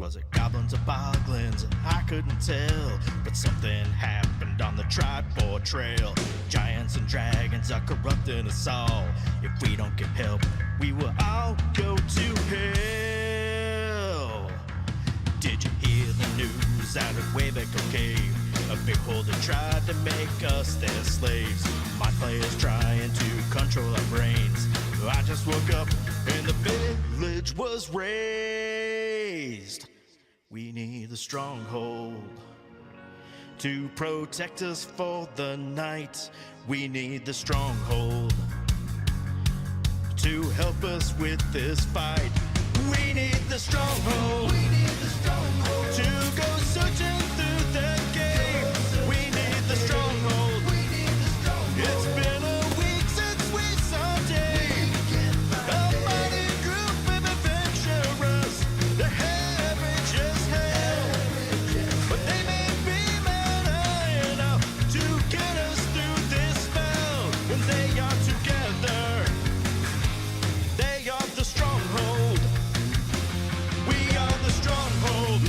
Was it goblins or boglins? I couldn't tell. But something happened on the Tribord Trail. Giants and dragons are corrupting us all. If we don't get help, we will all go to hell. Did you hear the news out of Waybaco Cave? A beholder tried to make us their slaves. My players trying to control our brains. I just woke up and the village was razed. We need the stronghold to protect us for the night. We need the stronghold to help us with this fight. We need the stronghold. We need the stronghold to go searching through the game. We need the stronghold. We need the stronghold. It's been a week since we saw Dave. A mighty group of adventurers. They're savage as hell, but they may be mad enough to get us through this spell. When they are together, they are the stronghold. We are the stronghold.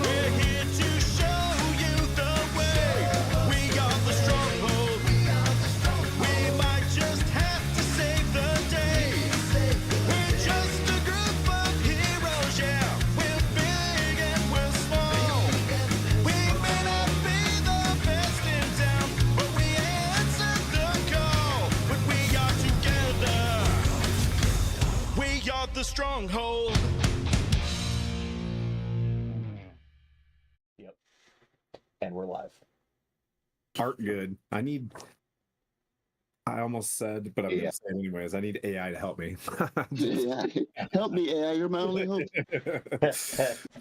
We're here to show you the way. We are the stronghold. We might just have to save the day. We're just a group of heroes, yeah. We're big and we're small. We may not be the best in town, but we answered the call. When we are together, we are the stronghold. Yep. And we're live. Art good. I almost said, but I'm gonna say it anyways. I need AI to help me. Yeah. Help me, AI. You're my only hope.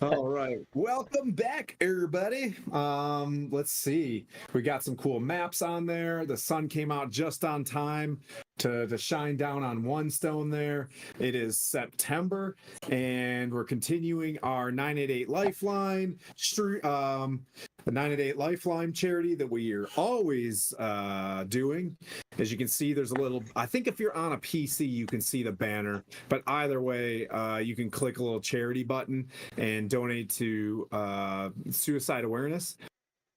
All right. Welcome back, everybody. Let's see. We got some cool maps on there. The sun came out just on time to shine down on one stone there. It is September, and we're continuing our 988 Lifeline the 988 Lifeline charity that we are always doing. As you can see, there's a little, I think if you're on a PC, you can see the banner, but either way, you can click a little charity button and donate to suicide awareness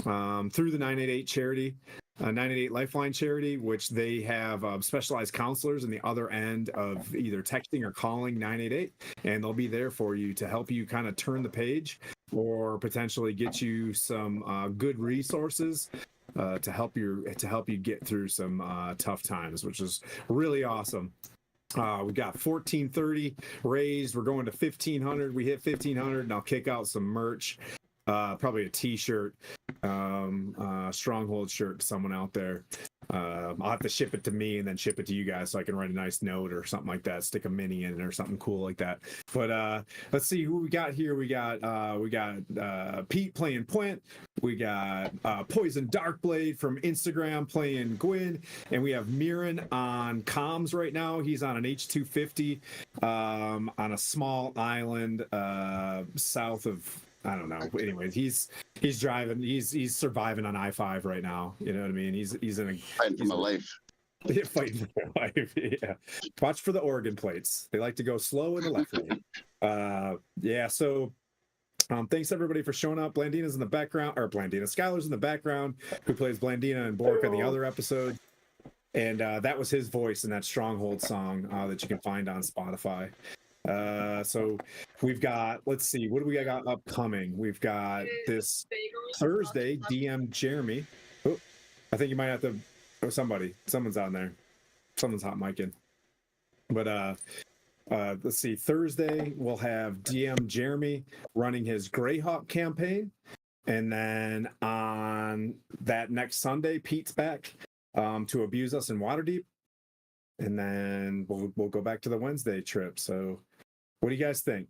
through the 988 charity. 988 Lifeline charity, which they have specialized counselors in the other end of either texting or calling 988, and they'll be there for you to help you kind of turn the page or potentially get you some good resources to help you get through some tough times, which is really awesome. We got 1430 raised. We're going to 1500. We hit 1500, and I'll kick out some merch. Probably a t-shirt, Stronghold shirt to someone out there. I'll have to ship it to me and then ship it to you guys so I can write a nice note or something like that, stick a mini in it or something cool like that. But let's see who we got here. We got Pete playing Puent. We got Poison Darkblade from Instagram playing Gwyn, and we have Mirren on comms right now. He's on an H250 on a small island south of, I don't know. Anyways, he's driving. He's surviving on I-5 right now. You know what I mean? He's in a Fighting for my life. Fighting for my life. Yeah. Watch for the Oregon plates. They like to go slow in the left lane. Yeah. So, thanks everybody for showing up. Blandina's in the background, or Skylar's in the background, who plays Blandina and Bork on the other episode. And that was his voice in that Stronghold song that you can find on Spotify. So we've got, let's see, what do we got upcoming? We've got this Thursday, DM Jeremy. Oh, I think you might have to, someone's on there. Someone's hot micing. But let's see, Thursday we'll have DM Jeremy running his Greyhawk campaign. And then on that next Sunday, Pete's back to abuse us in Waterdeep. And then we'll go back to the Wednesday trip. So what do you guys think?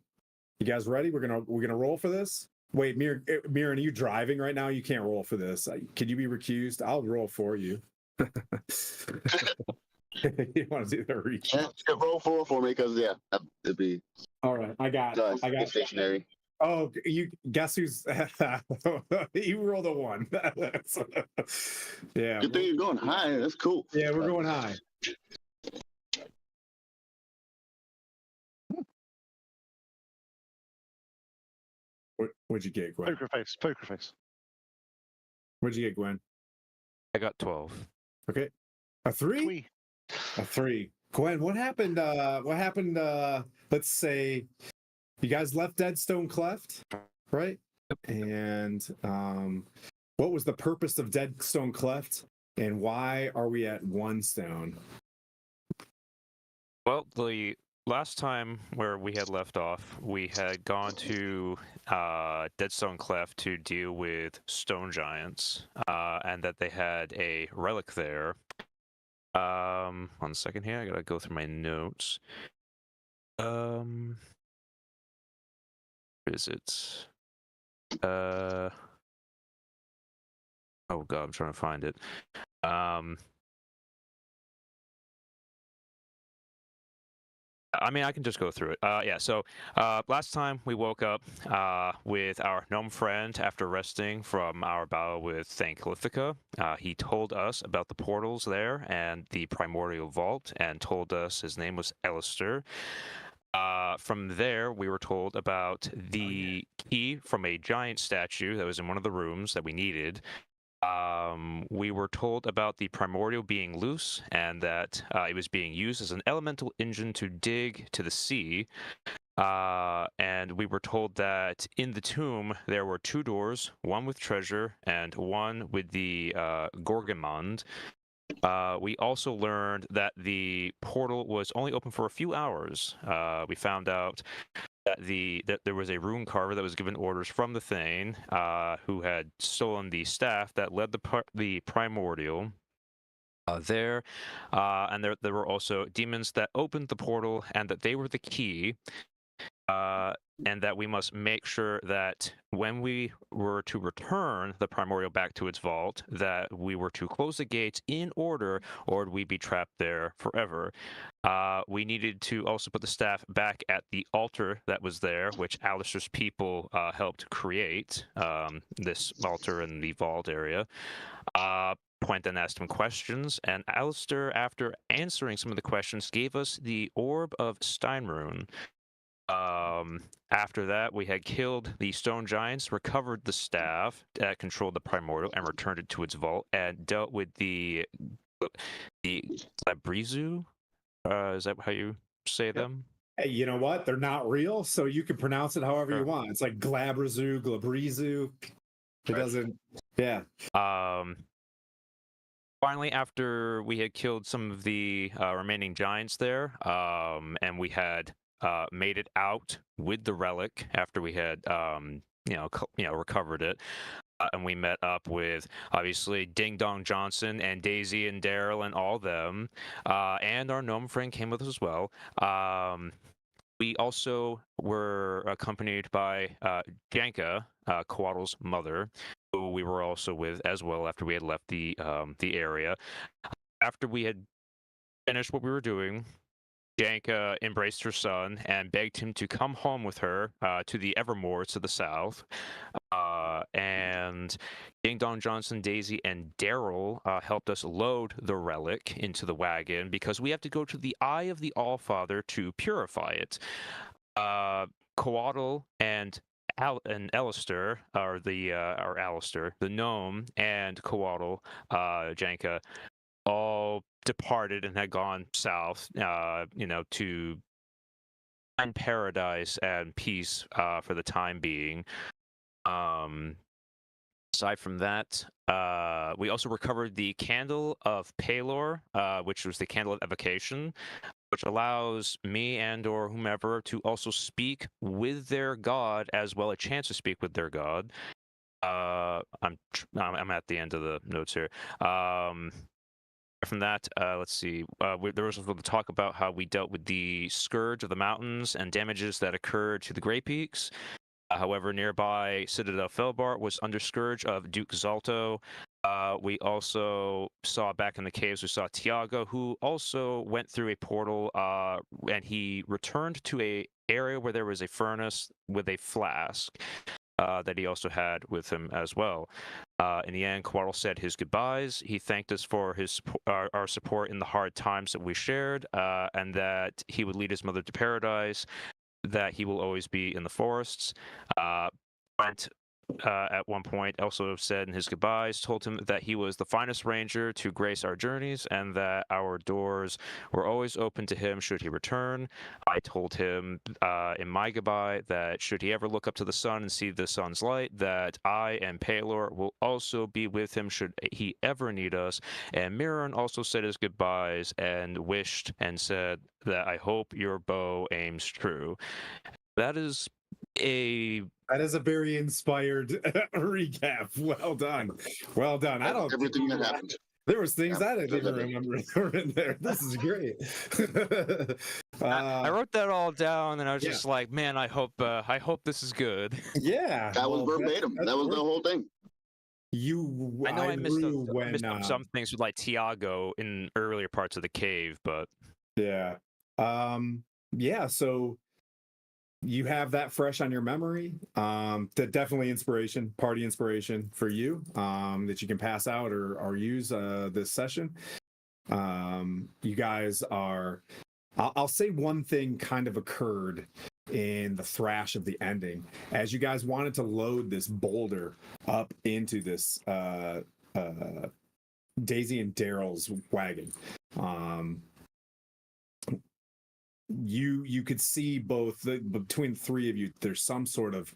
You guys ready? We're gonna roll for this. Wait, Mirren, are you driving right now? You can't roll for this. Can you be recused? I'll roll for you. You want to do the recuse? Yeah, roll for me because it'd be. All right, I got stationary. Oh, you guess who's? You rolled a 1. Yeah. Good thing you're going high. That's cool. Yeah, we're going high. What'd you get, Gwen? Poker face. Poker face. What'd you get, Gwen? I got 12. Okay. A 3? Twee. A 3. Gwen, what happened? Let's say you guys left Deadstone Cleft, right? And what was the purpose of Deadstone Cleft? And why are we at 1 stone? Well, the last time where we had left off, we had gone to Deadstone Cleft to deal with stone giants, and that they had a relic there. 1 second here, I gotta go through my notes. Where is it? Oh god, I'm trying to find it. I mean, I can just go through it. Yeah, so last time we woke up with our gnome friend after resting from our battle with Thankalithica. He told us about the portals there and the primordial vault, and told us his name was Alistair. From there, we were told about the key from a giant statue that was in one of the rooms that we needed. We were told about the primordial being loose, and that it was being used as an elemental engine to dig to the sea. And we were told that in the tomb there were 2 doors, one with treasure and one with the Gorgamond. We also learned that the portal was only open for a few hours. We found out that there was a rune carver that was given orders from the Thane, who had stolen the staff that led the primordial there, and there were also demons that opened the portal, and that they were the key. And that we must make sure that when we were to return the primordial back to its vault, that we were to close the gates in order, or we'd be trapped there forever. We needed to also put the staff back at the altar that was there, which Alistair's people helped create, this altar in the vault area. Point then asked him questions, and Alistair, after answering some of the questions, gave us the Orb of Steinrune. After that, we had killed the stone giants, recovered the staff that controlled the primordial, and returned it to its vault, and dealt with the Glabrizu. Is that how you say them? Hey, you know what? They're not real, so you can pronounce it however you Sure. want. It's like Glabrizu. It doesn't. Yeah. Finally, after we had killed some of the remaining giants there, and we had made it out with the relic after we had recovered it, and we met up with obviously Ding Dong Johnson and Daisy and Daryl and all them, and our gnome friend came with us as well. We also were accompanied by Janka, Coatl's mother, who we were also with as well after we had left the area. After we had finished what we were doing, Janka embraced her son and begged him to come home with her to the Evermore to the south. And Ding Dong Johnson, Daisy, and Daryl helped us load the relic into the wagon, because we have to go to the Eye of the Allfather to purify it. Coatl and Alistair, Alistair, the gnome, and Coatl, Janka, all departed and had gone south, to find paradise and peace for the time being. Aside from that, we also recovered the Candle of Palor, which was the Candle of Evocation, which allows me and or whomever to also speak with their god, as well a chance to speak with their god. I'm at the end of the notes here. From that, let's see. There was also the talk about how we dealt with the Scourge of the Mountains and damages that occurred to the Grey Peaks. However, nearby Citadel Felbart was under Scourge of Duke Zalto. We also saw back in the caves, we saw Tiago, who also went through a portal, and he returned to a area where there was a furnace with a flask that he also had with him as well. In the end, Coatl said his goodbyes. He thanked us for our support in the hard times that we shared, and that he would lead his mother to paradise, that he will always be in the forests. Went at one point also said in his goodbyes, told him that he was the finest ranger to grace our journeys and that our doors were always open to him should he return. I told him in my goodbye that should he ever look up to the sun and see the sun's light, that I and Palor will also be with him should he ever need us. And Mirren also said his goodbyes and wished and said that I hope your bow aims true. That is a very inspired recap. Well done. Well done. I don't everything that happened. There was things Yeah, I didn't even remember that were in there. This is great. I wrote that all down, and I was just like, "Man, I hope this is good." Yeah, that was verbatim. That was the whole thing. I know I missed some things with like Tiago in earlier parts of the cave, but yeah, yeah. So you have that fresh on your memory. That definitely party inspiration for you. That you can pass out or use this session. You guys are. I'll say one thing kind of occurred in the thrash of the ending as you guys wanted to load this boulder up into this Daisy and Daryl's wagon. You could see between the three of you there's some sort of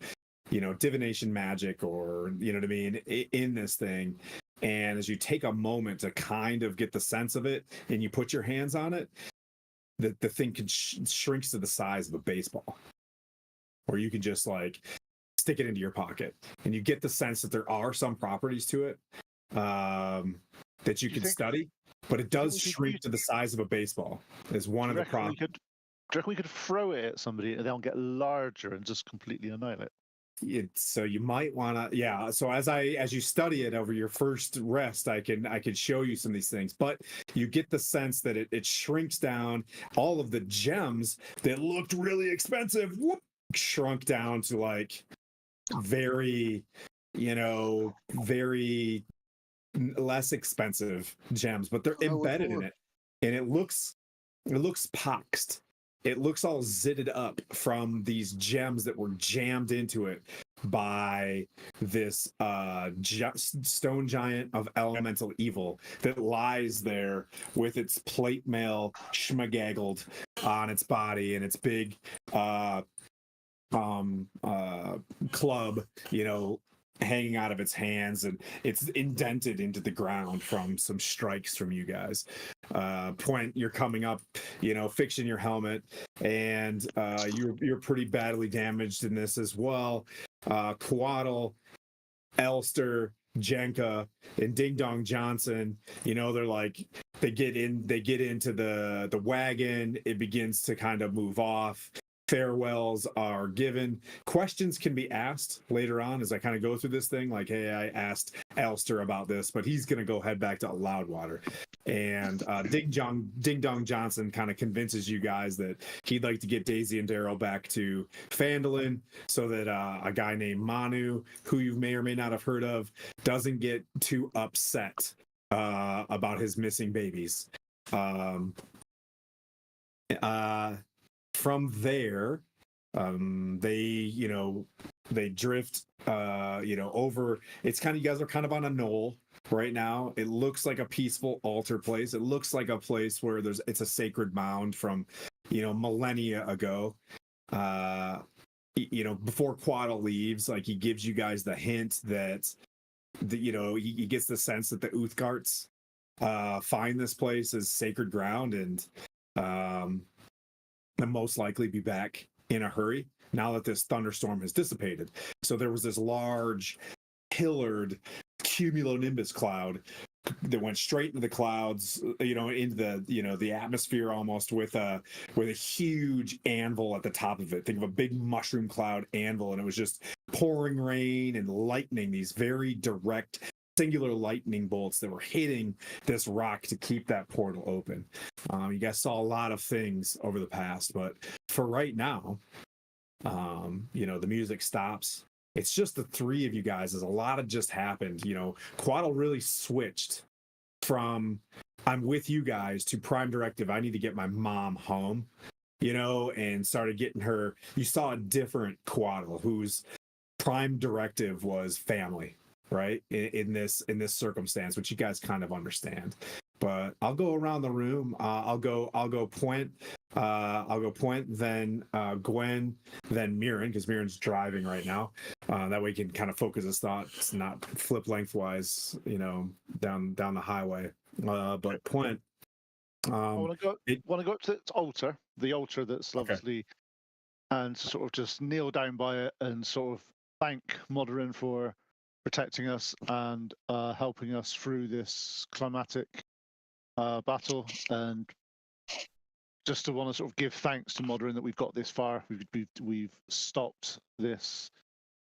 divination magic, or what I mean, in this thing. And as you take a moment to kind of get the sense of it and you put your hands on it, the thing shrinks to the size of a baseball, or you can just like stick it into your pocket, and you get the sense that there are some properties to it that you can study, but it does shrink to the size of a baseball is one of the problems. Do you reckon we could throw it at somebody and they'll get larger and just completely annihilate? So you might want to, so as you study it over your first rest, I can show you some of these things, but you get the sense that it shrinks down. All of the gems that looked really expensive shrunk down to like very very less expensive gems, but they're embedded in it, and it looks poxed. It looks all zitted up from these gems that were jammed into it by this stone giant of elemental evil that lies there with its plate mail schmagaggled on its body and its big club, hanging out of its hands, and it's indented into the ground from some strikes from you guys. Point, you're coming up, fixing your helmet, and you're pretty badly damaged in this as well. Coatl, Elster, Jenka, and Ding Dong Johnson, they're like, they get into the wagon. It begins to kind of move off. Farewells are given. Questions can be asked later on as I kind of go through this thing. Like, hey, I asked Elster about this, but he's going to head back to Loudwater. And Ding Dong Johnson kind of convinces you guys that he'd like to get Daisy and Daryl back to Phandalin so that a guy named Manu, who you may or may not have heard of, doesn't get too upset about his missing babies. From there, they drift, over. It's kind of, you guys are kind of on a knoll right now. It looks like a peaceful altar place. It looks like a place where it's a sacred mound from, millennia ago. Before Coatl leaves, like, he gives you guys the hint that he gets the sense that the Uthgarts find this place as sacred ground, and most likely be back in a hurry now that this thunderstorm has dissipated. So there was this large pillared cumulonimbus cloud that went straight into the clouds, into the atmosphere, almost with a huge anvil at the top of it. Think of a big mushroom cloud anvil, and it was just pouring rain and lightning, these very direct singular lightning bolts that were hitting this rock to keep that portal open. You guys saw a lot of things over the past, but for right now, the music stops. It's just the three of you guys. As a lot of just happened. Coatl really switched from I'm with you guys to prime directive. I need to get my mom home, and started getting her. You saw a different Coatl who's prime directive was family, right? In this circumstance, which you guys kind of understand. But I'll go around the room. I'll go Point. I'll go Point, then Gwen, then Mirren, because Mirren's driving right now. That way he can kind of focus his thoughts, not flip lengthwise, down the highway. But Point. I want to go up to its altar, the altar that's obviously, and sort of just kneel down by it and sort of thank Modern for protecting us and helping us through this climatic battle, and just to want to sort of give thanks to Modern that we've got this far. We've stopped this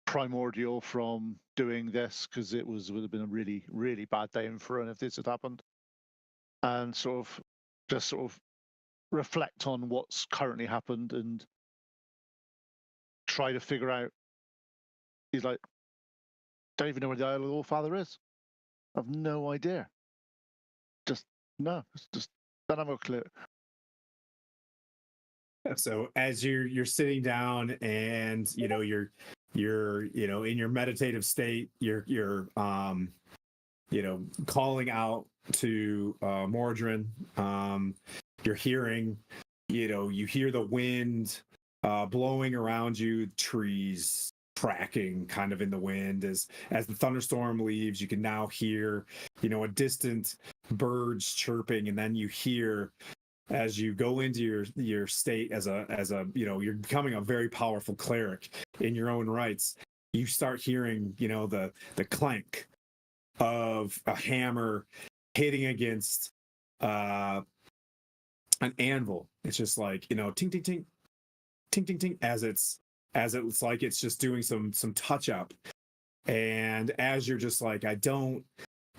primordial from doing this, because it would have been a really, really bad day in Throne if this had happened. And sort of reflect on what's currently happened and try to figure out. He's like, don't even know where the Isle of the All-Father is. I've no idea. Just don't have a clue. So as you're sitting down and you're in your meditative state, you're calling out to Mordrin. You're hearing, you hear the wind blowing around you, trees cracking kind of in the wind as the thunderstorm leaves. You can now hear a distant birds chirping, and then you hear, as you go into your state as a you're becoming a very powerful cleric in your own rights, you start hearing the clank of a hammer hitting against an anvil. It's just like ting ting ting ting ting ting as it's like it's just doing some touch up. And as you're just like, I don't,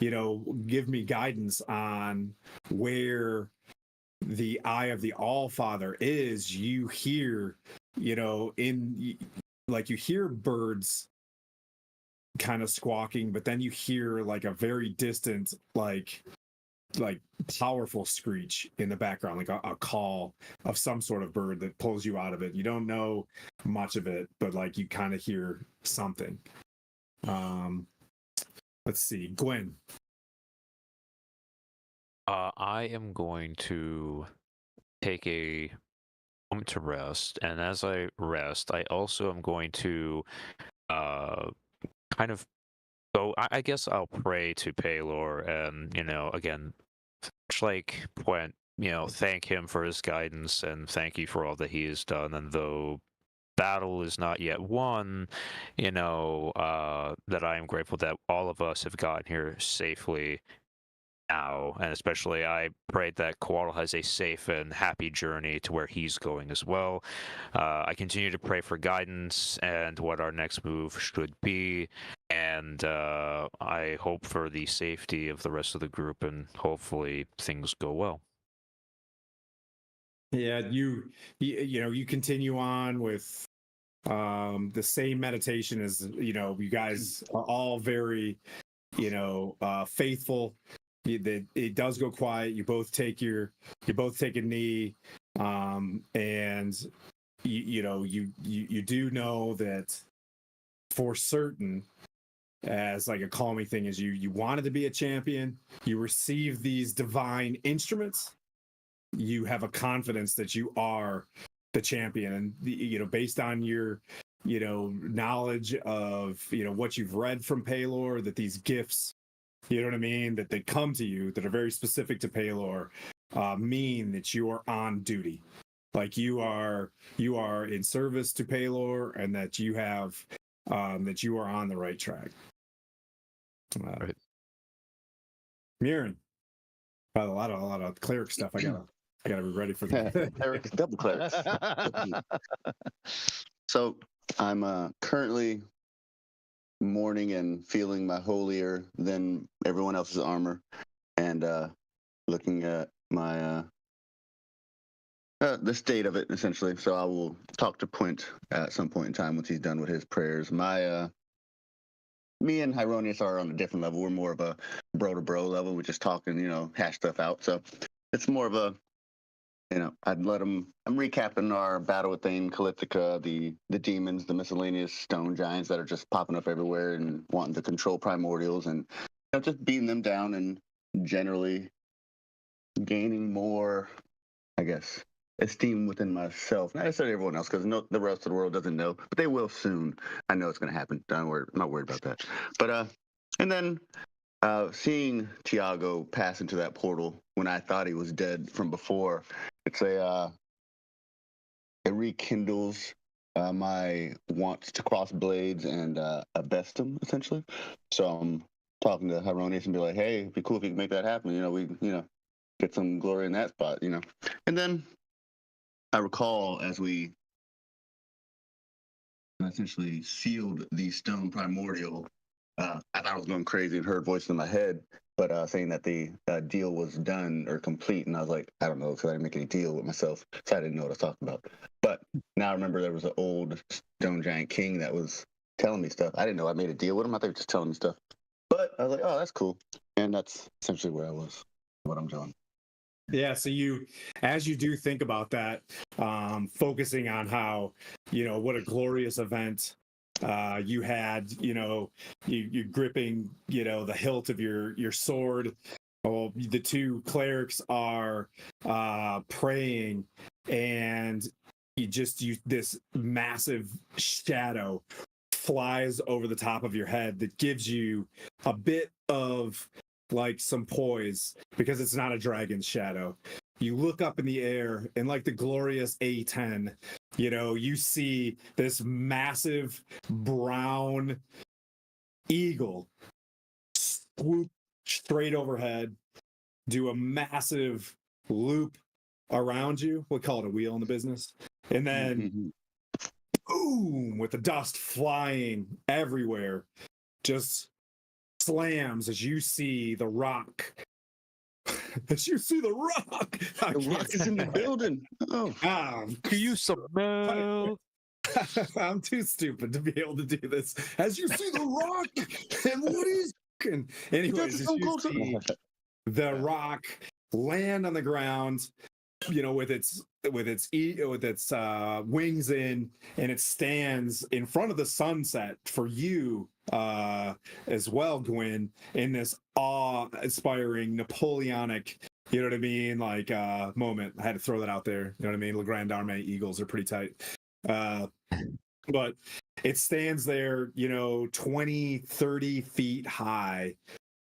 give me guidance on where the Eye of the All-Father is, you hear, you hear birds kind of squawking, but then you hear like a very distant, like powerful screech in the background, like a call of some sort of bird that pulls you out of it. You don't know much of it, but like you kind of hear something. Let's see, Gwen. I am going to take a moment to rest, and as I rest, I also am going to kind of go. I guess I'll pray to Paylor, and again, much like Point, thank him for his guidance and thank you for all that he has done. And though battle is not yet won, that I am grateful that all of us have gotten here safely now, and especially I prayed that Coatl has a safe and happy journey to where he's going as well. I continue to pray for guidance and what our next move should be, and I hope for the safety of the rest of the group, and hopefully things go well. Yeah, you continue on with the same meditation as you guys are all very faithful. It does go quiet. You both take a knee, and you do know that for certain, as like a calming thing, is you wanted to be a champion. You receive these divine instruments. You have a confidence that you are the champion, and based on your knowledge of what you've read from Paylor, that these gifts, what I mean, that they come to you, that are very specific to Paylor, mean that you are on duty, like you are in service to Paylor, and that you have that you are on the right track. Right. Mirren, a lot of cleric stuff. I gotta be ready for that. Clerics, double clerics. So I'm currently mourning and feeling my holier than everyone else's armor, and looking at my the state of it, essentially. So I will talk to Point at some point in time once he's done with his prayers. Me and Hyronius are on a different level. We're more of a bro to bro level. We're just talking, hash stuff out. So it's more of a I'd let them. I'm recapping our battle with Thane, Calithica, the demons, the miscellaneous stone giants that are just popping up everywhere and wanting to control primordials, and just beating them down and generally gaining more, I guess, esteem within myself. Not necessarily everyone else, because the rest of the world doesn't know, but they will soon. I know it's going to happen. Don't worry, I'm not worried about that. But and then seeing Tiago pass into that portal when I thought he was dead from before, it rekindles my wants to cross blades and best him essentially. So I'm talking to Hieronymus and be like, "Hey, it'd be cool if you could make that happen. We get some glory in that spot. And then I recall as we essentially sealed the stone primordial. I thought I was going crazy and heard voices in my head, but saying that the deal was done or complete, and I was like, I don't know, because I didn't make any deal with myself, so I didn't know what I was talking about. But now I remember there was an old stone giant king that was telling me stuff. I didn't know I made a deal with him. I thought he was just telling me stuff. But I was like, oh, that's cool, and that's essentially where I was, what I'm doing. Yeah, so as you do think about that, focusing on how, what a glorious event you had, you gripping, the hilt of your sword. Oh, the two clerics are praying, and this massive shadow flies over the top of your head that gives you a bit of like some poise, because it's not a dragon's shadow. You look up in the air, and like the glorious A10, you see this massive brown eagle swoop straight overhead, do a massive loop around you. We call it a wheel in the business. And then boom, with the dust flying everywhere, just slams as you see the rock. As you see the rock. The rock is in the building. Oh, Can you smell? I'm too stupid to be able to do this. As you see the rock, and what is? Anyways, as you see the rock land on the ground, with its wings in, and it stands in front of the sunset for you as well, Gwyn, in this awe-inspiring Napoleonic, you know what I mean, like moment. I had to throw that out there. You know what I mean? Le Grand Armée Eagles are pretty tight. But it stands there, 20, 30 feet high,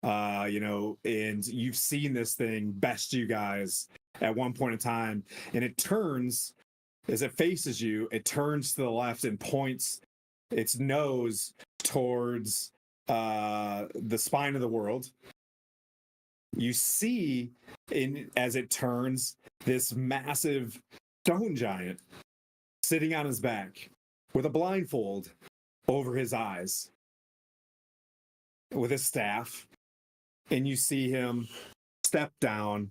and you've seen this thing best you guys at one point in time, and it turns, as it faces you, it turns to the left and points its nose towards the spine of the world. You see, as it turns, this massive stone giant sitting on his back with a blindfold over his eyes with his staff, and you see him step down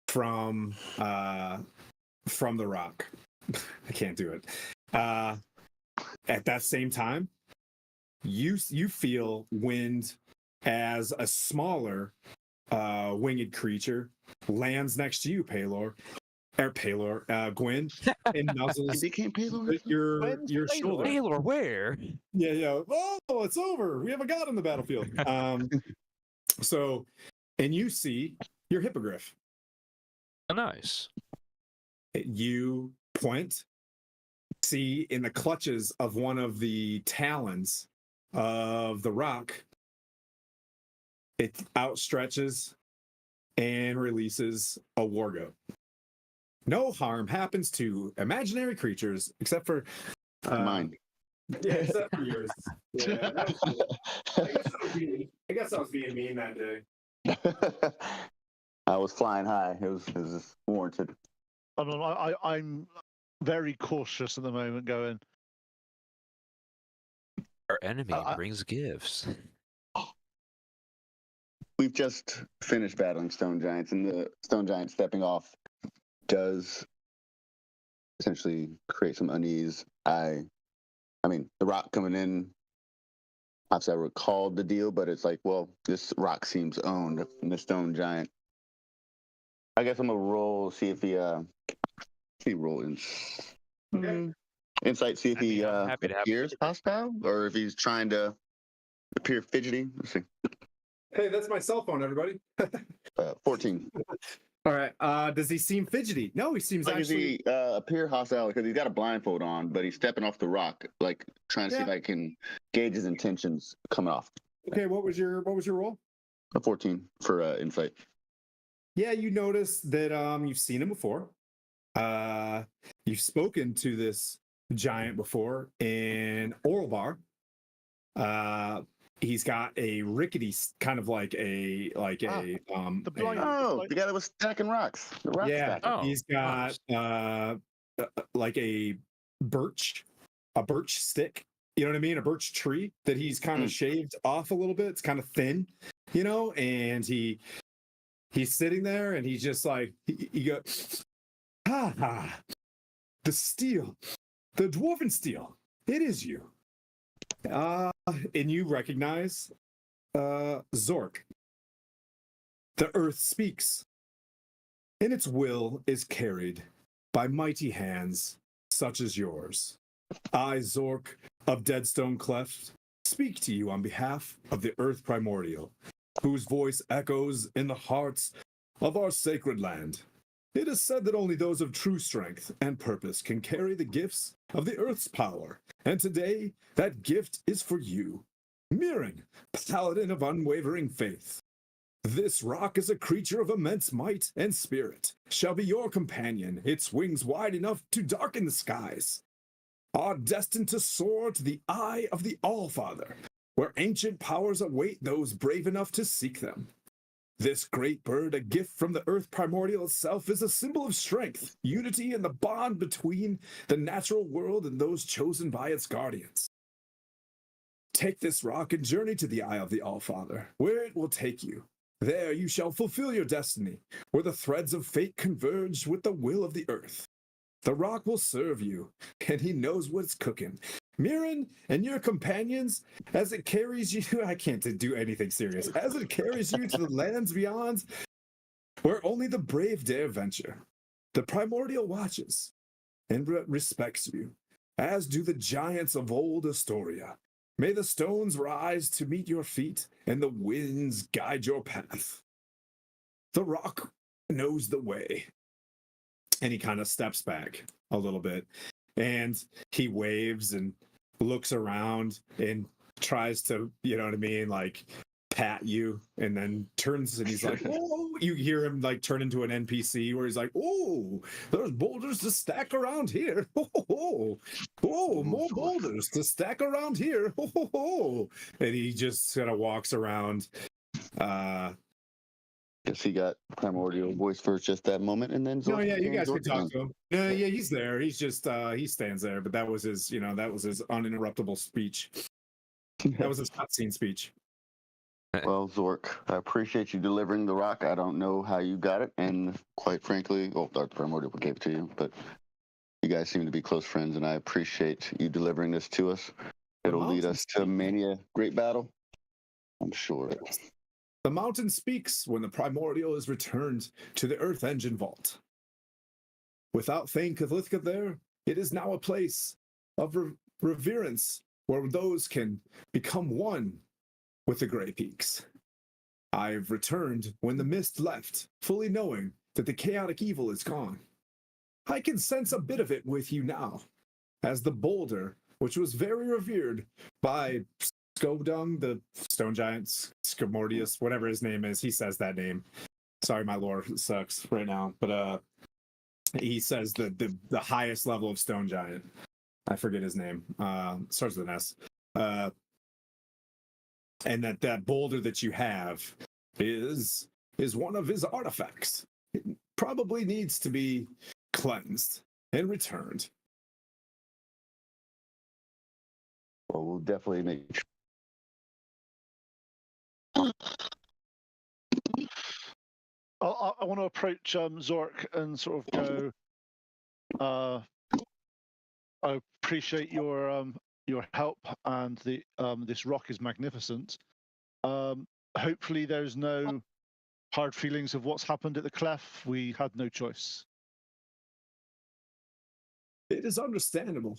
from the rock. I can't do it. At that same time, you feel wind as a smaller winged creature lands next to you, Gwyn, and nuzzles your shoulder. Paylor, where? Yeah. Oh, it's over. We have a god on the battlefield. So, and you see your hippogriff. Oh, nice. You point, see in the clutches of one of the talons of the rock, it outstretches and releases a war goat. No harm happens to imaginary creatures except for mine. Yeah, except for yours. Yeah, I guess I was being mean that day. I was flying high. It was warranted. I'm very cautious at the moment, going. Our enemy brings gifts. We've just finished battling stone giants, and the stone giant stepping off does essentially create some unease. I mean, the rock coming in, obviously I recalled the deal, but it's like, well, this rock seems owned, and the stone giant. I guess I'm gonna roll, see if he he roll insight, see if I mean, he I'm happy to have appears hostile or if he's trying to appear fidgety. Let's see. Hey, that's my cell phone, everybody. 14. All right. Does he seem fidgety? No, he seems Like, actually. does he appear hostile because he's got a blindfold on, but he's stepping off the rock, like trying to see if I can gauge his intentions coming off. Okay, what was your roll? A 14 for insight. Yeah, you notice that you've seen him before. You've spoken to this giant before in Oralbar. He's got a rickety kind of like a the blind. Oh, the guy that was stacking rocks. The rock stacker. Oh, he's got like a birch stick, you know what I mean, a birch tree that he's kind of shaved off a little bit. It's kind of thin, you know, and he's sitting there and he's just like he goes, the steel, the dwarven steel, it is you. And you recognize Zork. The earth speaks, and its will is carried by mighty hands such as yours. I, Zork of Deadstone Cleft, speak to you on behalf of the Earth Primordial, whose voice echoes in the hearts of our sacred land. It is said that only those of true strength and purpose can carry the gifts of the Earth's power, and today that gift is for you, Mirren, paladin of unwavering faith. This rock is a creature of immense might and spirit, shall be your companion, its wings wide enough to darken the skies. Are destined to soar to the eye of the Allfather, where ancient powers await those brave enough to seek them. This great bird, a gift from the earth primordial itself, is a symbol of strength, unity, and the bond between the natural world and those chosen by its guardians. Take this rock and journey to the eye of the Allfather, where it will take you. There you shall fulfill your destiny, where the threads of fate converge with the will of the earth. The rock will serve you, and he knows what's cooking. Mirren and your companions, as it carries you, I can't do anything serious, as it carries you to the lands beyond, where only the brave dare venture. The primordial watches and respects you, as do the giants of old Astoria. May the stones rise to meet your feet, and the winds guide your path. The rock knows the way. And he kind of steps back a little bit, and he waves and looks around and tries to, you know what I mean, like pat you, and then turns and he's like, oh, you hear him like turn into an NPC where he's like, oh, there's boulders to stack around here. Oh, more boulders to stack around here. And he just kind of walks around. Guess he got primordial voice for just that moment, and then No, yeah, you guys can talk to him. Yeah, he's there. He's just he stands there, but that was his, that was his uninterruptible speech. That was his cutscene speech. Well, Zork, I appreciate you delivering the rock. I don't know how you got it, and quite frankly, the primordial gave it to you, but you guys seem to be close friends, and I appreciate you delivering this to us. It'll lead us to many a great battle, I'm sure. The mountain speaks when the primordial is returned to the Earth Engine Vault. Without Thane Cathlithka there, it is now a place of reverence where those can become one with the Grey Peaks. I've returned when the mist left, fully knowing that the chaotic evil is gone. I can sense a bit of it with you now, as the boulder, which was very revered by Skodung, the stone giant, Scamordius, whatever his name is. He says that name. Sorry, my lore sucks right now, but he says the highest level of stone giant. I forget his name. Starts with an S. And that boulder that you have is one of his artifacts. It probably needs to be cleansed and returned. Well, we'll definitely make sure. I want to approach Zork and sort of go. I appreciate your help, and this rock is magnificent. Hopefully, there's no hard feelings of what's happened at the cleft. We had no choice. It is understandable.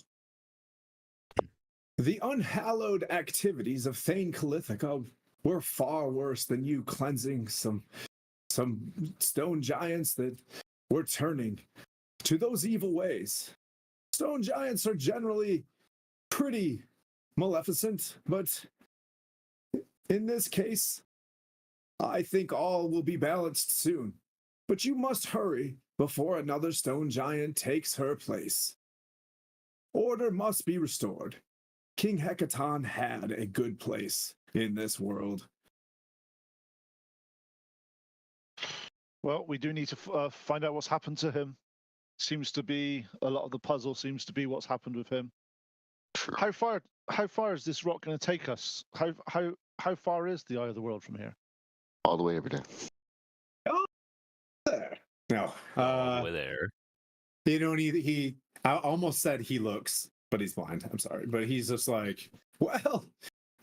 The unhallowed activities of Thane Calithica were far worse than you cleansing some stone giants that were turning to those evil ways. Stone giants are generally pretty maleficent, but in this case, I think all will be balanced soon. But you must hurry before another stone giant takes her place. Order must be restored. King Hecaton had a good place in this world. Well, we do need to find out what's happened to him. Seems to be a lot of the puzzle. Seems to be what's happened with him. Sure. How far is this rock going to take us? How far is the Eye of the World from here? All the way every day. Oh, there. No. Over there. You know, I almost said he looks, but he's blind. I'm sorry. But he's just like, well,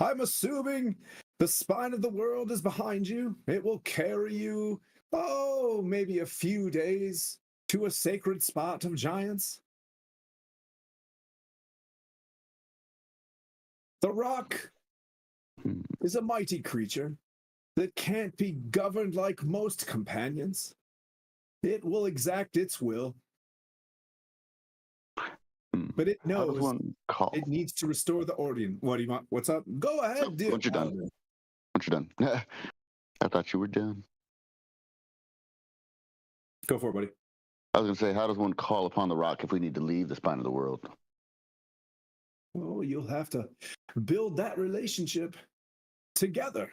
I'm assuming the spine of the world is behind you. It will carry you, maybe a few days to a sacred spot of giants. The rock is a mighty creature that can't be governed like most companions. It will exact its will. But it How does knows one call? it needs to restore the Ordeon. What do you want? What's up? Go ahead, dear. Once you're done. Once you're done. I thought you were done. Go for it, buddy. I was going to say, how does one call upon the rock if we need to leave the spine of the world? Oh, you'll have to build that relationship together.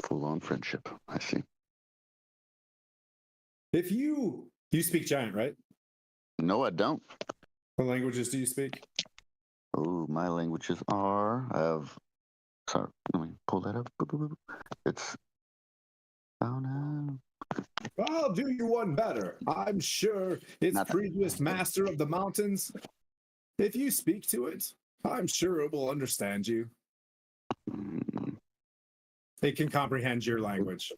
Full-on friendship. I see. If you speak giant, right? No, I don't. What languages do you speak? Oh, my languages are. Sorry, let me pull that up. Boop, boop, boop. It's. Oh no. I'll do you one better. I'm sure its Not that- previous master of the mountains. If you speak to it, I'm sure it will understand you. It can comprehend your language.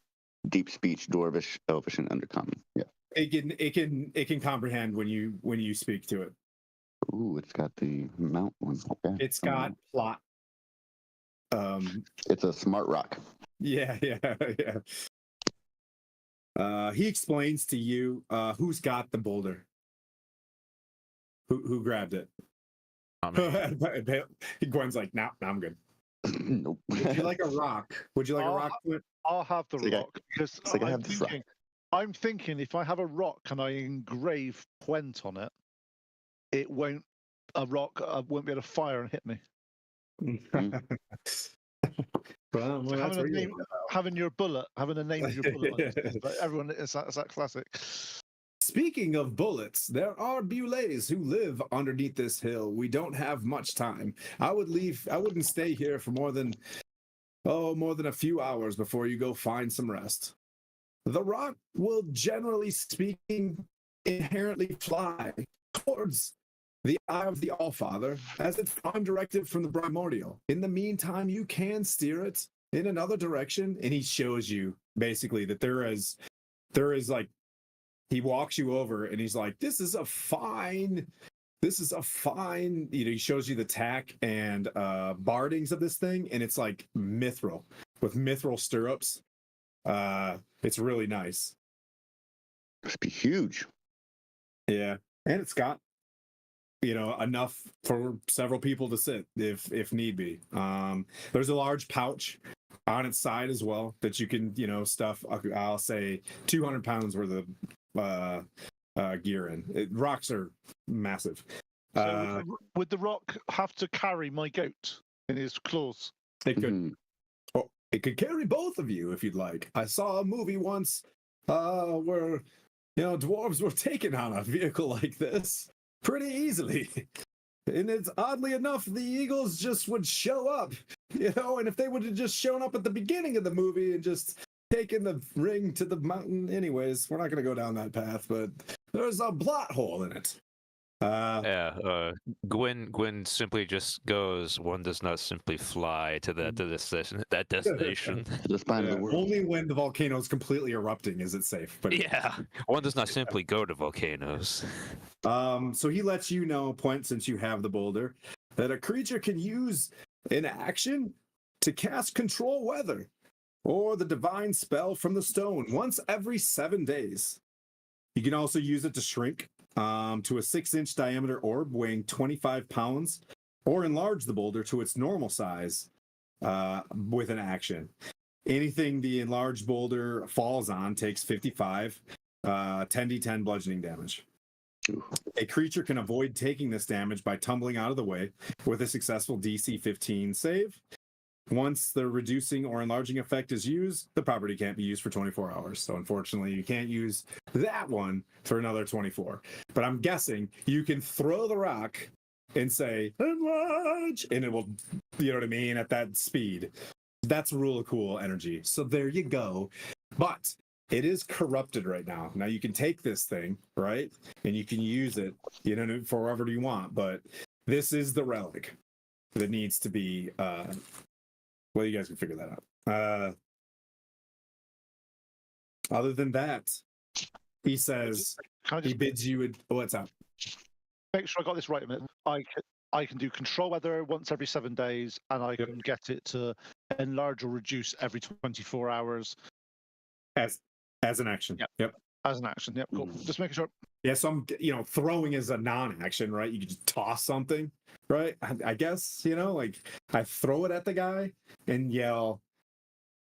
Deep speech, Dwarvish, Elvish, and Undercommon. Yeah. It can comprehend when you speak to it. Ooh, it's got the mount one. Okay. It's got plot. It's a smart rock. Yeah. He explains to you who's got the boulder. Who grabbed it? Gwen's like, nah, I'm good. Nope. Would you like a rock? Would you like a rock? I'll have the It's like rock because it's like I have this rock. I'm thinking if I have a rock and I engrave Gwent on it, it won't. A rock won't be able to fire and hit me. Well, So that's where you- having a name of your bullet. On it, like everyone, is that classic? Speaking of bullets, there are Bulays who live underneath this hill. We don't have much time. I wouldn't stay here for more than a few hours before you go find some rest. The rock will, generally speaking, inherently fly towards the Eye of the Allfather as its prime directive from the primordial. In the meantime, you can steer it in another direction, and he shows you basically that there is like, he walks you over and he's like, this is a fine, he shows you the tack and bardings of this thing, and it's like mithril with mithril stirrups. It's really nice. Must be huge. Yeah. And it's got, enough for several people to sit if need be. There's a large pouch on its side as well that you can, stuff, I'll say 200 pounds worth of gear in. Rocks are massive. So would the rock have to carry my goat in his claws? It could. Mhm. Oh, it could carry both of you if you'd like. I saw a movie once where dwarves were taken on a vehicle like this pretty easily. And it's oddly enough, the eagles just would show up, and if they would have just shown up at the beginning of the movie and just taken the ring to the mountain anyways, we're not going to go down that path, but there's a plot hole in it. Gwyn simply just goes. One does not simply fly to that destination. The spine of the world. Only when the volcano is completely erupting is it safe. But Yeah, one does not simply go to volcanoes. so he lets you know, Point, since you have the boulder, that a creature can use an action to cast control weather or the divine spell from the stone once every 7 days. You can also use it to shrink to a 6-inch diameter orb weighing 25 pounds, or enlarge the boulder to its normal size with an action. Anything the enlarged boulder falls on takes 55 10d10 bludgeoning damage. A creature can avoid taking this damage by tumbling out of the way with a successful DC 15 save. Once the reducing or enlarging effect is used, the property can't be used for 24 hours. So unfortunately, you can't use that one for another 24. But I'm guessing you can throw the rock and say, enlarge, and it will, you know what I mean, at that speed. That's really cool energy. So there you go. But it is corrupted right now. Now you can take this thing, right? And you can use it, you know, for wherever you want. But this is the relic that needs to be well, you guys can figure that out. Other than that, he says he bids you. What's up? Make sure I got this right a minute. I can do control weather once every 7 days, and I can get it to enlarge or reduce every 24 hours. As an action. Yep. As an action. Yep. Cool. Just making sure. Yeah. So I'm, throwing is a non-action, right? You can just toss something, right? I guess, like I throw it at the guy and yell,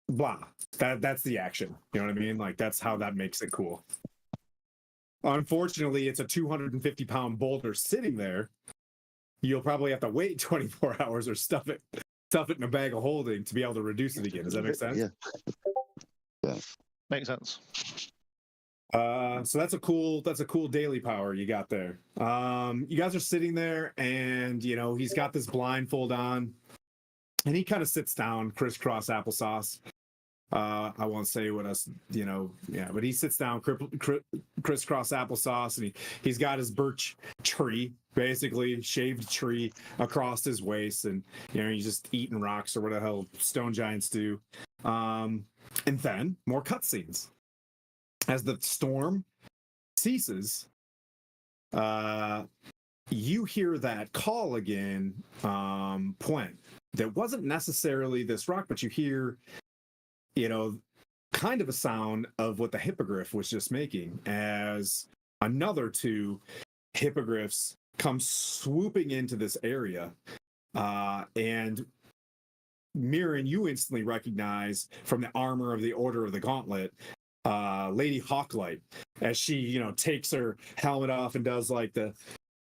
blah. That's the action. You know what I mean? Like that's how that makes it cool. Unfortunately, it's a 250-pound boulder sitting there. You'll probably have to wait 24 hours or stuff it in a bag of holding to be able to reduce it again. Does that make sense? Yeah. Makes sense. So that's a cool daily power you got there. You guys are sitting there and he's got this blindfold on and he kind of sits down crisscross applesauce. I won't say what else, but he sits down crisscross applesauce and he's got his birch tree, basically shaved tree across his waist, and he's just eating rocks or what the hell stone giants do. And then more cutscenes. As the storm ceases, you hear that call again, Point. That wasn't necessarily this rock, but you hear, kind of a sound of what the hippogriff was just making as another 2 hippogriffs come swooping into this area. And Mirren, you instantly recognize from the armor of the Order of the Gauntlet, Lady Hawklight, as she, takes her helmet off and does like the,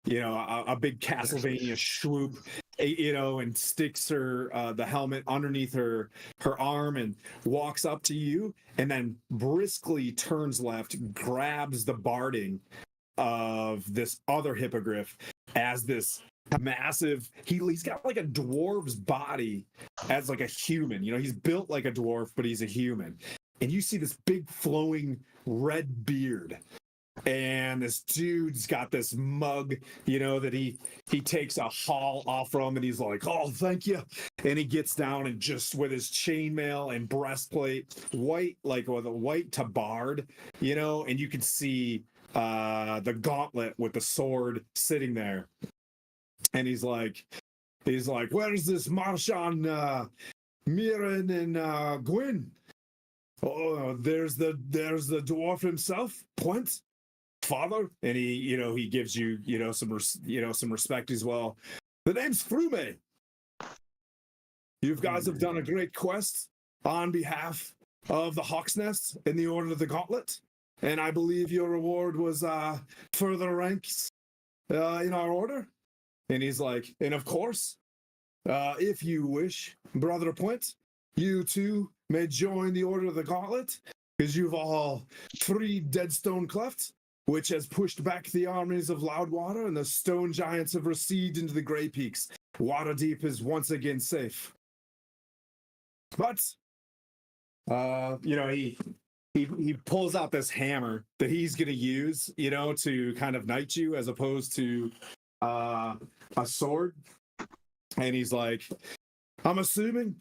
a big Castlevania swoop, and sticks her the helmet underneath her arm and walks up to you and then briskly turns left, grabs the barding of this other hippogriff as this massive, he's got like a dwarf's body as like a human. He's built like a dwarf, but he's a human. And you see this big flowing red beard. And this dude's got this mug, that he takes a haul off from, and he's like, oh, thank you. And he gets down and just with his chainmail and breastplate, white, like with a white tabard, and you can see the gauntlet with the sword sitting there. And he's like, where's this Marchand, Mirren and Gwyn? Oh, there's the dwarf himself, Point, father, and he gives you some respect as well. The name's Frume. You guys have done a great quest on behalf of the Hawk's Nest in the Order of the Gauntlet, and I believe your reward was further ranks in our order. And he's like, and of course, if you wish, Brother Point, you too may join the Order of the Gauntlet, because you've all freed Deadstone Cleft, which has pushed back the armies of Loudwater, and the stone giants have receded into the Grey Peaks. Waterdeep is once again safe. But, he he pulls out this hammer that he's gonna use, to kind of knight you as opposed to a sword. And he's like, I'm assuming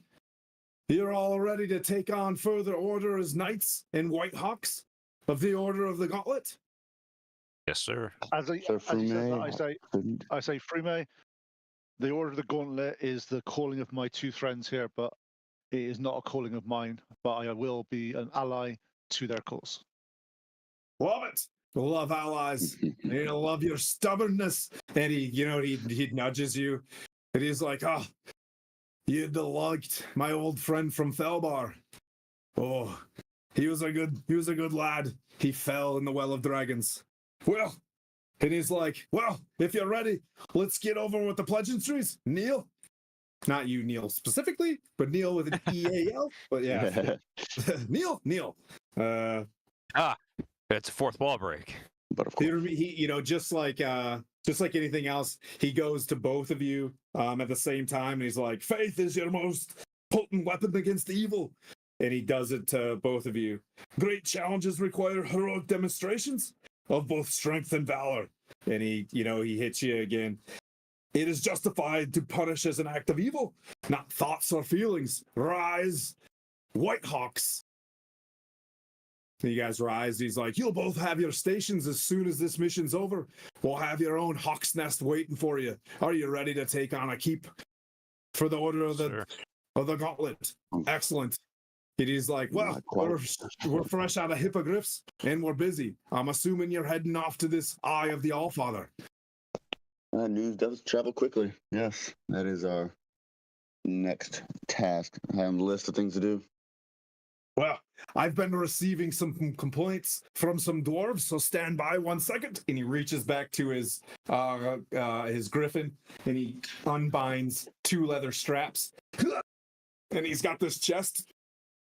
you're all ready to take on further order as knights and White Hawks of the Order of the Gauntlet? Yes, sir. As he says that, I say, Frume, the Order of the Gauntlet is the calling of my two friends here, but it is not a calling of mine. But I will be an ally to their cause. Love it. Love allies. Love your stubbornness. And he nudges you, and he's like, "Oh, you'd have liked my old friend from Felbar. Oh, he was a good lad. He fell in the Well of Dragons. Well," and he's like, "Well, if you're ready, let's get over with the pleasantries, Neil." Not you, Neil, specifically, but Neil with an EAL. But yeah, Neil. It's a fourth wall break. But of course, he just like anything else, he goes to both of you at the same time, and he's like, "Faith is your most potent weapon against evil," and he does it to both of you. "Great challenges require heroic demonstrations of both strength and valor," and he hits you again. "It is justified to punish as an act of evil, not thoughts or feelings. Rise, White Hawks." You guys rise. He's like, "You'll both have your stations as soon as this mission's over. We'll have your own Hawk's Nest waiting for you. Are you ready to take on a keep for the Order of the Gauntlet?" "Excellent." He's like, "Well, we're fresh out of hippogriffs and we're busy. I'm assuming you're heading off to this Eye of the Allfather." News does travel quickly. Yes, that is our next task. I have a list of things to do. "Well, I've been receiving some complaints from some dwarves, so stand by 1 second." And he reaches back to his griffin, and he unbinds 2 leather straps, and he's got this chest.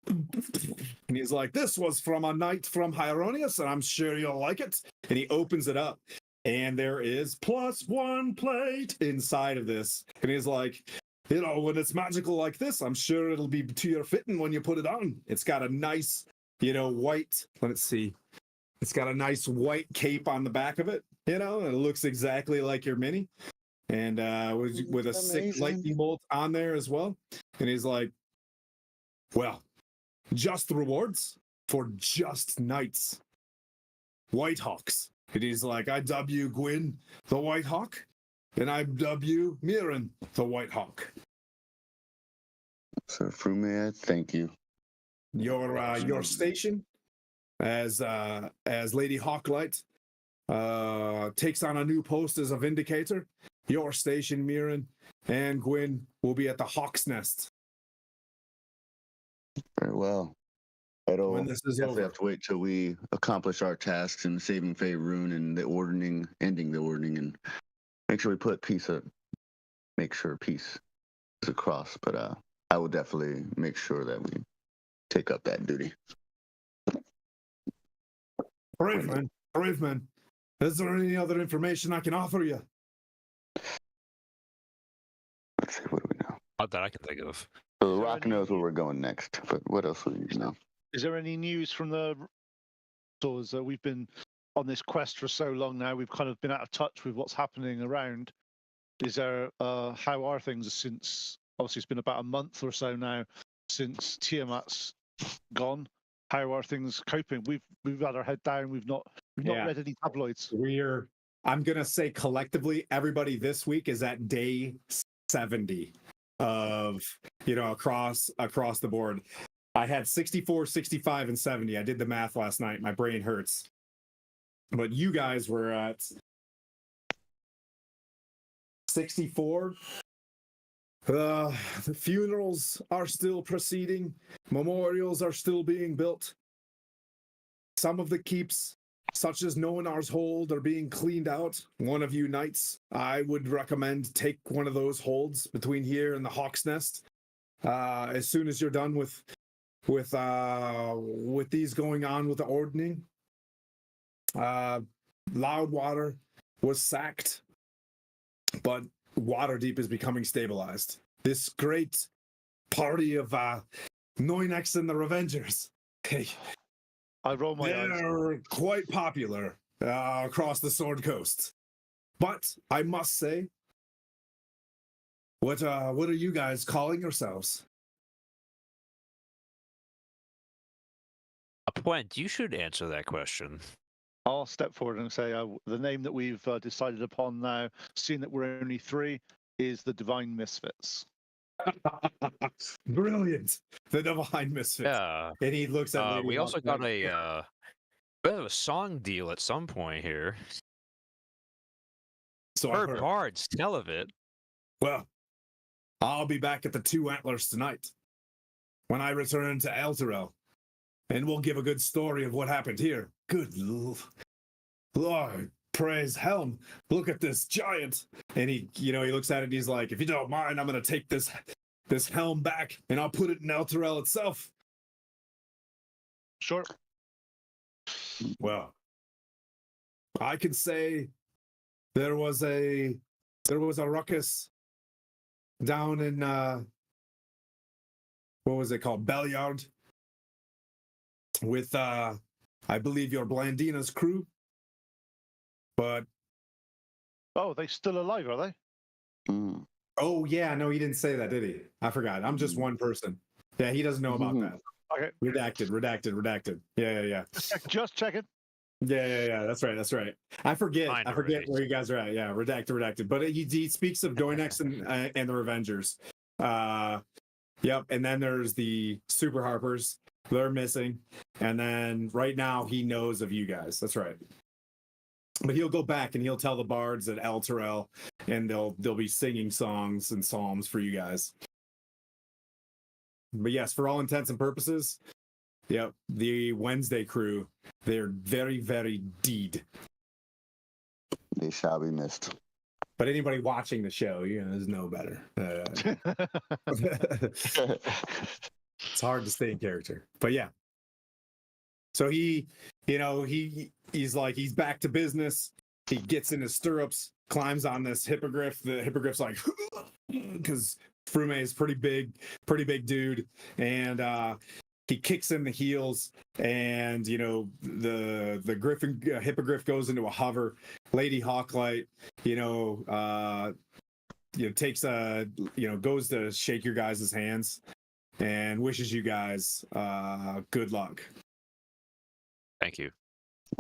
And he's like, "This was from a knight from Hieronius, and I'm sure you'll like it." And he opens it up, and there is +1 plate inside of this. And he's like, "When it's magical like this, I'm sure it'll be to your fitting when you put it on." It's got a nice, white, let's see. It's got a nice white cape on the back of it, and it looks exactly like your mini. And with a sick lightning bolt on there as well. And he's like, "Well, just rewards for just knights. White Hawks." And he's like, "I dub you Gwyn, the White Hawk, and I dub you Mirren, the White Hawk. So, Frume, thank you. Your station as Lady Hawklight takes on a new post as a Vindicator. Your station, Mirren and Gwyn, will be at the Hawk's Nest." Very well. When this is definitely over. have to wait till we accomplish our tasks in saving Faerun and ending the ordering, and make sure peace is across. But I will definitely make sure that we take up that duty. Brave man. Is there any other information I can offer you? Let's see, what do we know? Not that I can think of. So the Rock knows where we're going next, but what else would you know? Is there any news from the stores that we've been on this quest for so long now? We've kind of been out of touch with what's happening around. Is there how are things since? Obviously, it's been about a month or so now since Tiamat's gone. How are things coping? We've had our head down. We've not read any tabloids. I'm gonna say collectively, everybody this week is at day 70 of across the board. I had 64, 65, and 70. I did the math last night. My brain hurts. But you guys were at 64. The funerals are still proceeding. Memorials are still being built. Some of the keeps, such as Noanar's Hold, are being cleaned out. One of you knights, I would recommend take one of those holds between here and the Hawk's Nest. As soon as you're done with these going on with the ordning. Loudwater was sacked, but Waterdeep is becoming stabilized. This great party of Noinex and the Revengers. I roll my eyes. They're quite popular across the Sword Coast. But I must say, what are you guys calling yourselves? Puent, you should answer that question. I'll step forward and say the name that we've decided upon now, seeing that we're only 3, is the Divine Misfits. Brilliant. The Divine Misfits. Yeah. And he looks at Lady We also Hawk got a bit of a song deal at some point here. So I Heard heard. bards tell of it. Well, I'll be back at the Two Antlers tonight when I return to Elturel, and we'll give a good story of what happened here. Good Lord, praise Helm! Look at this giant. And he looks at it and he's like, if you don't mind, I'm gonna take this helm back and I'll put it in Elturel itself. Sure. Well, I can say there was a ruckus down in what was it called, Belliard, with I believe your Blandina's crew. But Oh, they still alive, are they? Mm. oh yeah, no, he didn't say that, did he? I forgot. I'm just one person. Yeah, he doesn't know about that. Okay. Redacted. Yeah. Just checking. Yeah. That's right. I forget where you guys are at. Yeah, redacted. But he speaks of Doinex and the Revengers. Yep. And then there's the Super Harpers. They're missing. And then right now he knows of you guys. That's right. But he'll go back and he'll tell the bards at Elturel, and they'll be singing songs and psalms for you guys. But yes, for all intents and purposes, yep, the Wednesday crew, they're very, very deed. They shall be missed. But anybody watching the show, is no better. It's hard to stay in character. But yeah. So he's like, he's back to business. He gets in his stirrups, climbs on this hippogriff. The hippogriff's like, because Frume is pretty big dude. And he kicks in the heels, and the griffin hippogriff goes into a hover. Lady Hawklight, takes goes to shake your guys' hands and wishes you guys good luck. Thank you.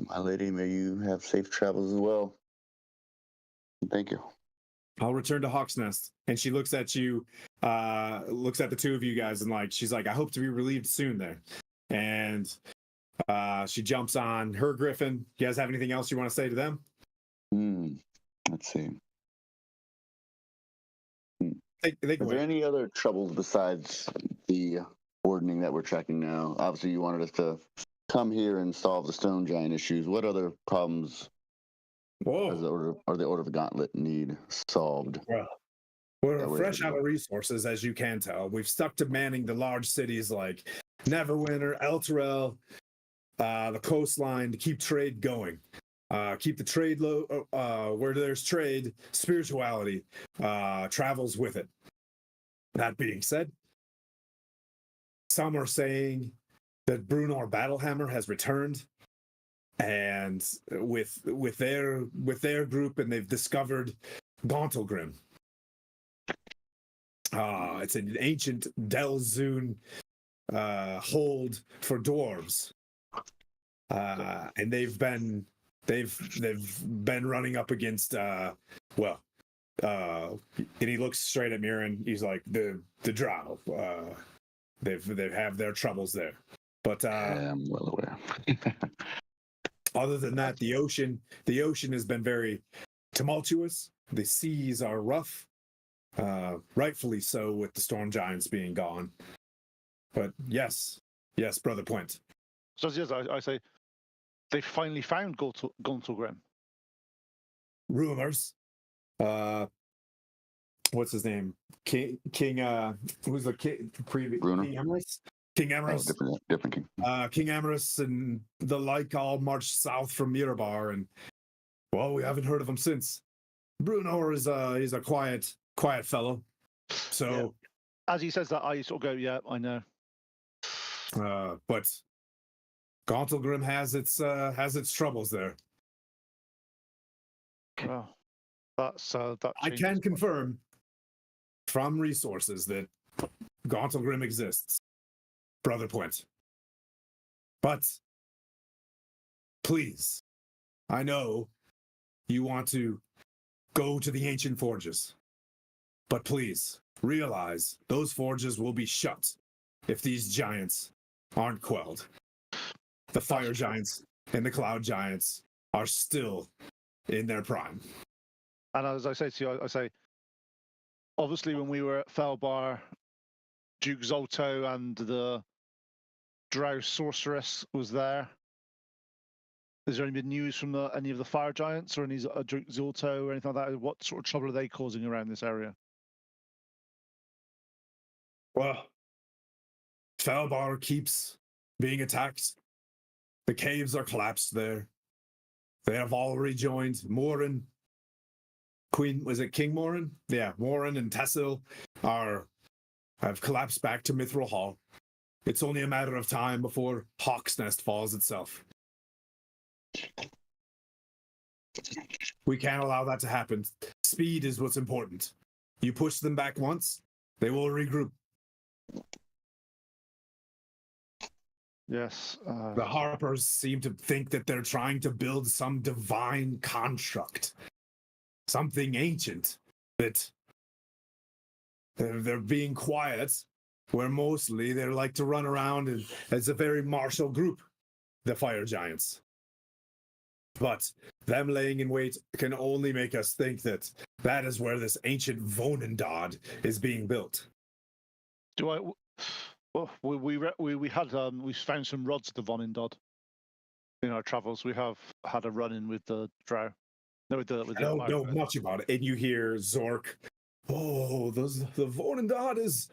My lady, may you have safe travels as well. Thank you. I'll return to Hawk's Nest. And she looks at you, looks at the two of you guys, and she's like, I hope to be relieved soon there. And she jumps on her griffin. You guys have anything else you want to say to them? Let's see. Are there any other troubles besides the ordning that we're checking now? Obviously, you wanted us to come here and solve the stone giant issues. What other problems does the Order of the Gauntlet need solved? Well, we're fresh out of resources, as you can tell. We've stuck to manning the large cities like Neverwinter, Elturel, the coastline, to keep trade going. Keep the trade low. Where there's trade, spirituality travels with it. That being said, some are saying that Brunor Battlehammer has returned, and with their group, and they've discovered Gauntlgrim. It's an ancient Delzoon hold for dwarves, and they've been running up against and he looks straight at Mirren. He's like, the drow. They have their troubles there, but I'm well aware. Other than that, the ocean has been very tumultuous. The seas are rough, rightfully so, with the storm giants being gone. But yes, Brother Puent. So yes, I say they finally found Gauntlgrim. Rumors. What's his name? King. Who's the king? Bruno? King Emrys. King Emrys. Different king. King Emrys and the like all marched south from Mirabar, and well, we haven't heard of him since. Bruno is he's a quiet fellow. So as he says that, I sort of go, yeah, I know. But Gauntlgrim has its troubles there. Well, that I changes. can confirm from resources that Gauntlgrim exists, Brother Point. But please, I know you want to go to the ancient forges, but please realize those forges will be shut if these giants aren't quelled. The fire giants and the cloud giants are still in their prime. And as I say to you, I say, obviously when we were at Felbar, Duke Zolto and the Drow sorceress was there. Has there any been news from any of the fire giants or any Duke Zolto or anything like that? What sort of trouble are they causing around this area? Well, Felbar keeps being attacked. The caves are collapsed there. They have all rejoined. Morin, was it King Morin? Yeah, Morin and Tessil have collapsed back to Mithril Hall. It's only a matter of time before Hawk's Nest falls itself. We can't allow that to happen. Speed is what's important. You push them back once, they will regroup. Yes. The Harpers seem to think that they're trying to build some divine construct, something ancient, that they're being quiet, where mostly they like to run around as a very martial group, the fire giants. But them laying in wait can only make us think that that is where this ancient Vonendod is being built. Do I? Well, we found some rods of the Vonindod in our travels. We have had a run-in with the Drow. No, with the I don't know much about it. And you hear Zork, oh, the Vonendod is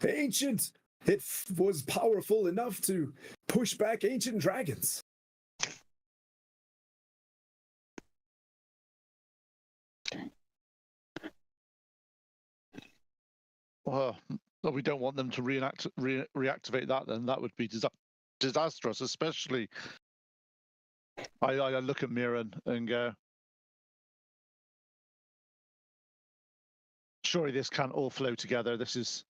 ancient. It was powerful enough to push back ancient dragons. Well, we don't want them to reactivate that. Then that would be disastrous. Especially, I look at Mirren and go, surely this can't all flow together. This is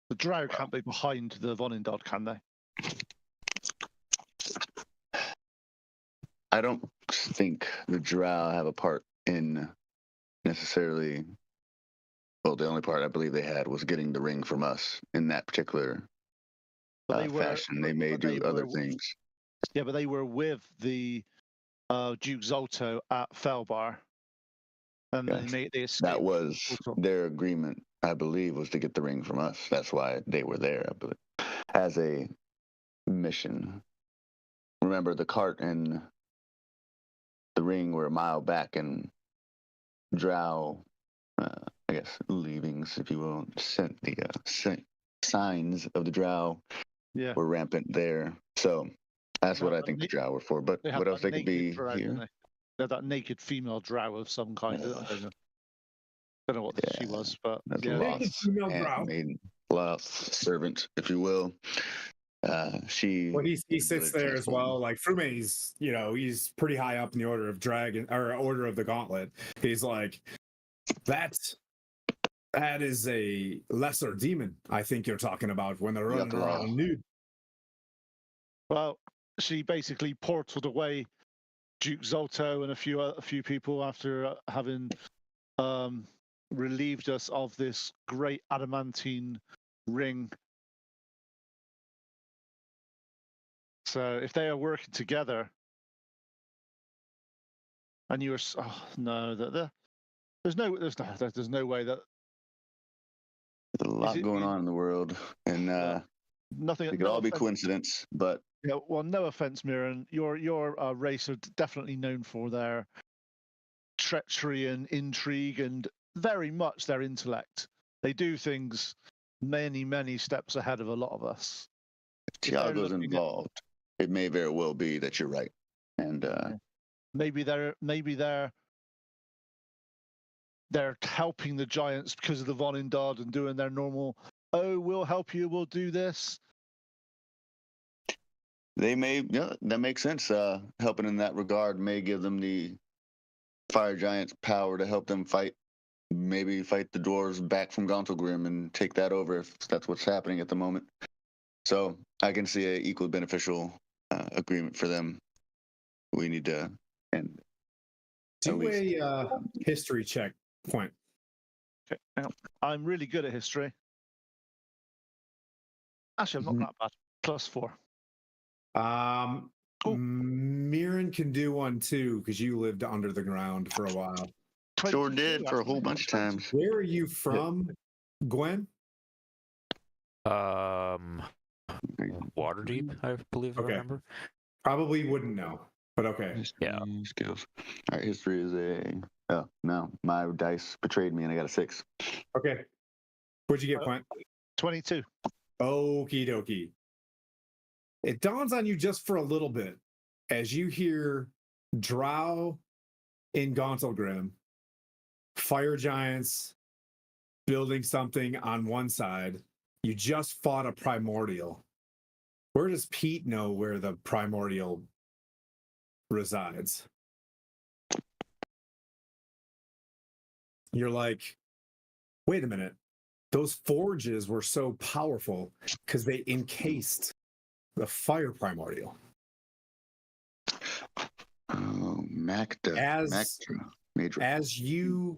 the Drow can't be behind the Vonindod, can they? I don't think the Drow have a part in necessarily. Well, the only part I believe they had was getting the ring from us in that particular fashion. They may do other things. Yeah, but they were with the Duke Zolto at Felbar, and they escaped. That was their agreement, I believe, was to get the ring from us. That's why they were there, I believe, as a mission. Remember, the cart and the ring were a mile back, and Drow, I guess, leavings, if you will, sent the signs of the Drow were rampant there. So that's what I think the Drow were for. But what else they could be here? They're that naked female Drow of some kind. I don't know what she was, but naked female Drow. Lost servant, if you will. He sits there as well. Like Frume's, he's pretty high up in the Order of Dragon or Order of the Gauntlet. He's like, that is a lesser demon. I think you're talking about when they're running around nude. Well, she basically portaled away Duke Zolto and a few people after having relieved us of this great adamantine ring. So if they are working together, and you were, there's no way that there's a lot going on in the world, and nothing. It could all be coincidence, but well, no offense, Mirren. Your race are definitely known for their treachery and intrigue, and very much their intellect. They do things many steps ahead of a lot of us. If Tiago's involved, it may very well be that you're right, and maybe they're helping the giants because of the Vonindod and doing their normal, oh, we'll help you, we'll do this. They may, yeah, that makes sense. Helping in that regard may give them the fire giants power to help them fight, maybe fight the dwarves back from Gauntlgrim and take that over if that's what's happening at the moment. So I can see a equally beneficial agreement for them. We need to and Do least. a history check point. Okay. Hang on. I'm really good at history. Actually, I'm not that bad. +4. Oh. Mirren can do one too because you lived under the ground for a while. Sure did for a whole bunch of times. Where are you from, Gwen? Waterdeep, I believe I remember. Probably wouldn't know, but okay. History, Yeah. skills. All right, history is a. Oh no, my dice betrayed me, and I got a 6. Okay. What'd you get, Quint? 22. Okie dokie. It dawns on you just for a little bit as you hear Drow in Gauntlgrim, fire giants building something on one side. You just fought a primordial. Where does Pete know where the primordial resides? You're like, wait a minute. Those forges were so powerful because they encased the fire primordial. Oh, Macda. As you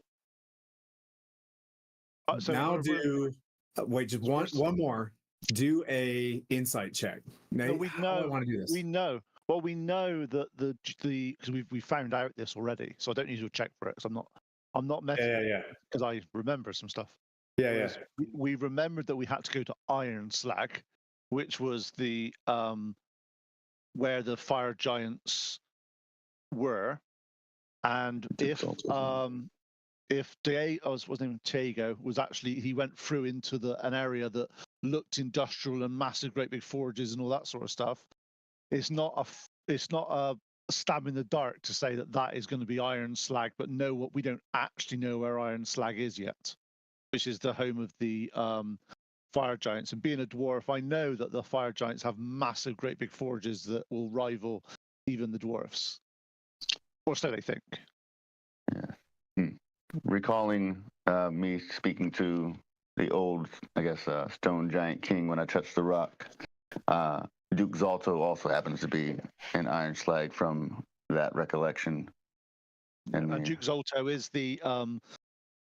So now do, wait, just one more. Do a insight check. No, we know. I want to do this. We know. Well, we know that the because we found out this already, so I don't need to check for it. Because I'm not messing. Yeah. Because I remember some stuff. Yeah. We remembered that we had to go to Iron Slag, which was the where the fire giants were, and if what's his name, Tiago was actually, he went through into an area that looked industrial and massive, great big forges and all that sort of stuff. It's not a stab in the dark to say that is going to be Iron Slag, but we don't actually know where Iron Slag is yet, which is the home of the fire giants. And being a dwarf, I know that the fire giants have massive, great big forges that will rival even the dwarfs, or so they think. Yeah. Recalling me speaking to the old, stone giant king when I touched the rock. Duke Zalto also happens to be an Iron Slag from that recollection. And Duke Zalto is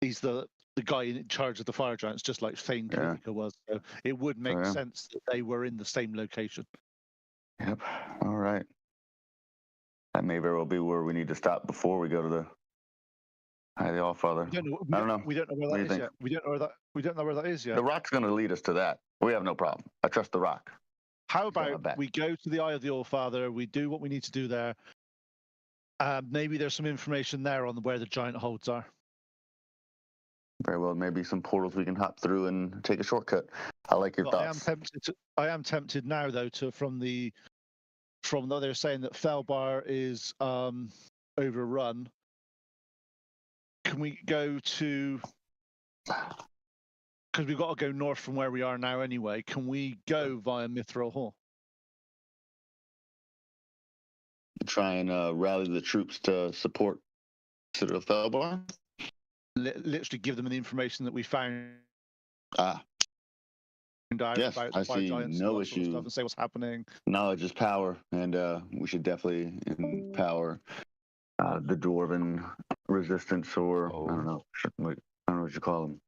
he's the guy in charge of the fire giants, just like Thane Kalithika was. So it would make sense that they were in the same location. Yep. All right. That may very well be where we need to stop before we go to the High the Allfather. I don't know. We don't know where that is yet. We don't know where that is yet. The rock's going to lead us to that. We have no problem. I trust the rock. How about we go to the Eye of the Allfather, we do what we need to do there. Maybe there's some information there on where the giant holds are. Very well, maybe some portals we can hop through and take a shortcut. I like your thoughts. I am tempted now, though, from though they're saying that Felbar is overrun. Can we go to? Because we've got to go north from where we are now anyway. Can we go via Mithril Hall? Try and rally the troops to support Citadel Felbar? Literally give them the information that we found. Yes, about I see no issue. Sort of and say what's happening. Knowledge is power, and we should definitely empower the dwarven resistance, or I don't know what you call them.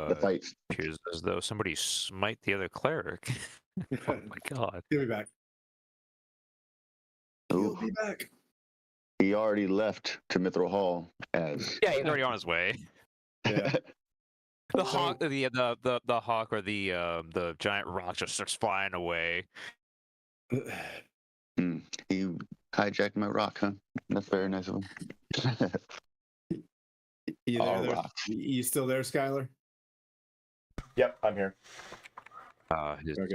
The fights. Appears as though somebody smite the other cleric. Oh my god! He'll be back. He'll be back. He already left to Mithril Hall as. Yeah, he's already on his way. Yeah. The hawk, the hawk, or the giant rock just starts flying away. He hijacked my rock, huh? That's very nice of him. You still there, Skylar? Yep, I'm here.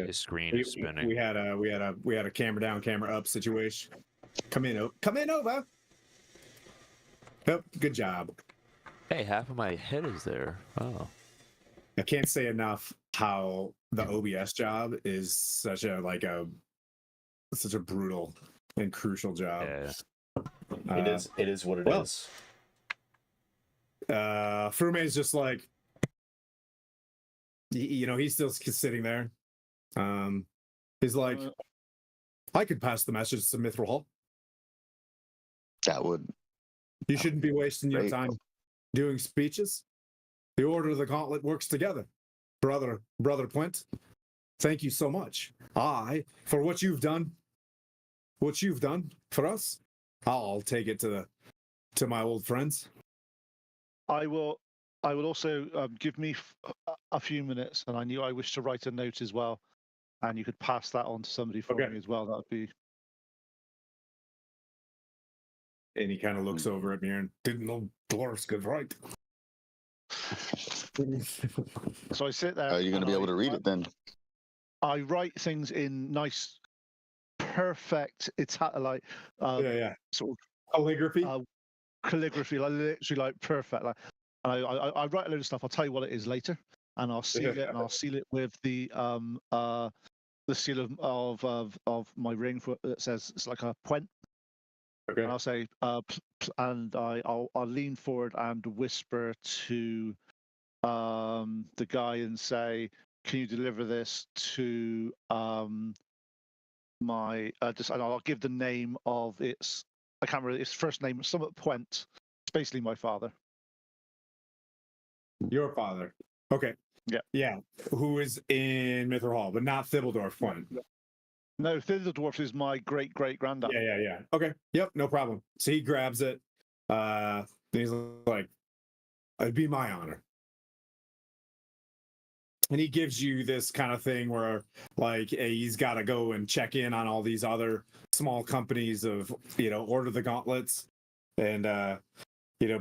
His screen is spinning. We had a camera down, camera up situation. Come in over. Oh, good job. Hey, half of my head is there. Oh. I can't say enough how the OBS job is such a such a brutal and crucial job. Yeah. It is what it well, is. Frume's just like, he's still sitting there. He's like, I could pass the message to Mithril Hall. That would. You shouldn't be wasting your Great. time doing speeches. The Order of the Gauntlet works together. Brother Plint, thank you so much. For what you've done for us, I'll take it to my old friends. I will also give me a few minutes, and I wish to write a note as well, and you could pass that on to somebody for me as well. That would be. And he kind of looks over at me and didn't know dwarves could write. So I sit there. Are you going to be able to read it then? I write things in nice, perfect Italic, sort of calligraphy. Calligraphy, like literally, like perfect. Like, I write a load of stuff. I'll tell you what it is later, and I'll seal it, and I'll seal it with the seal of my ring that says it's like a point. Okay. And I'll say, and I'll lean forward and whisper to the guy and say, "Can you deliver this to my and I'll give the name of its. I can't remember its first name. Summit Point. It's basically my father. Your father. Okay. Yeah. Yeah. Who is in Mithril Hall, but not Thibbledorf Point. No, Thibbledorf is my great granddad. Yeah. Okay. Yep. No problem. So he grabs it. He's like, "It'd be my honor." And he gives you this kind of thing where, like, he's got to go and check in on all these other small companies of, Order the Gauntlets, and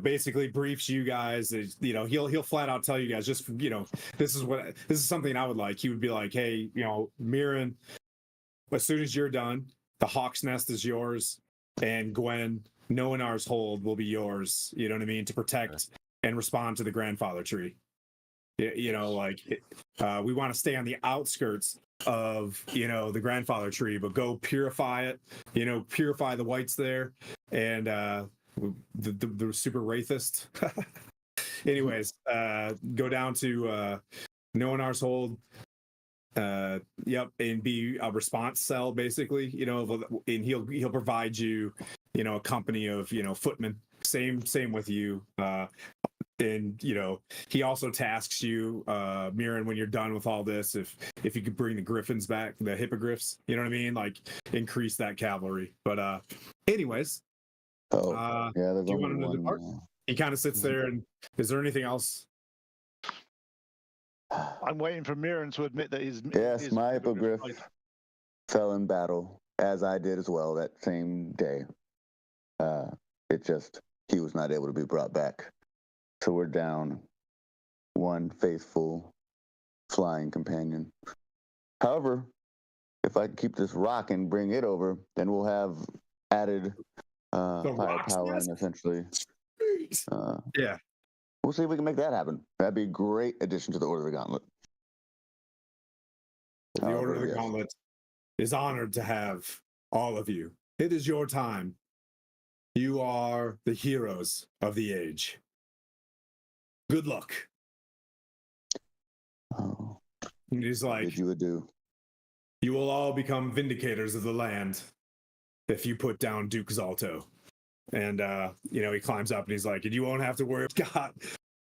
basically briefs you guys. He'll flat out tell you guys, just this is something I would like. He would be like, "Hey, Mirren, as soon as you're done, the Hawk's Nest is yours, and Gwen, Noanar's Hold will be yours. You know what I mean, to protect and respond to the grandfather tree." We want to stay on the outskirts of, the grandfather tree, but go purify it, purify the whites there, and the super wraithist. Anyways, go down to Noanar's Hold. And be a response cell, basically, and he'll provide you, a company of, footmen. Same with you. And he also tasks you, Mirren, when you're done with all this, if you could bring the griffins back, the hippogriffs, you know what I mean, like increase that cavalry. But anyways, There's do you want him to depart? He kind of sits there, and is there anything else? I'm waiting for Mirren to admit that Yes, my hippogriff fell in battle, as I did as well that same day. He was not able to be brought back. So we're down one faithful flying companion. However, if I keep this rock and bring it over, then we'll have added firepower and essentially. We'll see if we can make that happen. That'd be a great addition to the Order of the Gauntlet. The Order of the Gauntlet is honored to have all of you. It is your time. You are the heroes of the age. Good luck. Oh, and he's like, you would do. You will all become vindicators of the land if you put down Duke Zalto. And he climbs up and he's like, and you won't have to worry. God,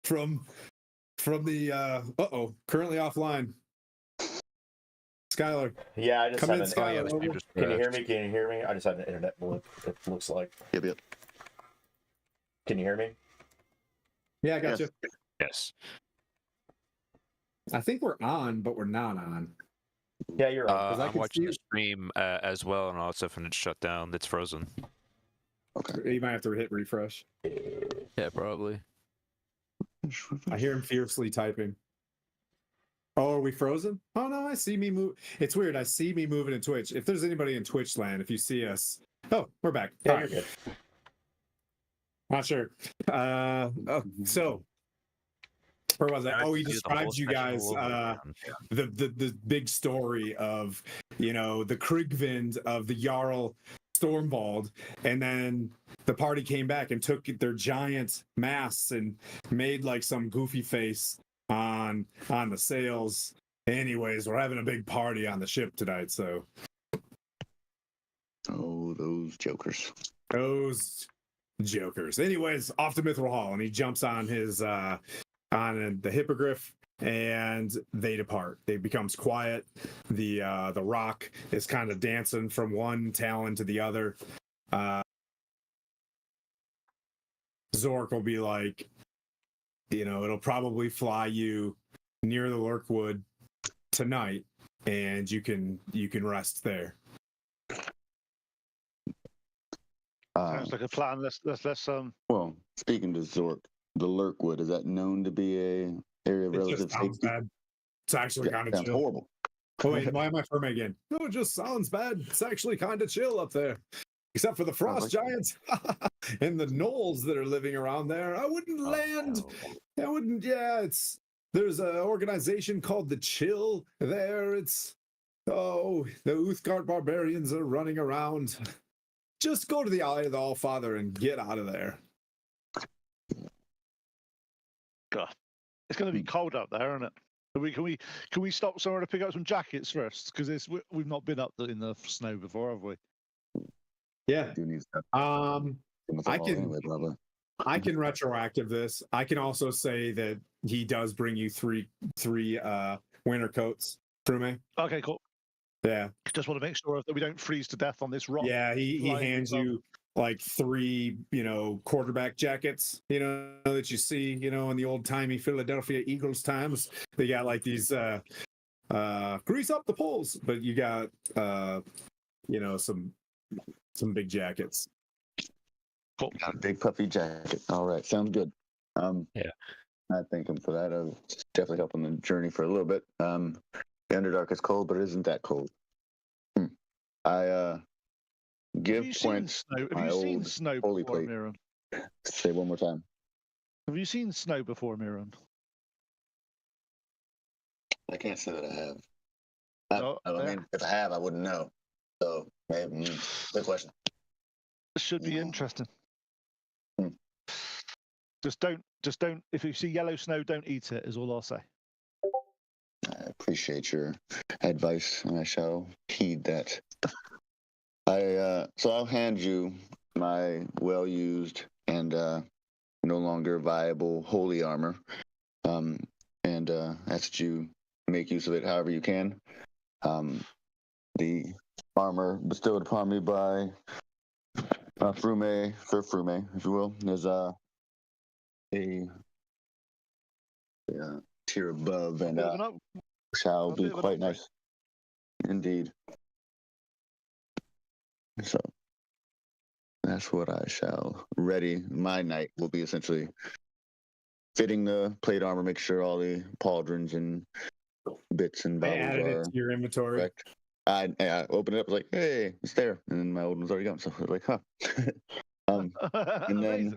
from the currently offline. Skylar. Yeah, I just come had in, an Skylar. Can you hear me? Can you hear me? I just had an internet blip, it looks like. Yep. Can you hear me? Yeah, I got you. Yes. I think we're on, but we're not on. Yeah, you're on. I'm watching the stream as well, and all of a sudden it shut down. It's frozen. Okay. You might have to hit refresh. Yeah, probably. I hear him fiercely typing. Oh, are we frozen? Oh no, I see me move. It's weird. I see me moving in Twitch. If there's anybody in Twitch land, if you see us, we're back. Yeah, you're good. Not sure. So Where was I? I Oh, he see the whole describes you section guys all over again. the big story of the Krigvind of the Jarl Stormwald, and then the party came back and took their giant masks and made like some goofy face on the sails. Anyways, we're having a big party on the ship tonight, so Oh, those jokers. those jokers. Anyways, off to Mithril Hall, and he jumps on his on the hippogriff, and they depart. It becomes quiet. The rock is kind of dancing from one talon to the other. Zork will be like, it'll probably fly you near the Lurkwood tonight, and you can rest there. Sounds like a plan. Let's Well, speaking to Zork, the Lurkwood, is that known to be a area of It relative just sounds safety? bad. It's actually kind of Sounds chill. horrible. Oh wait, why am I firm again? No, it just sounds bad. It's actually kind of chill up there. Except for the frost giants and the gnolls that are living around there. I wouldn't land. I wouldn't. Yeah, there's an organization called the Chill there. The Uthgard barbarians are running around. Just go to the Eye of the Allfather and get out of there. God, it's going to be cold up there, isn't it? Can we stop somewhere to pick up some jackets first? Because we've not been up in the snow before, have we? Yeah. Do need stuff. I can anyway, brother. I can retroactive this. I can also say that he does bring you three winter coats, Frume. Okay, cool. Yeah. Just want to make sure that we don't freeze to death on this rock. Yeah, he Flying hands above. you like three, quarterback jackets, that you see, in the old timey Philadelphia Eagles times. They got like these grease up the poles, but you got some big jackets. Cool. Got a big puffy jacket. All right, sounds good. Yeah. I thank him for that. I'll definitely help on the journey for a little bit. The Underdark is cold, but it isn't that cold. I give points. Have you seen snow holy before, plate. Miran? Say one more time. Have you seen snow before, Miran? I can't say that I have. I Yeah. mean, if I have, I wouldn't know. So, maybe, good question. It should be interesting. Hmm. Just don't. If you see yellow snow, don't eat it. Is all I'll say. I appreciate your advice, and I shall heed that. So I'll hand you my well-used and no longer viable holy armor, and ask that you make use of it however you can. The armor bestowed upon me by Frume, Sir Frume, if you will, is a tier above, and shall be quite nice indeed. So that's what I shall ready. My night will be essentially fitting the plate armor, make sure all the pauldrons and bits and I bobbles added are it to your inventory. correct. I opened it up, was like, hey, it's there. And then my old one's already gone. So I was like, huh. And then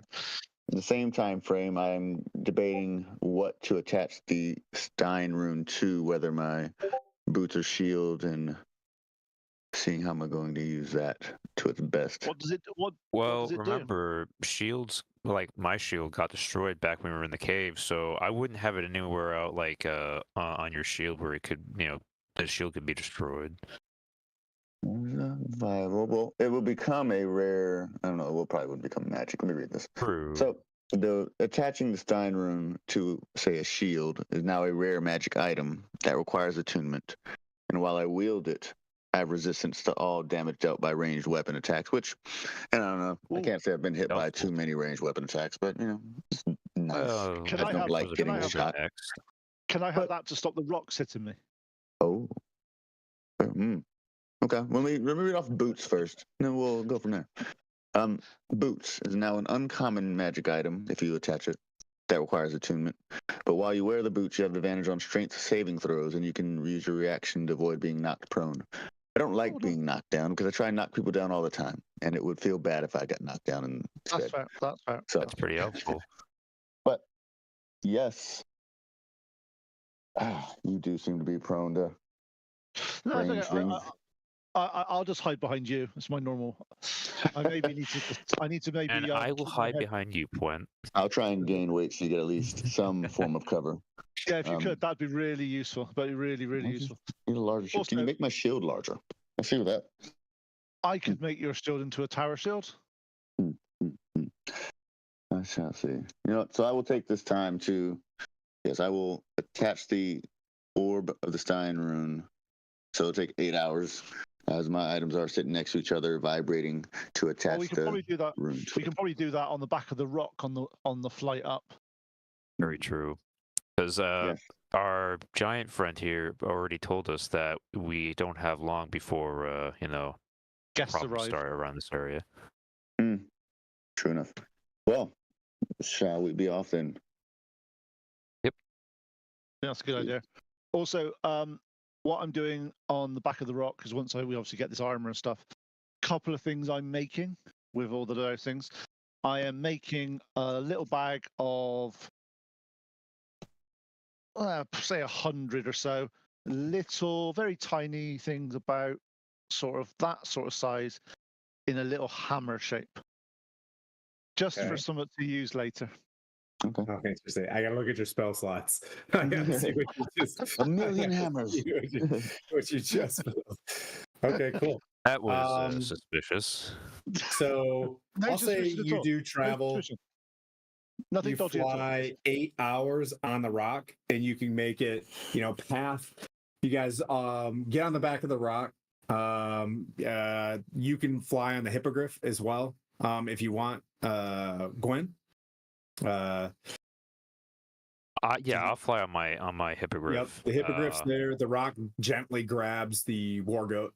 in the same time frame, I'm debating what to attach the Stein rune to, whether my boots or shield, and seeing how am I going to use that to its best. What does it? What Well, does it remember, shields, like my shield got destroyed back when we were in the cave, so I wouldn't have it anywhere out like on your shield where it could, the shield could be destroyed. Well, it will become a rare. I don't know. It probably wouldn't become magic. Let me read this. True. So, attaching the Stein rune to, say, a shield is now a rare magic item that requires attunement. And while I wield it, I have resistance to all damage dealt by ranged weapon attacks. Which, and I don't know. I can't say I've been hit by too many ranged weapon attacks, but it's nice. Well, Can I I don't have- like can getting I have shot. next? Can I have that to stop the rocks hitting me? Oh. Okay. Let me read off boots first, and then we'll go from there. Boots is now an uncommon magic item if you attach it that requires attunement. But while you wear the boots, you have advantage on strength saving throws, and you can use your reaction to avoid being knocked prone. I don't like being knocked down because I try and knock people down all the time, and it would feel bad if I got knocked down instead. That's fair. That's fair. So, That's pretty helpful. but yes, You do seem to be prone to No, it's strange okay. things. I'll just hide behind you. It's my normal. I maybe need to. I need to maybe. And I will keep my hide head. behind you, Puent. I'll try and gain weight so you get at least some form of cover. Yeah, if you could, that'd be really useful. That'd be really, really I'll just useful. Need a larger shield. Can you Also- make my shield larger? I see that. I could make your shield into a tower shield. I shall see. You know, so I will take this time to, yes, I will attach the orb of the Stein rune. So it'll take 8 hours as my items are sitting next to each other, vibrating to attach we can the probably do that. rune. We can probably do that on the back of the rock on the flight up. Very true. Because Yes. our giant friend here already told us that we don't have long before, Guests problems arrive. start around this area. True enough. Well, shall we be off then? Yep. Yeah, that's a good idea. Also, what I'm doing on the back of the rock is once we obviously get this armor and stuff. Couple of things I'm making with all of those things. I am making a little bag of, say 100 or so little, very tiny things about sort of that sort of size in a little hammer shape, just for Okay. something to use later. Okay. Okay, interesting. I gotta look at your spell slots. I gotta see what you just. A million I gotta hammers. see what you just. Okay, cool. That was Um, suspicious. So No I'll say suspicion at you all. do No travel. suspicion. Nothing You dodgy at all. fly 8 hours on the rock, and you can make it. Path. You guys get on the back of the rock. You can fly on the hippogriff as well if you want. Gwen. Yeah, I'll fly on my hippogriff. Yep, the hippogriff's there. The rock gently grabs the war goat.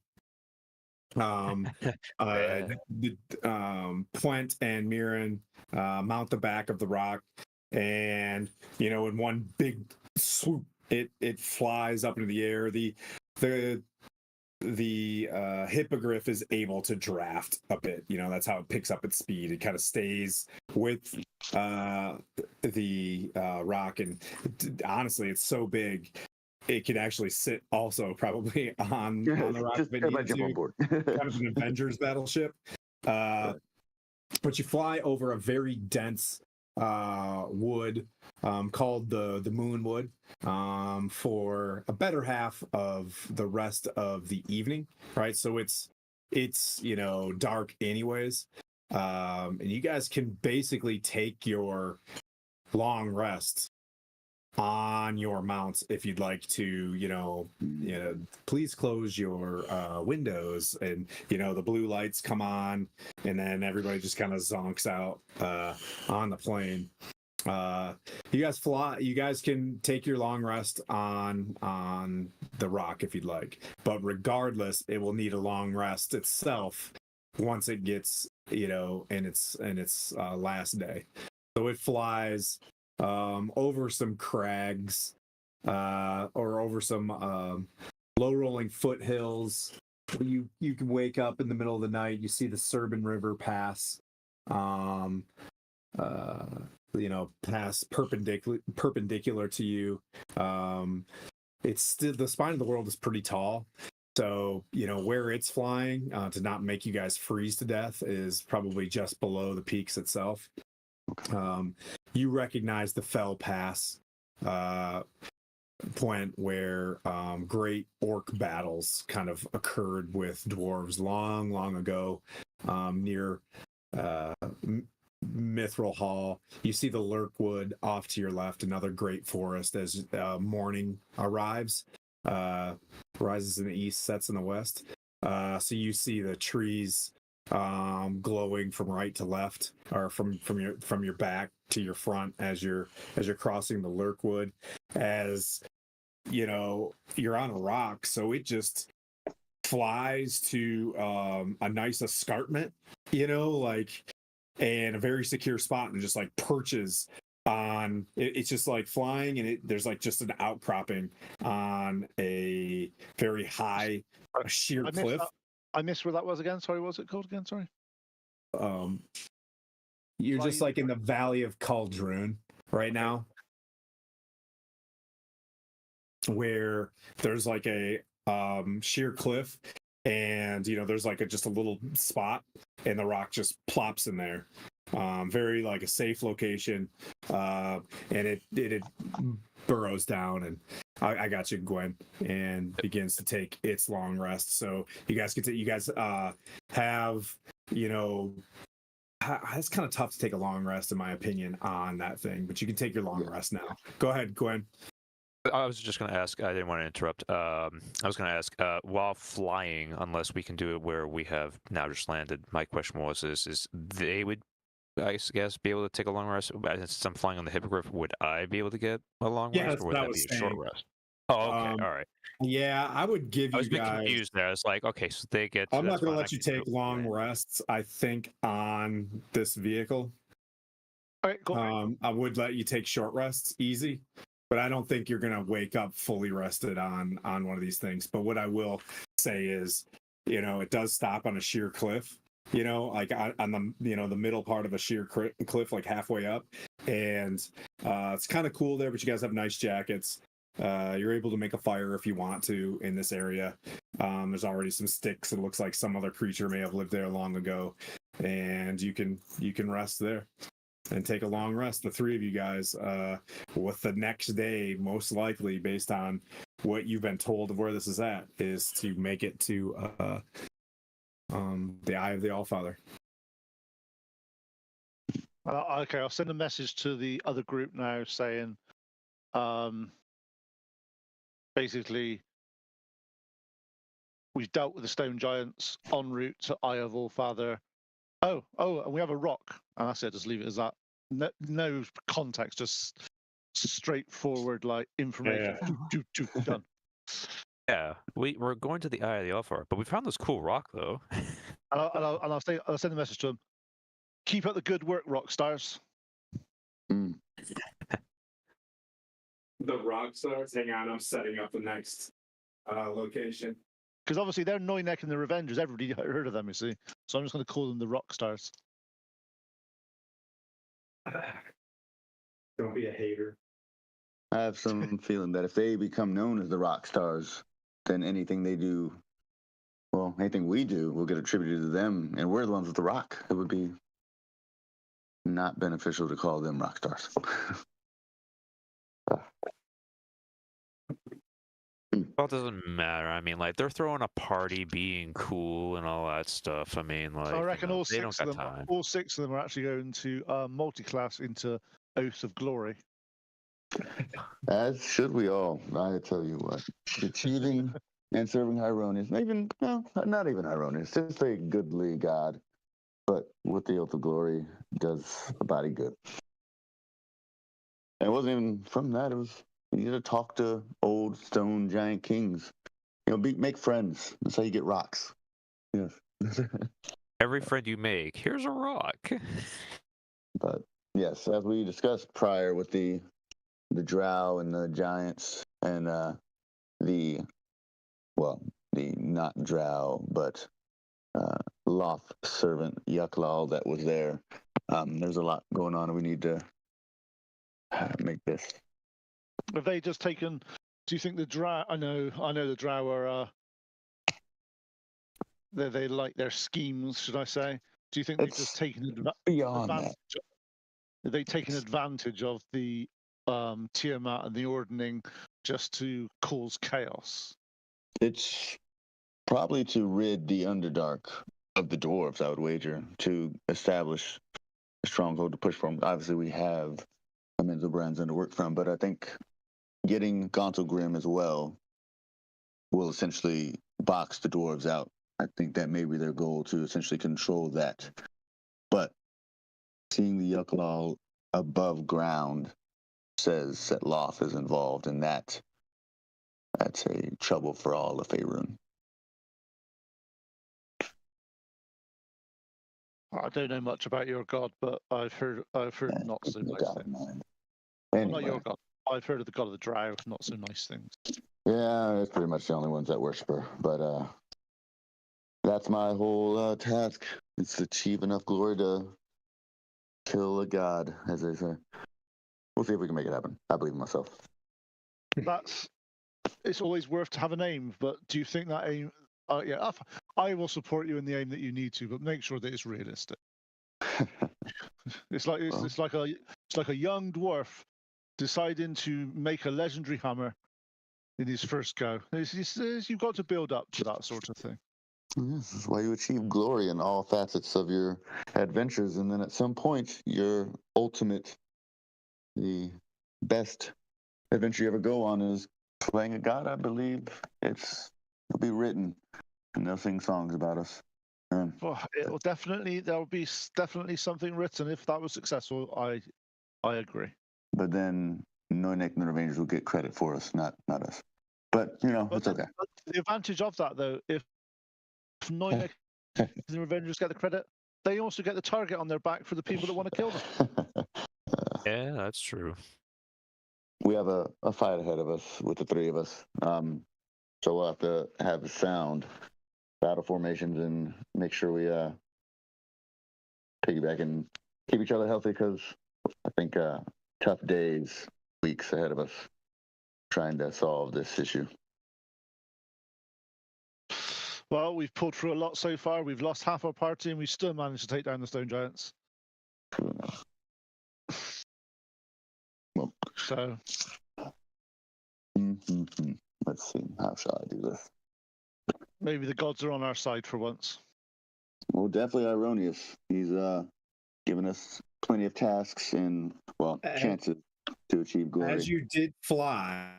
Puent and Mirren mount the back of the rock, and in one big swoop, it flies up into the air. The hippogriff is able to draft a bit. That's how it picks up its speed. It kind of stays with the rock, and honestly, it's so big it could actually sit also probably on the rock Just if it everybody needed jump on to. board. Kind of an Avengers battleship. But you fly over a very dense wood called the Moonwood for a better half of the rest of the evening, right? So it's dark anyways, and you guys can basically take your long rest on your mounts if you'd like to. Please close your windows, and the blue lights come on, and then everybody just kind of zonks out on the plane. You guys fly. You guys can take your long rest on the rock if you'd like, but regardless, it will need a long rest itself once it gets in its last day. So it flies over some crags or over some low rolling foothills. You can wake up in the middle of the night. You see the Serban River pass. Pass perpendicular to you. It's still, the spine of the world is pretty tall. So, where it's flying to not make you guys freeze to death is probably just below the peaks itself. You recognize the Fell Pass point where great orc battles kind of occurred with dwarves long ago near Mithril Hall. You see the Lurkwood off to your left, another great forest as morning arrives. Rises in the east, sets in the west. So you see the trees glowing from right to left, or from your back to your front as you're crossing the Lurkwood. As you're on a rock, so it just flies to a nice escarpment, and a very secure spot, and just perches on it's just flying, and there's just an outcropping on a very high sheer cliff. I missed where that was again. Sorry, what was it called again? Sorry. You're just in the Valley of Cauldron right now. where there's like a sheer cliff, and there's like just a little spot, and the rock just plops in there. Very like a safe location, and it burrows down, and I got you, Gwen, and begins to take its long rest. So you guys have it's kind of tough to take a long rest, in my opinion, on that thing, but you can take your long rest now. Go ahead, Gwen. I was just going to ask, I didn't want to interrupt. I was going to ask, while flying, unless we can do it where we have now just landed, my question was, is they would, I guess, be able to take a long rest? Since I'm flying on the Hippogriff, would I be able to get a long rest, or would that be a short rest? Oh, okay, all right. Yeah, I would give you I was a bit guys. confused there. I was like, okay, so they get. I'm not going to let you take long rests, I think, on this vehicle. All right, cool. I would let you take short rests, easy, but I don't think you're going to wake up fully rested on one of these things. But what I will say is, it does stop on a sheer cliff, like on the, the middle part of a sheer cliff, like halfway up. And it's kind of cool there, but you guys have nice jackets. You're able to make a fire if you want to in this area. There's already some sticks. It looks like some other creature may have lived there long ago, and you can rest there and take a long rest. The three of you guys, with the next day, most likely, based on what you've been told of where this is at, is to make it to the Eye of the Allfather. Okay, I'll send a message to the other group now saying, basically, we've dealt with the stone giants en route to Eye of Allfather. Oh, and we have a rock. And that's it, just leave it as that. No context, just straightforward, like, information. Yeah. Done. Yeah, we're going to the Eye of the Allfather, but we found this cool rock, though. I'll send a message to them. Keep up the good work, rock stars. The rock stars. Hang on, I'm setting up the next location. Because obviously they're Noynek and the Revengers. Everybody heard of them, you see. So I'm just going to call them the rock stars. Don't be a hater. I have some feeling that if they become known as the rock stars, then anything they do, well, anything we do will get attributed to them, and we're the ones with the rock. It would be not beneficial to call them rock stars. Well, it doesn't matter. I mean, like, they're throwing a party, being cool and all that stuff. I mean, like, I reckon all they don't six of got them. time. All six of them are actually going to multi-class into Oath of Glory. As should we all. I tell you what, achieving and serving Hyronius, not even Hyronius, just a goodly god, but with the Oath of Glory does a body good. And it wasn't even from that. It was you need to talk to old stone giant kings. Make friends. That's how you get rocks. Yes. Every friend you make, here's a rock. But yes, as we discussed prior with the drow and the giants and the not drow but loth servant Yuklal that was there. There's a lot going on, and we need to make this. Have they just taken? Do you think the drow? I know the drow are. They like their schemes, should I say? Do you think they've just taken advantage? Have they taken advantage of the Tiamat and the Ordning just to cause chaos? It's probably to rid the Underdark of the dwarves, I would wager, to establish a stronghold to push from. Obviously, we have Menzo Branson to work from, but I think getting Gonto Grim as well will essentially box the dwarves out. I think that may be their goal, to essentially control that. But seeing the Yuklal above ground says that Loth is involved, and that's a trouble for all of Faerun. I don't know much about your god, but I've heard not so nice things. Anyway. Well, not your god. I've heard of the god of the drow, not so nice things. Yeah, that's pretty much the only ones that worship her. But that's my whole task. It's to achieve enough glory to kill a god, as they say. We'll see if we can make it happen. I believe in myself. That's it's always worth to have an aim, but do you think that aim? Yeah, I will support you in the aim that you need to, but make sure that it's realistic. It's like a young dwarf deciding to make a legendary hammer in his first go. You've got to build up to that sort of thing. This is why you achieve glory in all facets of your adventures, and then at some point, your ultimate, the best adventure you ever go on is playing a god. I believe it'll be written, and they'll sing songs about us. Well, there'll be definitely something written if that was successful. I agree. But then Noinek and the Revengers will get credit for us, not us. But it's okay. The advantage of that, though, if Noinek and the Revengers get the credit, they also get the target on their back for the people that want to kill them. Yeah, that's true. We have a fight ahead of us with the three of us. So we'll have to have sound battle formations and make sure we piggyback and keep each other healthy, because I think tough days, weeks ahead of us trying to solve this issue. Well, we've pulled through a lot so far. We've lost half our party, and we still managed to take down the Stone Giants. True enough. Well, So, let's see. How shall I do this? maybe the gods are on our side for once. Well, definitely Ironius. He's given us plenty of tasks and, chances to achieve glory. As you did fly,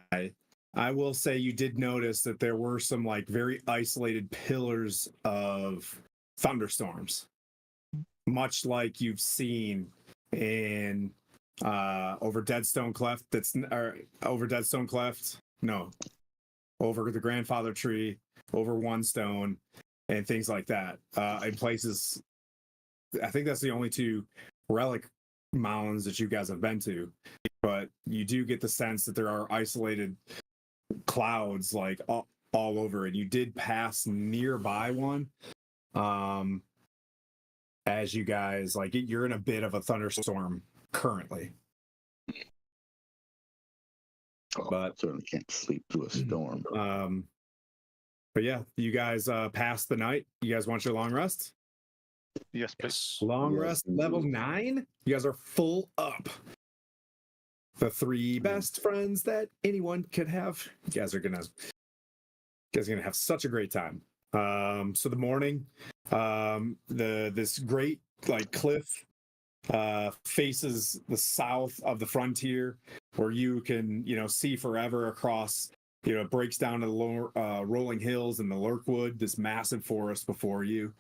I will say you did notice that there were some like very isolated pillars of thunderstorms, much like you've seen in over Deadstone Cleft. Over Deadstone Cleft. No, over the Grandfather Tree, over One Stone, and things like that. In places, I think that's the only two relic mounds that you guys have been to, but you do get the sense that there are isolated clouds like all over, and you did pass nearby one as you guys you're in a bit of a thunderstorm currently. But certainly can't sleep through a storm. But yeah, you guys passed the night. You guys want your long rest? Yes, please. Long rest level 9. You guys are full up. The 3 best friends that anyone could have. You guys are gonna have such a great time. So the morning, this great cliff faces the south of the frontier, where you can see forever across. It breaks down to the lower rolling hills and the Lurkwood, this massive forest before you.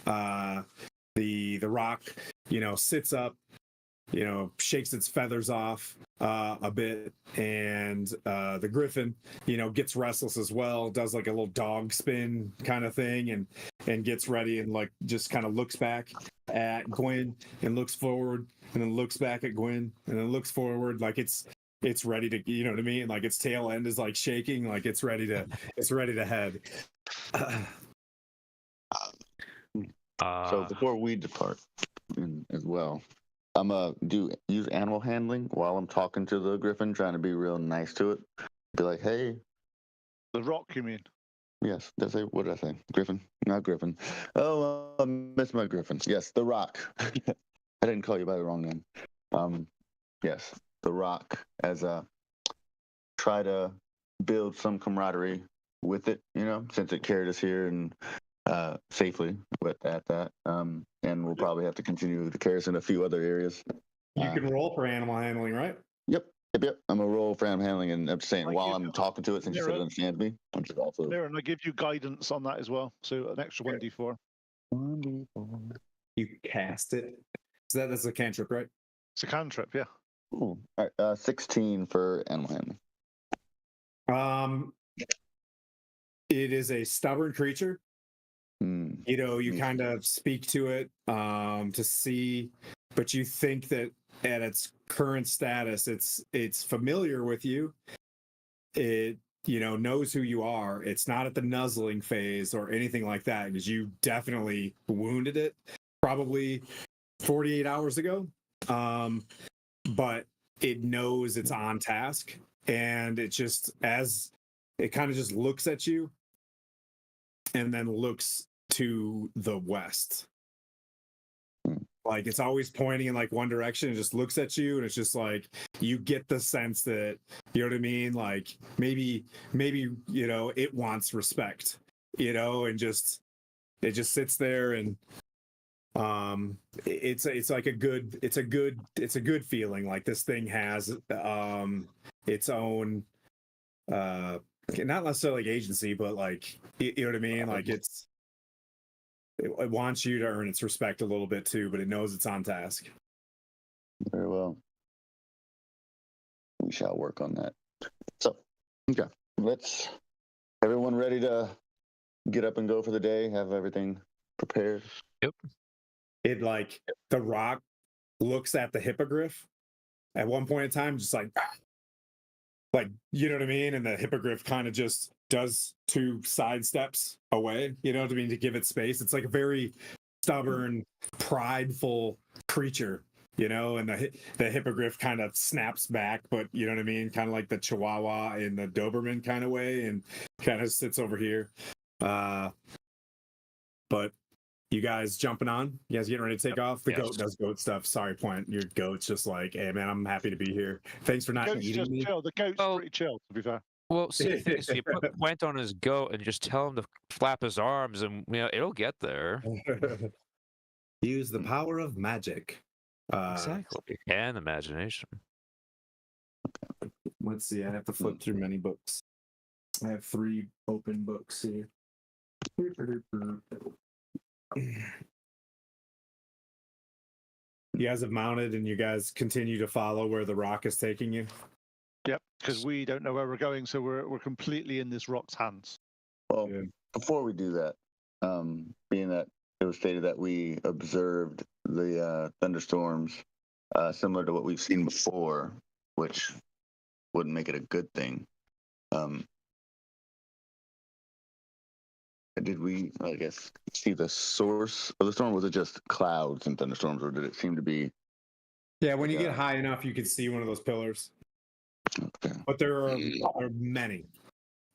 The rock, sits up, shakes its feathers off a bit, and the griffin, gets restless as well, does like a little dog spin kind of thing, and gets ready, and just kind of looks back at Gwyn and looks forward, and then looks back at Gwyn and then looks forward, it's ready to, you know what I mean? Its tail end is shaking, it's ready to head. So before we depart as well, I'm use animal handling while I'm talking to the griffin, trying to be real nice to it. Be like, hey. The rock, you mean? Yes. What did I say? Griffin? Not griffin. Oh, I missed my griffin. Yes, the rock. I didn't call you by the wrong name. Yes, the rock, as try to build some camaraderie with it, since it carried us here and safely at that. And we'll probably have to continue to carry us in a few other areas. You can roll for animal handling, right? Yep. I'm a roll for animal handling, and I'm just saying while I'm talking to it, since you said it understands me, I'm just also. And I give you guidance on that as well, so an extra 1d4. 1d4. You cast it. That's a cantrip, right? It's a cantrip, yeah. Ooh. All right, 16 for animal handling. It is a stubborn creature. You kind of speak to it to see, but you think that at its current status, it's familiar with you. It knows who you are. It's not at the nuzzling phase or anything like that, because you definitely wounded it probably 48 hours ago. But it knows it's on task, and it just, as it kind of just looks at you and then looks to the west. Like it's always pointing in like one direction and just looks at you, and it's just like you get the sense that, you know what I mean, like maybe it wants respect, and just it just sits there, and it's like a good feeling. Like this thing has its own not necessarily like agency, but like you know what I mean, like it wants you to earn its respect a little bit too, but it knows it's on task. Very well. We shall work on that. So, okay, let's. Everyone ready to get up and go for the day? Have everything prepared? Yep. It like the rock looks at the hippogriff at one point in time, just like you know what I mean, and the hippogriff kind of just does 2 side steps away, you know what I mean, to give it space. It's like a very stubborn, prideful creature, and the hippogriff kind of snaps back, but you know what I mean, kind of like the Chihuahua in the Doberman kind of way, and kind of sits over here. But you guys jumping on? You guys getting ready to take off? The goat does goat stuff. Sorry, Point. Your goat's just like, hey man, I'm happy to be here. Thanks for not Goat's eating just me. chill. The goat's pretty chill, to be fair. Well, see, the thing is, you put Point on his goat and just tell him to flap his arms, and it'll get there. Use the power of magic. Exactly. And imagination. Let's see. I have to flip through many books. I have 3 open books here. You guys have mounted, and you guys continue to follow where the rock is taking you. Yep, because we don't know where we're going, so we're completely in this rock's hands. Well, before we do that, being that it was stated that we observed the thunderstorms similar to what we've seen before, which wouldn't make it a good thing. Did we, I guess, see the source of the storm? Was it just clouds and thunderstorms, or did it seem to be? Yeah, when you get high enough, you can see one of those pillars. Okay. But there are many.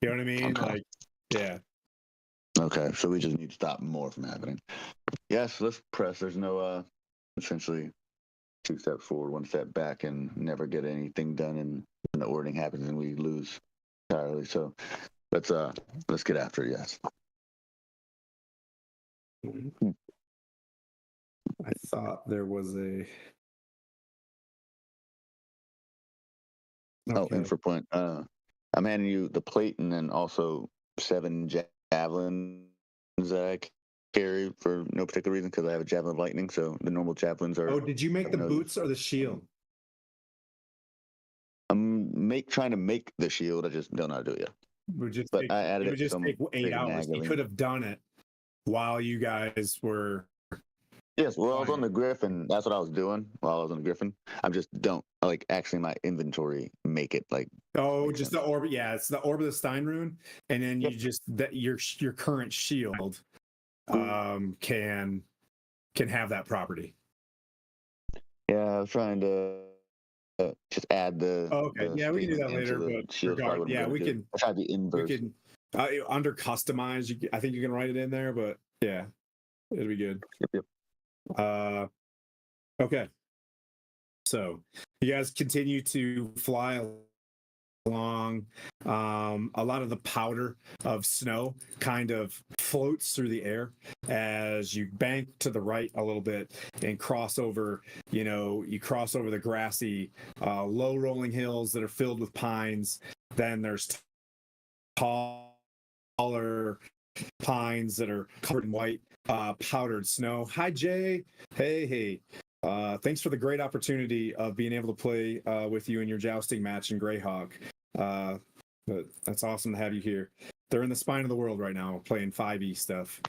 You know what I mean? Okay. Like, yeah. Okay, so we just need to stop more from happening. Yes, let's press. There's no essentially 2 steps forward, 1 step back, and never get anything done, and when the ordering happens and we lose entirely. So let's get after it. Yes. I thought there was a. Okay. Oh, and for Point, I'm handing you the plate and then also 7 javelins that I carry for no particular reason because I have a javelin of lightning. So the normal javelins are. Oh, did you make the boots or the shield? I'm trying to make the shield. I just don't know how to do it yet. I added it would just take 8 hours. You could have done it while you guys were. Yes, well, I was on the Griffin. That's what I was doing while I was on the Griffin. I just don't actually my inventory make it like. Oh, just the orb. Yeah, it's the orb of the Stein rune, and then you just that your current shield can have that property. Yeah, I was trying to just add the. Okay, yeah, we can do that later. But shield yeah, we can. I tried the inverse. We can under customize. I think you can write it in there, but yeah, it'll be good. Yep. Okay. So you guys continue to fly along. A lot of the powder of snow kind of floats through the air as you bank to the right a little bit and cross over, you cross over the grassy, low rolling hills that are filled with pines. Then there's taller pines that are covered in white powdered snow. Hi, Jay. Hey. Thanks for the great opportunity of being able to play with you in your jousting match in Greyhawk. But that's awesome to have you here. They're in the spine of the world right now playing 5e stuff.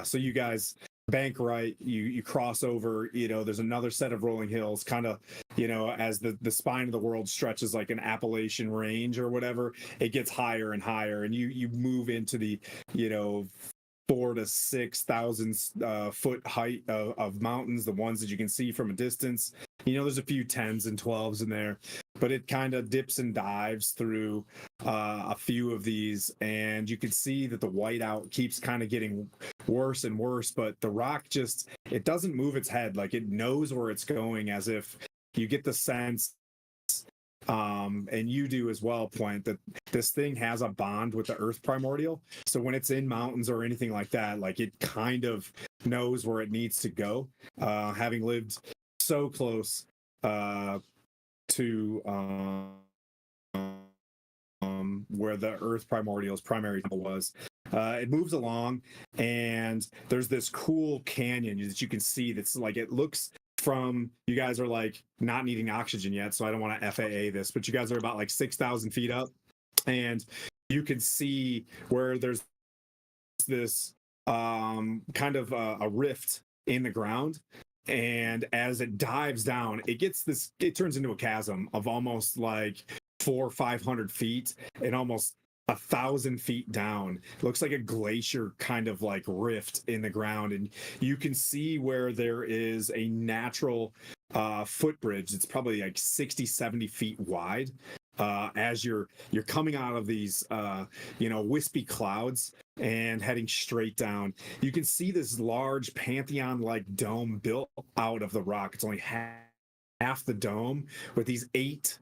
So you guys bank right, you cross over, there's another set of rolling hills, kind of, as the spine of the world stretches like an Appalachian range or whatever, it gets higher and higher, and you move into the, 4,000 to 6,000 foot height of mountains, the ones that you can see from a distance. There's a few 10s and 12s in there, but it kind of dips and dives through a few of these, and you can see that the whiteout keeps kind of getting worse and worse, but the rock just, it doesn't move its head. Like it knows where it's going, as if you get the sense, and you do as well, Point, that this thing has a bond with the earth primordial. So when it's in mountains or anything like that, like it kind of knows where it needs to go. Having lived so close to where the earth primordial's primary temple was, it moves along, and there's this cool canyon that you can see that's like, it looks from, you guys are like not needing oxygen yet, so I don't want to FAA this, but you guys are about like 6,000 feet up, and you can see where there's this kind of a rift in the ground, and as it dives down, it turns into a chasm of almost like 400 or 500 feet and almost 1,000 feet down. It looks like a glacier kind of like rift in the ground, and you can see where there is a natural footbridge. It's probably like 60-70 feet wide. As you're coming out of these wispy clouds and heading straight down, you can see this large Pantheon-like dome built out of the rock. It's only half the dome, with these 6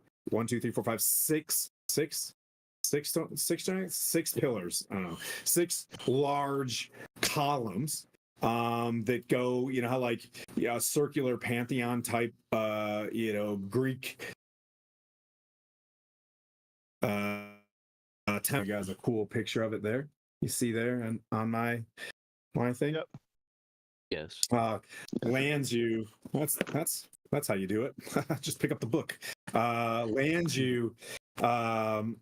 pillars. I don't know, 6 large columns that go, you know how like circular Pantheon type Greek temple. You guys, a cool picture of it there. You see there, and on my thing. Yep. Yes. Lands you. That's how you do it. Just pick up the book. Lands you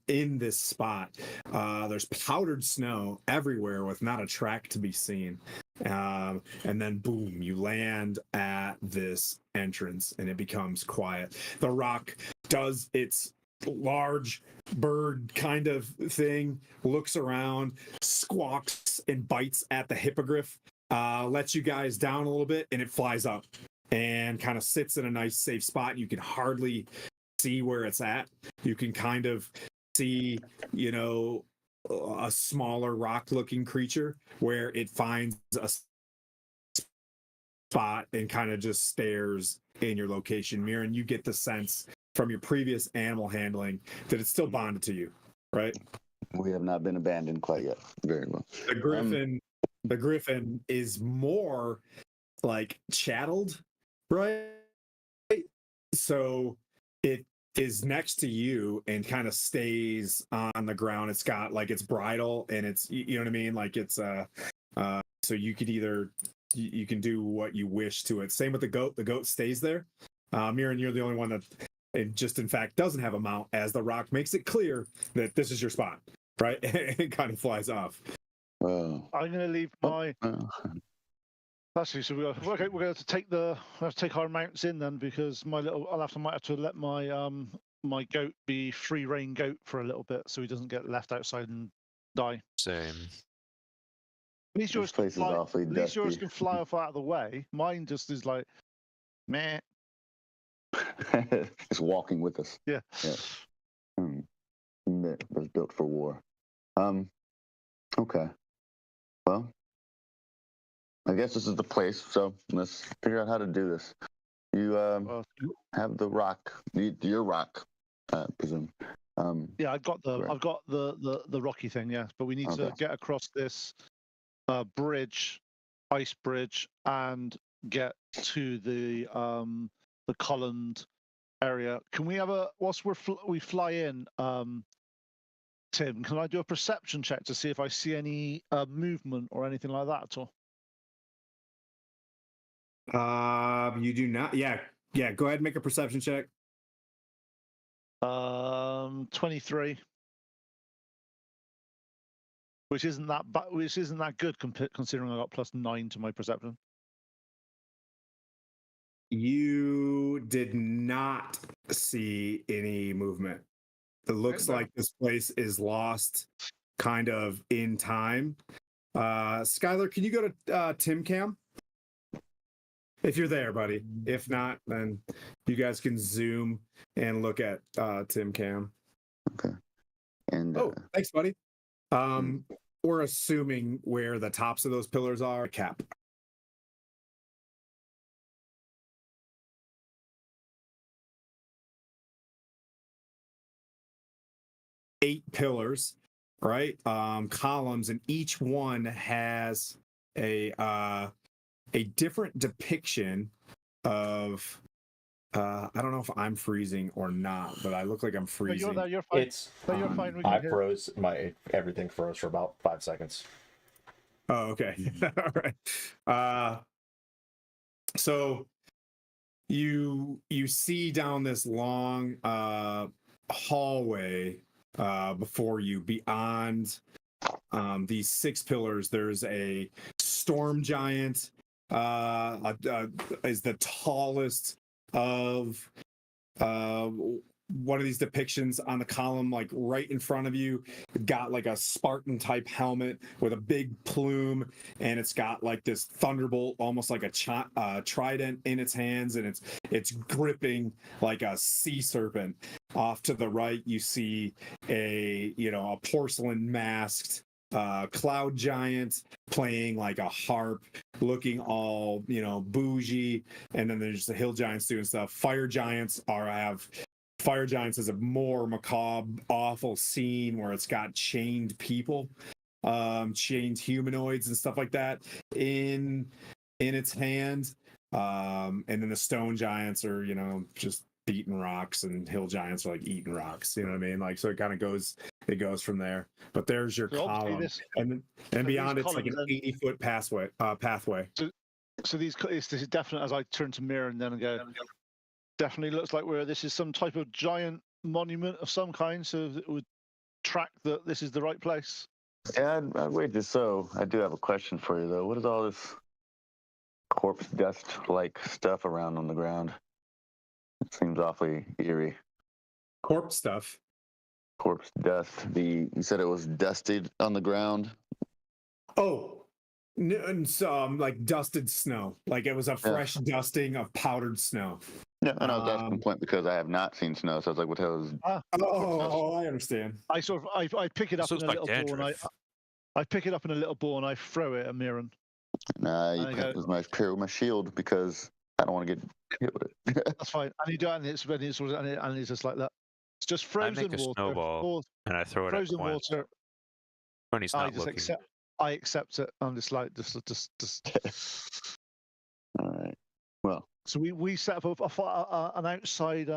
in this spot. There's powdered snow everywhere with not a track to be seen. And then boom, you land at this entrance, and it becomes quiet. The rock does its large bird kind of thing, looks around, squawks and bites at the hippogriff, lets you guys down a little bit, and it flies up and kind of sits in a nice safe spot. You can hardly see where it's at. You can kind of see, a smaller rock looking creature where it finds a spot and kind of just stares in your location. Mirren, you get the sense from your previous animal handling that it's still bonded to you, right? We have not been abandoned quite yet. Very well. The griffin is more like chatteled, right? So it is next to you and kind of stays on the ground. It's got like its bridle, and it's, you know what I mean? Like it's so you could either, you can do what you wish to it. Same with the goat. The goat stays there. Mirren, you're the only one that it just in fact doesn't have a mount, as the rock makes it clear that this is your spot, right? It kind of flies off. I'm going to leave my. Actually, so we're going to take our mounts in then, because might have to let my my goat be free rein goat for a little bit, so he doesn't get left outside and die. Same. At least yours can fly off out of the way. Mine just is like, meh. It's walking with us. Yeah. It was built for war. Okay. Well, I guess this is the place. So let's figure out how to do this. You have the rock, your rock, I presume. Yeah, I've got the rocky thing. Yeah, but we need to get across this bridge, ice bridge, and get to the columned area. Can we have whilst we fly in, Tim, can I do a perception check to see if I see any movement or anything like that at all? You do not. Yeah. Go ahead and make a perception check. 23, which isn't that good considering I got +9 to my perception. You did not see any movement. It looks like this place is lost kind of in time. Skylar, can you go to Tim Cam? if you're there, buddy. If not, then you guys can zoom and look at Tim Cam. Okay. And Oh, thanks, buddy. We're assuming where the tops of those pillars are. Cap. Eight pillars, right? Columns, and each one has a different depiction of. I don't know if I'm freezing or not, but I look like I'm No, freezing. you're fine. It's No, you're fine. We I can hear. froze everything froze for about 5 seconds. Oh, okay. All right. So you see down this long hallway before you, beyond these 6 pillars. There's a storm giant is the tallest of one of these depictions on the column, like right in front of you. It got like a Spartan type helmet with a big plume, and it's got like this thunderbolt, almost like a trident in its hands, and it's gripping like a sea serpent. Off to the right, you see a porcelain masked cloud giant playing like a harp, looking all bougie. And then there's the hill giants doing stuff. Fire giants is a more macabre, awful scene where it's got chained people, chained humanoids and stuff like that in its hand. And then the stone giants are just beating rocks, and hill giants are like eating rocks. You know what I mean? Like, so it kind of goes from there. But there's your So obviously column, this- and beyond these it's like an columns 80-foot pathway. So this is definite. As I turn to mirror and then go, definitely looks like this is some type of giant monument of some kind. So it would track that this is the right place. yeah, I'd wager so. I do have a question for you though. What is all this corpse dust like stuff around on the ground? It seems awfully eerie. Corpse stuff. Corpse dust. You said it was dusted on the ground. Oh, and some like dusted snow. Like it was a fresh dusting of powdered snow. Yeah, and I was asking the point because I have not seen snow, so I was like, "What the hell is?" Oh, I understand. I sort of I pick it up in a little ball, and I pick it up in a little ball and I throw it at Mirren. Nah, you put with my shield because I don't want to get hit with it. That's fine. And you do it, and it's just like that. It's just frozen I make a water. snowball and I throw it at frozen Gwen. water. When he's not I just looking. I accept it. I'm just like just. All right. Well, So we set up an outside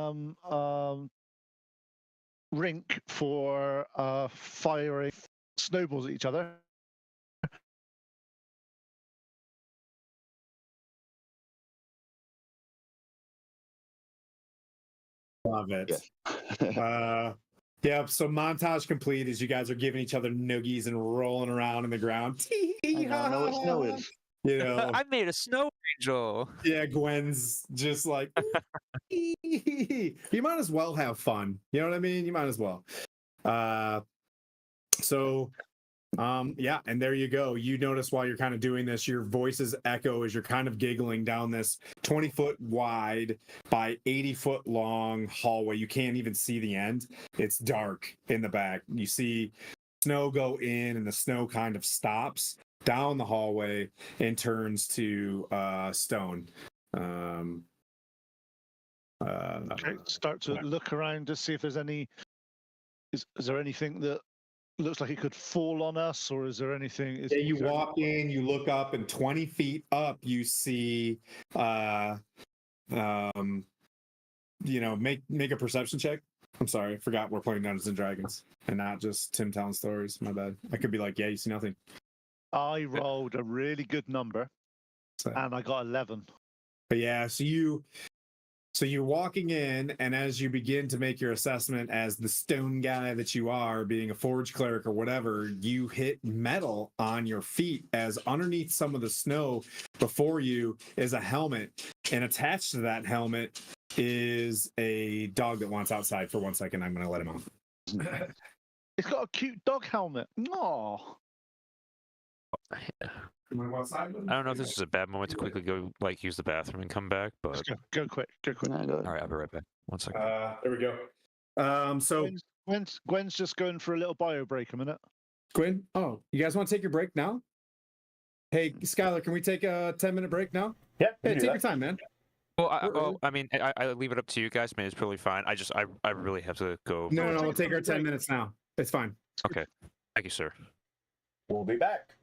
rink for firing snowballs at each other. Love it. yes. Yeah, so montage complete as you guys are giving each other noogies and rolling around in the ground. I know what snow is. I made a snow angel. Yeah, Gwen's just like, you might as well have fun. You know what I mean? You might as well. Yeah, and there you go. You notice while you're kind of doing this, your voices echo as you're kind of giggling down this 20-foot wide by 80-foot long hallway. You can't even see the end. It's dark in the back. You see snow go in, and the snow kind of stops down the hallway and turns to stone. Okay, start to look around to see if there's any. Is there anything that looks like it could fall on us, or is there anything? Yeah, you walk in, you look up, and 20 feet up, you see, make a perception check. I'm sorry, I forgot we're playing Dungeons and Dragons and not just Tim telling stories. My bad. I could be like, yeah, you see nothing. I rolled a really good number, and I got 11. But yeah, so you're walking in, and as you begin to make your assessment as the stone guy that you are, being a forge cleric or whatever, you hit metal on your feet as underneath some of the snow before you is a helmet, and attached to that helmet is a dog that wants outside. For 1 second, I'm going to let him off. It's got a cute dog helmet. No. You wanna go outside with me? I don't know if this is a bad moment to quickly go like use the bathroom and come back, but Let's go quick. Yeah, go ahead. all right, I'll be right back. 1 second. There we go. So Gwen's just going for a little bio break a minute. Gwen, you guys want to take your break now? Hey, Skylar, can we take a 10-minute break now? Yeah, Hey, we take do your that. time, man. Well, I mean, I leave it up to you guys. I mean, it's probably fine. I really have to go. No, we'll take our 10 minutes now. It's fine. Okay. Thank you, sir. We'll be back.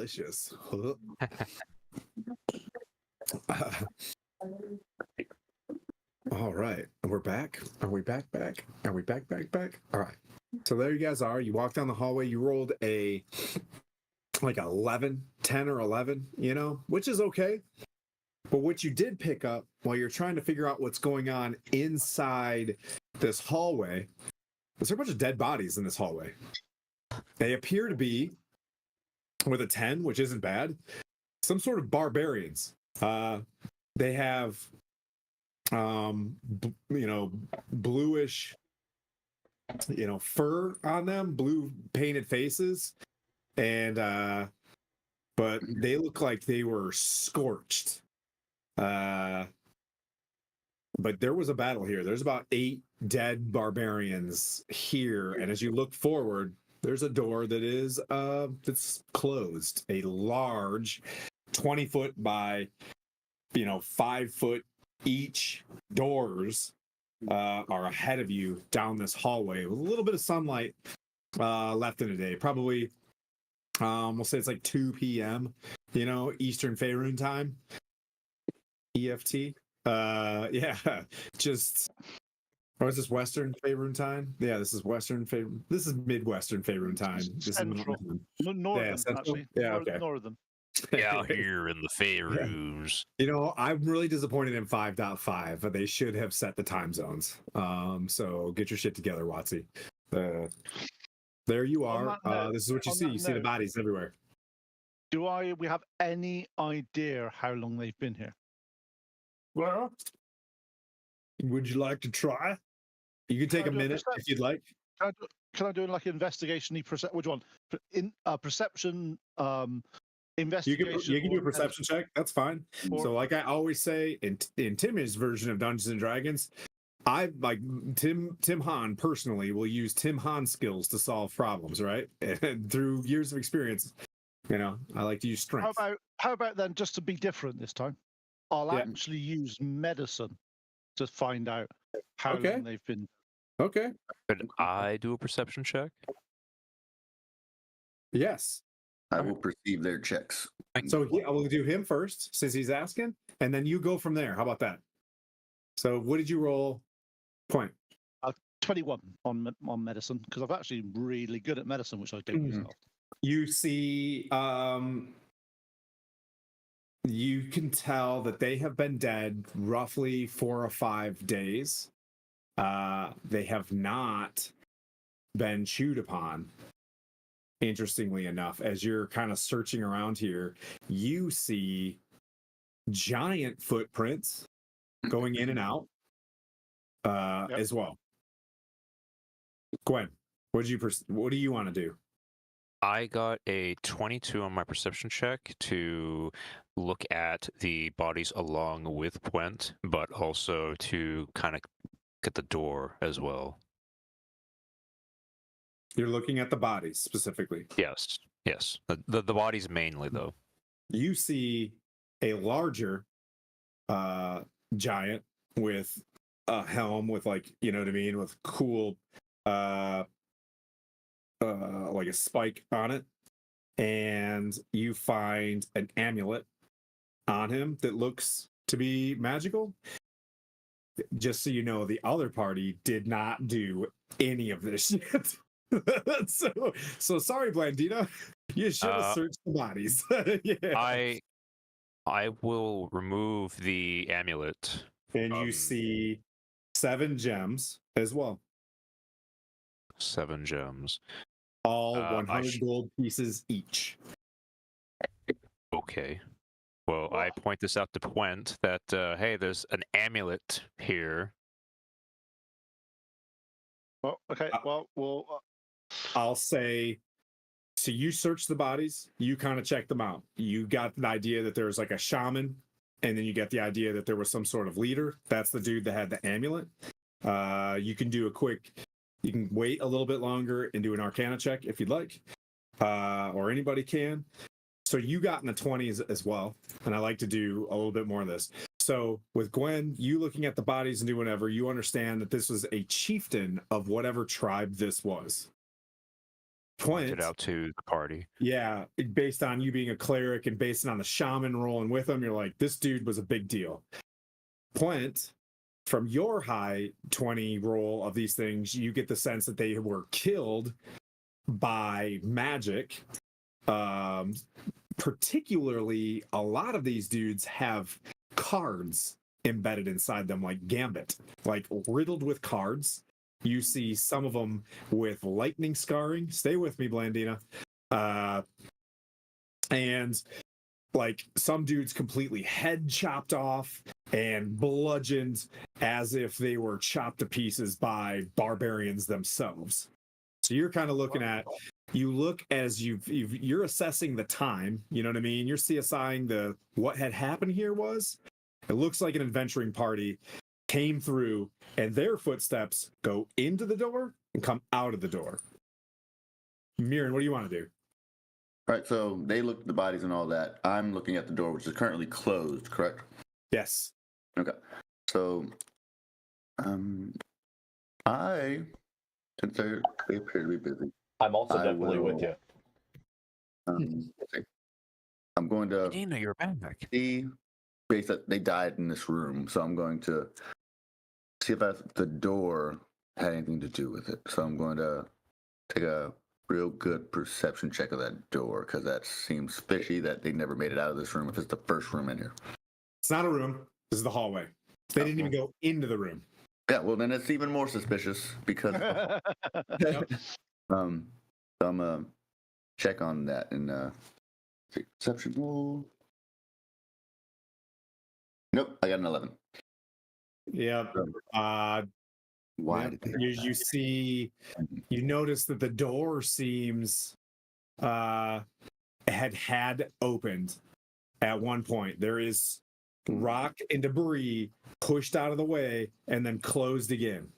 delicious. All right. We're back. Are we back? Are we back? All right. So there you guys are. You walk down the hallway. You rolled a like 11, 10 or 11, which is okay. But what you did pick up while you're trying to figure out what's going on inside this hallway, there's a bunch of dead bodies in this hallway. They appear to be, with a 10, which isn't bad, some sort of barbarians. They have, bluish, fur on them, blue painted faces, and but they look like they were scorched. But there was a battle here. There's about 8 dead barbarians here, and as you look forward, there's a door that is that's closed. A large 20-foot by 5-foot each doors are ahead of you down this hallway with a little bit of sunlight left in the day. Probably we'll say it's like 2 p.m. Eastern Faerun time. EFT. Yeah, just. Or is this Western Faerun time? Yeah, this is Western Faerun. This is Midwestern Faerun time. This Central. is Northern, Central? actually. Yeah, okay. Northern. Out here in the Faeroons. I'm really disappointed in 5.5, but they should have set the time zones. So get your shit together, Watsy. There you are. This is what you see. You see the bodies everywhere. We have any idea how long they've been here? Well, would you like to try? You can take a minute if you'd like. Can I do like investigation? Which one? Perception. Investigation. You can do a perception check. That's fine. So, like I always say in Tim's version of Dungeons and Dragons, I like Tim Han personally will use Tim Han skills to solve problems, right? And through years of experience, I like to use strength. How about then, just to be different this time, I'll actually use medicine to find out how long they've been. Okay. Could I do a perception check? Yes. I will perceive their checks. So I will do him first since he's asking, and then you go from there. How about that? So what did you roll? Point. 21 on medicine, because I'm actually really good at medicine, which I don't use often. You see, you can tell that they have been dead roughly 4 or 5 days. They have not been chewed upon. Interestingly enough, as you're kind of searching around here, you see giant footprints going in and out as well. Gwen, what do you want to do? I got a 22 on my perception check to look at the bodies along with Gwent, but also to kind of get the door as well. You're looking at the bodies specifically. Yes. The bodies mainly, though. You see a larger giant with a helm with with cool like a spike on it, and you find an amulet on him that looks to be magical. Just so you know, the other party did not do any of this shit. so sorry, Blandina. You should have searched the bodies. Yeah. I will remove the amulet. And you see 7 gems as well. 7 gems. All 100 gold pieces each. Okay. Well, I point this out to Gwent that, hey, there's an amulet here. Well, okay. I'll say, so you search the bodies, you kind of check them out. You got the idea that there was like a shaman, and then you get the idea that there was some sort of leader. That's the dude that had the amulet. You can wait a little bit longer and do an Arcana check if you'd like, or anybody can. So you got in the 20s as well, and I like to do a little bit more of this. So with Gwen, you looking at the bodies and doing whatever, you understand that this was a chieftain of whatever tribe this was. pointed out to the party. Yeah, based on you being a cleric and based on the shaman rolling with him, you're like, this dude was a big deal. Point, from your high 20 roll of these things, you get the sense that they were killed by magic. Particularly, a lot of these dudes have cards embedded inside them, like Gambit, like riddled with cards. You see some of them with lightning scarring. Stay with me, Blandina. And like some dudes completely head chopped off and bludgeoned as if they were chopped to pieces by barbarians themselves. So you're kind of looking at, you look as you're assessing the time, you know what I mean? You're CSIing the what had happened here was. It looks like an adventuring party came through and their footsteps go into the door and come out of the door. Mirren, what do you want to do? All right, so they looked at the bodies and all that. I'm looking at the door, which is currently closed, correct? Yes. Okay. So, I, since they appear to be busy, I'm also I definitely with will- you. let's see. I'm going I to didn't know you were back. see, based that they died in this room, so I'm going to see if the door had anything to do with it. So I'm going to take a real good perception check of that door, because that seems fishy that they never made it out of this room if it's the first room in here. It's not a room. This is the hallway. They didn't even go into the room. Yeah, well then it's even more suspicious because so I'm gonna check on that and perception roll. Nope, I got an 11. Yeah. Why did they? You see, you notice that the door seems had opened at one point. There is rock and debris pushed out of the way and then closed again.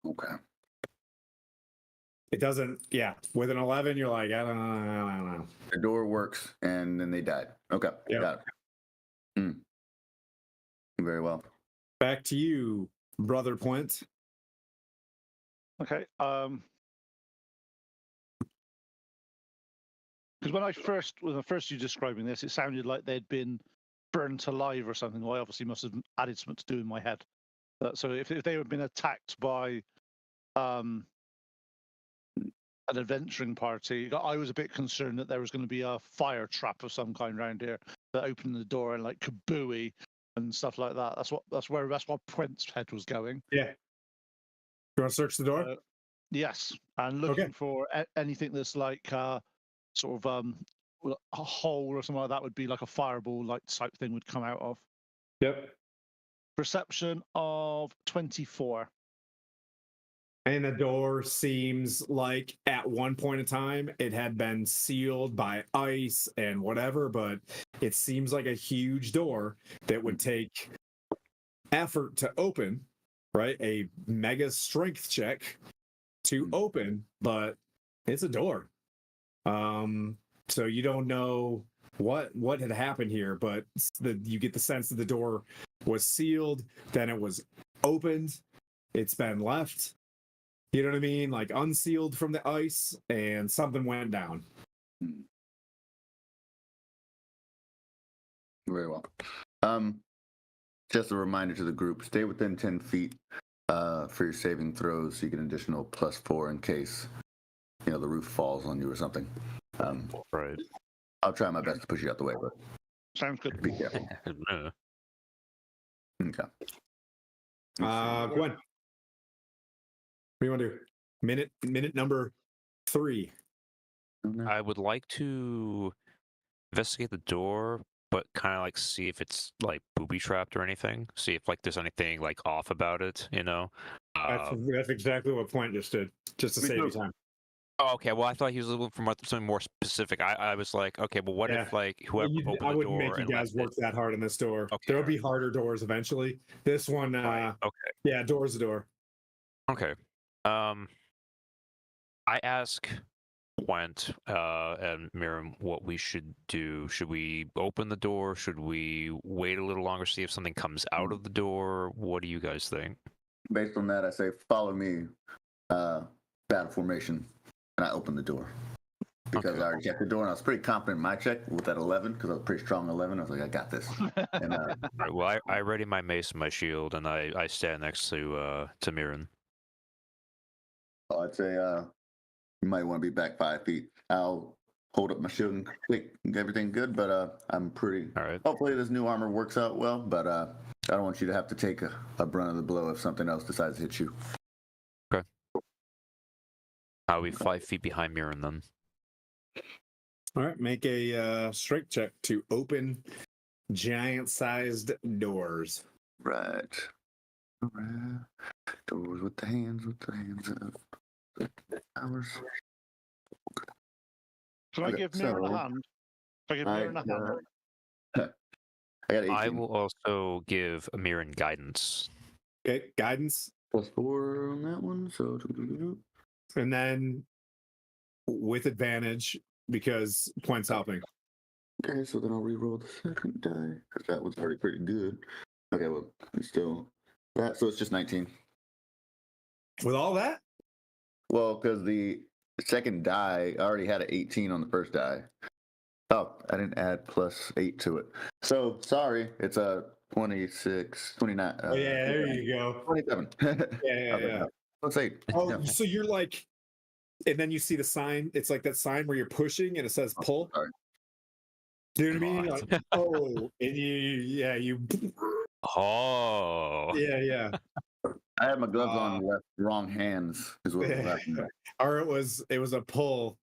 Okay. It doesn't, yeah. With an 11, you're like, I don't know. The door works and then they died. Okay. Yep. Got it. Very well. Back to you, Brother Point. Okay. Because when first you describing this, it sounded like they'd been burnt alive or something. Well, I obviously must have added something to do in my head. So if they had been attacked by an adventuring party, I was a bit concerned that there was going to be a fire trap of some kind around here that opened the door and like kabooey and stuff like that. That's where Prince's head was going. Yeah. You want to search the door? Yes, and looking for anything that's like sort of a hole or something like that would be like a fireball like type thing would come out of. Yep. Perception of 24. And the door seems like at one point in time it had been sealed by ice and whatever, but it seems like a huge door that would take effort to open, right? A mega strength check to open, but it's a door. So you don't know what had happened here, but you get the sense that the door was sealed, then it was opened, it's been left. You know what I mean? Like unsealed from the ice, and something went down. Very well. Just a reminder to the group: stay within 10 feet for your saving throws. So you get an additional +4 in case the roof falls on you or something. Right. I'll try my best to push you out the way, but Sounds good. be careful. Okay. Gwen, what do you want to do? Minute number 3. I would like to investigate the door, but kind of like see if it's like booby trapped or anything. See if like there's anything like off about it, That's exactly what Point just did, just to save you time. Oh, okay. Well, I thought he was looking for something more specific. I was like, okay, but what if like whoever opened the I wouldn't door make you and guys work that hard on this door. Okay, There'll be harder doors eventually. This one, right. Okay. yeah, door's a door. Okay. I ask Went and Miriam what we should do. Should we open the door? Should we wait a little longer, see if something comes out of the door? What do you guys think? Based on that, I say follow me. Battle formation. and I opened the door. Because Okay. I already checked the door, and I was pretty confident in my check with that 11, because I was pretty strong 11. I was like, I got this. And Right, well, I ready my mace and my shield, and I stand next to Mirren. I'd say you might want to be back 5 feet. I'll hold up my shield and make everything good, but I'm pretty. All right. Hopefully, this new armor works out well, but I don't want you to have to take a brunt of the blow if something else decides to hit you. I'll be 5 feet behind Mirren then. All right, make a strength check to open giant-sized doors. Right. All right. Doors with the hands up. Hours. Can I Okay, give Mirren so a hand? Can I give Mirren a hand? I got 18. I will also give Mirren guidance. Okay, guidance, +4 on that one, so. and then with advantage because points helping. Okay, so then I'll re-roll the second die, because that was already pretty good. Okay, well, it's still that, so it's just 19. With all that, Well, because the second die, I already had an 18 on the first die. Oh, I didn't add +8 to it. So, sorry, it's a 26, 29. oh yeah, there you go. 27. Yeah. Let's say. Oh, Yeah. so you're like, and then you see the sign. It's like that sign where you're pushing and it says pull. Sorry. Do you know what I mean? God. Like, oh, and you. Oh. Yeah. I had my gloves on left, wrong hands is what was happening. Or it was a pull.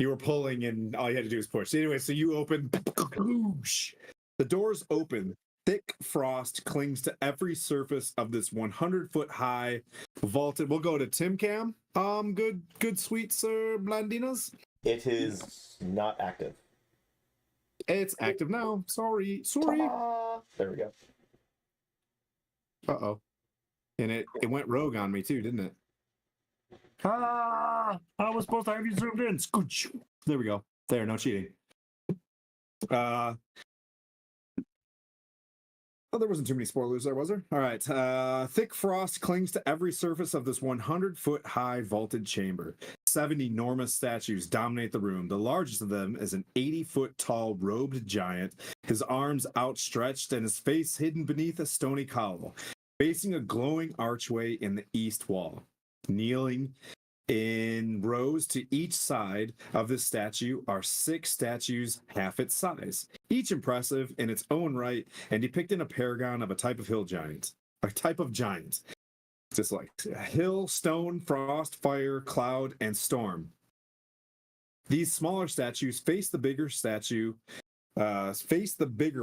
You were pulling, and all you had to do was push. Anyway, so you open. The doors open. Thick frost clings to every surface of this 100-foot high vaulted. We'll go to Tim Cam. Good sweet sir Blandinas. It is not active. It's active now. Sorry. Ta-da! There we go. Uh-oh. And it went rogue on me too, didn't it? I was supposed to have you zoomed in. Scooch. There we go. There, no cheating. Oh, there wasn't too many spoilers there, was there? All right. Thick frost clings to every surface of this 100-foot high vaulted chamber. 7 enormous statues dominate the room. The largest of them is an 80-foot tall robed giant, his arms outstretched and his face hidden beneath a stony cowl, facing a glowing archway in the east wall. Kneeling in rows to each side of the statue are 6 statues half its size, each impressive in its own right and depicting a paragon of a type of hill giant. A type of giant. Just like hill, stone, frost, fire, cloud, and storm. These smaller statues face the bigger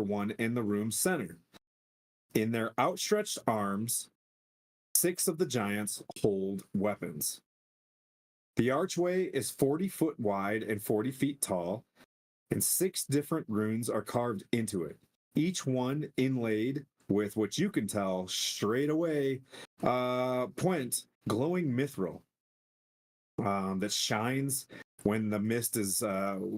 one in the room's center. In their outstretched arms, 6 of the giants hold weapons. The archway is 40 foot wide and 40 feet tall, and 6 different runes are carved into it, each one inlaid with what you can tell straight away, point glowing mithril that shines when the mist is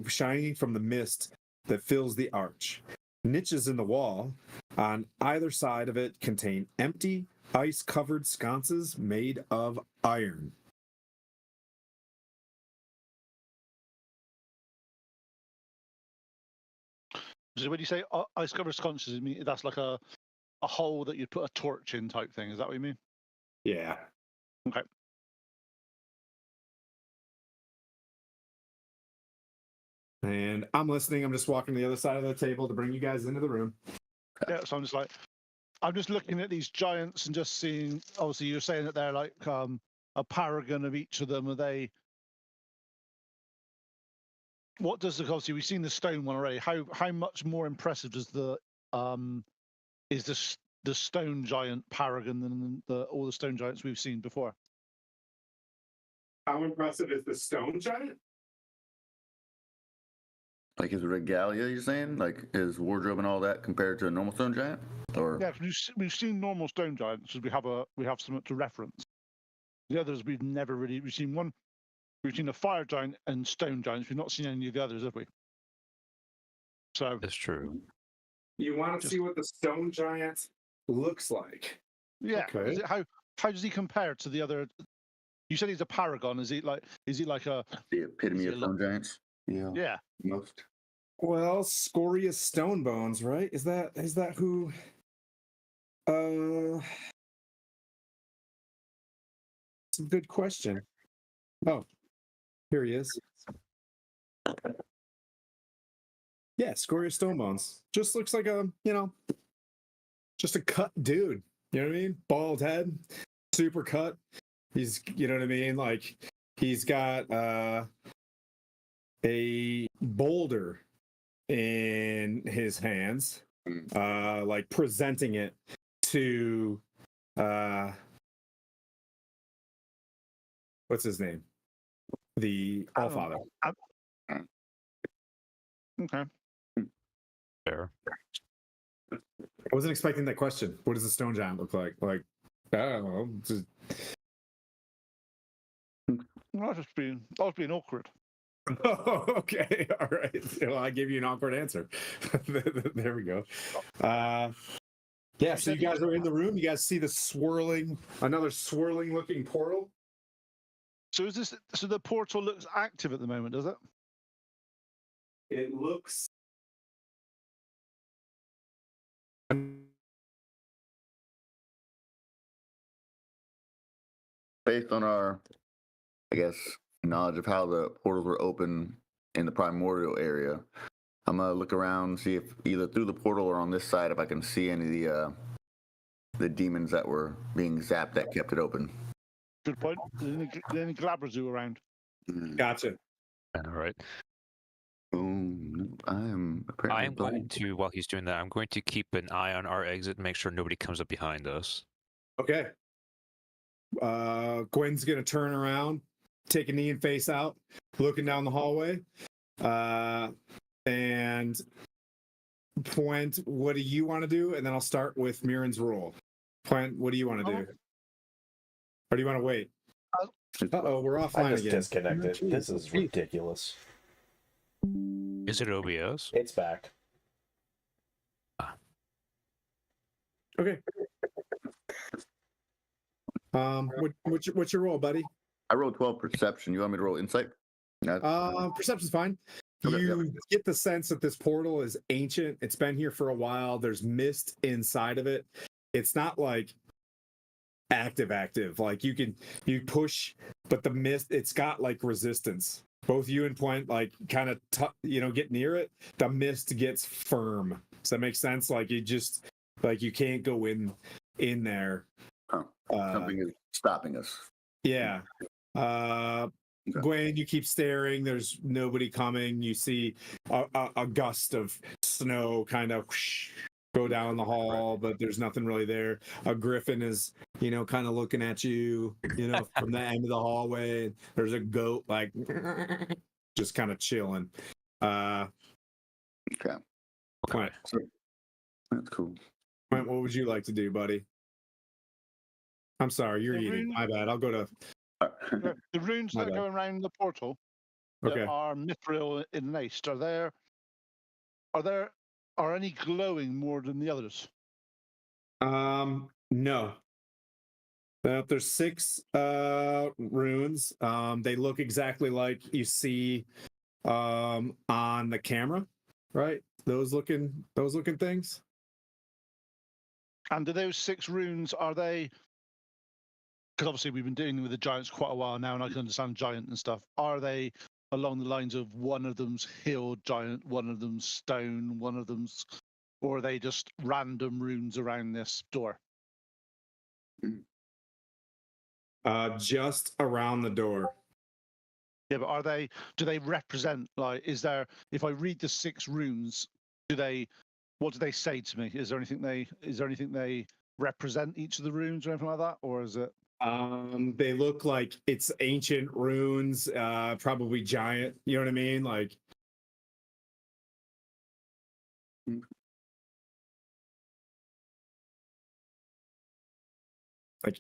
shining from the mist that fills the arch. Niches in the wall on either side of it contain empty, ice-covered sconces made of iron. So when you say ice covered sconces, you mean that's like a hole that you'd put a torch in type thing? Is that what you mean? Yeah. Okay. And I'm listening. I'm just walking to the other side of the table to bring you guys into the room. Yeah, so I'm just looking at these giants and just seeing, obviously you're saying that they're like a paragon of each of them. Are they, what does the, obviously we've seen the stone one already. How much more impressive does the is the stone giant paragon than all the stone giants we've seen before? How impressive is the stone giant? Like his regalia, you're saying? Like his wardrobe and all that compared to a normal stone giant? Or Yeah, we've seen normal stone giants because we have something to reference. The others we've seen a fire giant and stone giants. We've not seen any of the others, have we? So It's true. You want to see what the stone giant looks like? yeah, Okay. how does he compare to the other? You said he's a paragon. Is he like? Is he like a? The epitome of stone giants. Yeah. Yeah. Most. Well, Scorious Stone Bones, right? Is that who? It's a good question. Oh, here he is. Yeah, Scorious Stone Bones. Just looks like a, just a cut dude. You know what I mean? Bald head, super cut. He's, you know what I mean? Like, he's got a boulder in his hands, like presenting it to what's his name? The Allfather. Okay. Fair. I wasn't expecting that question. What does a stone giant look like? Like, I don't know. Just... Well, I was being awkward. Oh, okay. All right. Well, I gave you an awkward answer. There we go. Yeah, so you guys are in the room. You guys see another swirling looking portal. So so the portal looks active at the moment, does it? It looks Based on our, I guess, knowledge of how the portals were open in the primordial area, I'm gonna look around, see if either through the portal or on this side, if I can see any of the demons that were being zapped that kept it open. Good point. There's any Glabrazoo around. Gotcha. All right. I am apparently I'm going to, while he's doing that, I'm going to keep an eye on our exit and make sure nobody comes up behind us. Okay. Gwen's gonna turn around, take a knee and face out, looking down the hallway. And Point, what do you want to do? And then I'll start with Mirren's roll. Point, what do you want to do? Or do you want to wait? Uh-oh, we're offline I just again. disconnected. This is ridiculous. Is it OBS? It's back. Okay. What's your roll, buddy? I rolled 12 perception. You want me to roll insight? Perception's fine. Okay, You get the sense that this portal is ancient. It's been here for a while. There's mist inside of it. It's not like active. Like you push, but the mist, it's got like resistance. Both you and Point like kind of get near it. The mist gets firm. Does that make sense? Like you can't go in there. Something is stopping us. Yeah. Okay. Gwen, you keep staring. There's nobody coming. You see a gust of snow kind of go down the hall, but there's nothing really there. A griffin is, kind of looking at you, from the end of the hallway. There's a goat like just kind of chilling. Okay. Clint, That's cool. Clint, what would you like to do, buddy? I'm sorry, you're eating. My bad. I'll go to. The runes that go around the portal that Okay. are mithril enlaced, are any glowing more than the others? No. There's 6 runes. They look exactly like you see on the camera, right? Those looking things. And do those 6 runes, are they? Because obviously we've been dealing with the giants quite a while now, and I can understand giant and stuff. Are they along the lines of one of them's hill giant, one of them's stone, one of them's, or are they just random runes around this door? Just around the door. Yeah, but do they represent, like, if I read the 6 runes, what do they say to me? Is there anything they represent each of the runes or anything like that? Or is it? They look like it's ancient runes, probably giant, you know what I mean? Like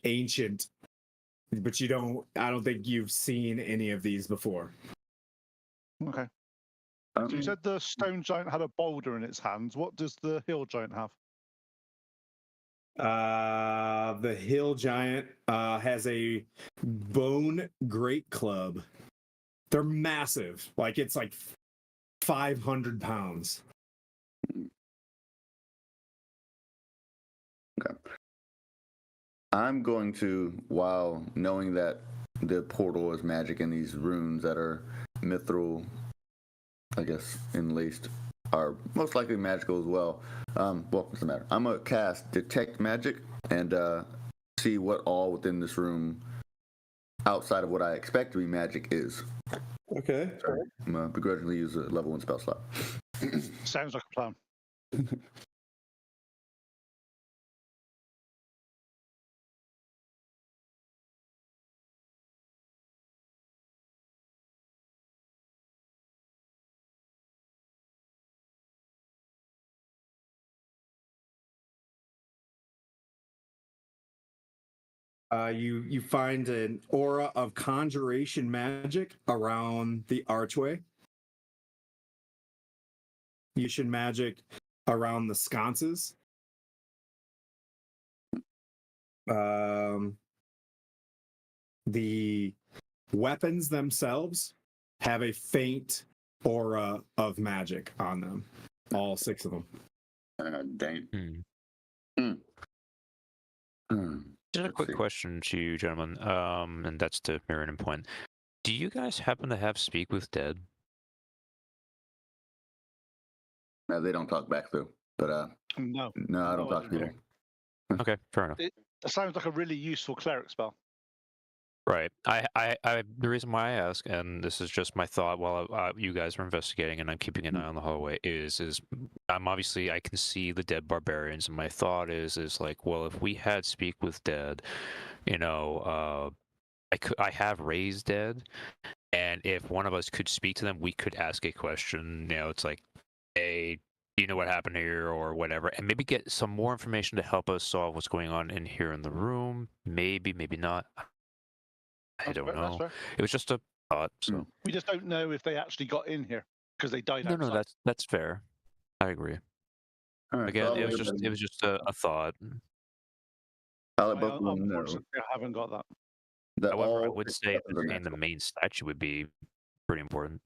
ancient, but I don't think you've seen any of these before. Okay. So you said the stone giant had a boulder in its hands. What does the hill giant have? The hill giant has a bone great club. They're massive. Like it's like 500 pounds. Okay. I'm going to, while knowing that the portal is magic and these runes that are mithril, I guess, enlaced, are most likely magical as well. Well, what's the matter? I'm going to cast Detect Magic and see what all within this room, outside of what I expect to be magic, is. Okay. Sorry. I'm going to begrudgingly use a level 1 spell slot. Sounds like a plan. You find an aura of conjuration magic around the archway. You should magic around the sconces. The weapons themselves have a faint aura of magic on them. All 6 of them. Dang. Just a Let's quick see. question to you, gentlemen, and that's to Mirren and Point. Do you guys happen to have Speak with Dead? No, they don't talk back though. But No. no, I don't talk to people. Okay, fair enough. It sounds like a really useful cleric spell. Right. The reason why I ask, and this is just my thought while you guys are investigating, and I'm keeping an eye on the hallway, is I'm obviously I can see the dead barbarians, and my thought is like, well, if we had Speak with Dead, you know, I have Raised Dead, and if one of us could speak to them, we could ask a question. You know, it's like, hey, you know what happened here or whatever, and maybe get some more information to help us solve what's going on in here in the room. Maybe not. I don't That's know. fair. It was just a thought. So We just don't know if they actually got in here because they died outside. no, that's fair. I agree. All right, Again, so it was just a thought. I'll let both of them know Unfortunately, I haven't got that. that However, I all would say weapons are obtaining the magical. main statue would be pretty important.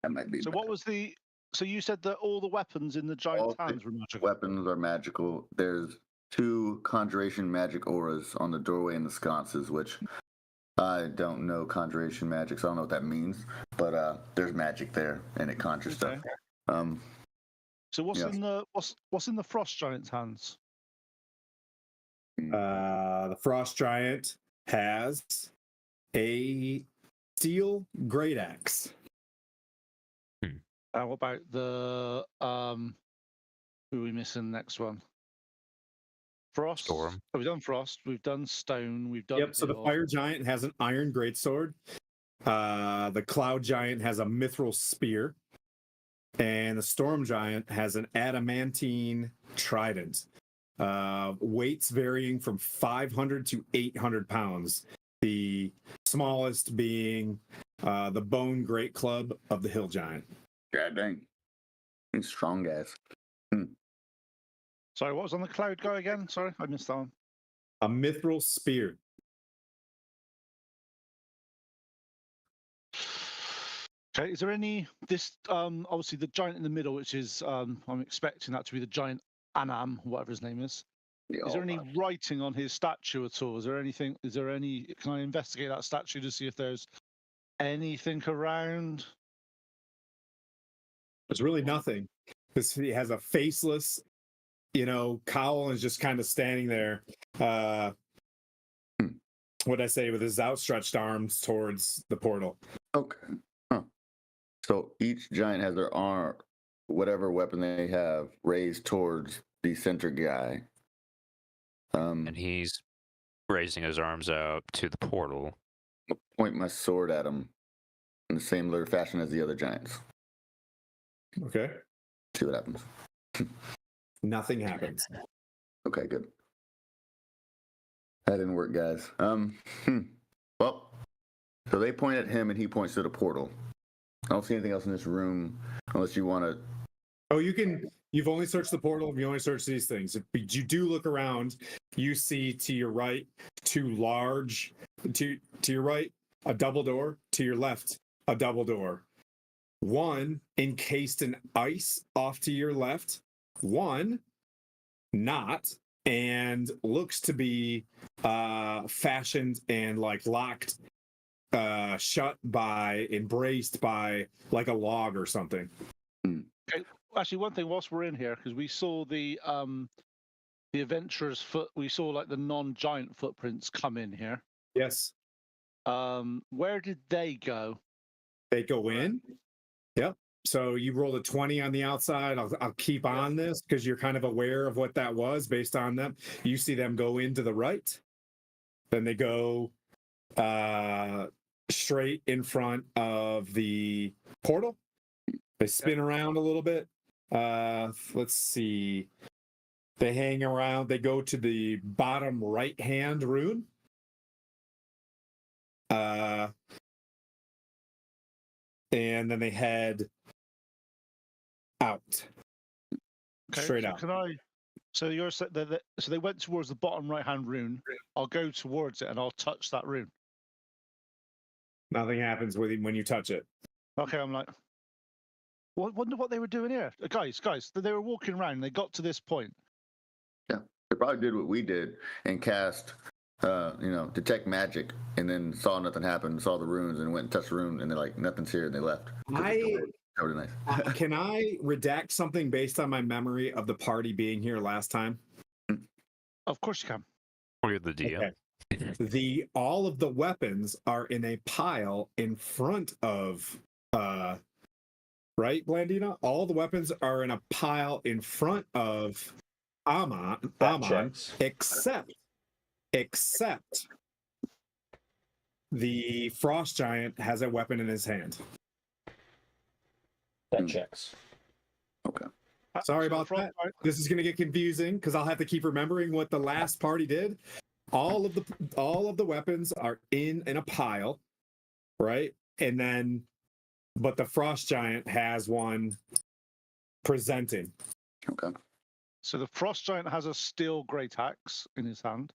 That might be. So better. what was the? So you said that all the weapons in the giant's All hands were magical. Weapons are magical. There's 2 conjuration magic auras on the doorway and the sconces, which I don't know conjuration magic, so I don't know what that means. But there's magic there, and it conjures Okay. stuff. So what's yes. in the what's in the frost giant's hands? The frost giant has a steel great axe. What about the who are we missing next one? Frost. Storm. Oh, we've done frost. We've done stone. We've done. Yep. So the hill. fire giant has an iron greatsword. The cloud giant has a mithril spear, and the storm giant has an adamantine trident. Weights varying from 500 to 800 pounds. The smallest being the bone great club of the hill giant. God dang. He's strong guys. Sorry, what was on the cloud guy again? Sorry, I missed that one. A mithril spear. Okay, is there any obviously the giant in the middle, which is I'm expecting that to be the giant Anam, whatever his name is. Is there any writing on his statue at all? Is there anything? Can I investigate that statue to see if there's anything around? There's really nothing. Because he has a faceless, cowl and is just kind of standing there. What'd I say? With his outstretched arms towards the portal. Okay. Huh. So each giant has their arm, whatever weapon they have, raised towards the center guy. And he's raising his arms out to the portal. I'll point my sword at him in the same similar fashion as the other giants. Okay. See what happens. Nothing happens. Okay, good. That didn't work, guys. Well, so they point at him and he points to the portal. I don't see anything else in this room unless you want to. Oh, you You've only searched the portal. You only searched these things. If you do look around, you see to your right two large. To your right, a double door. To your left, a double door. One encased in ice off to your left. One not, and looks to be fashioned and like locked shut by, embraced by like a log or something. Okay. Actually, one thing whilst we're in here, because we saw the adventurer's foot, we saw like the non-giant footprints come in here. Yes. Where did they go? They go in. Yep. So you rolled a 20 on the outside. I'll keep on this because you're kind of aware of what that was based on them. You see them go into the right. Then they go straight in front of the portal. They spin around a little bit. Let's see. They hang around. They go to the bottom right hand rune. And then they head out. Okay, Straight so out. So you're so they went towards the bottom right hand rune. I'll go towards it and I'll touch that rune. Nothing happens with him when you touch it. Okay, I'm like, wonder what they were doing here, guys. They were walking around. And they got to this point. Yeah, they probably did what we did and cast, detect magic, and then saw nothing happen, saw the runes, and went and touched the rune, and they're like, nothing's here, and they left. That would nice. Can I redact something based on my memory of the party being here last time? Of course you can. Or you're the DM. Okay. All of the weapons are in a pile in front of right, Blandina? All the weapons are in a pile in front of Amon, except the frost giant has a weapon in his hand. That checks. Okay. Sorry about that. This is going to get confusing because I'll have to keep remembering what the last party did. All of the weapons are in a pile, right? And then, but the frost giant has one presenting. Okay. So the frost giant has a steel great axe in his hand.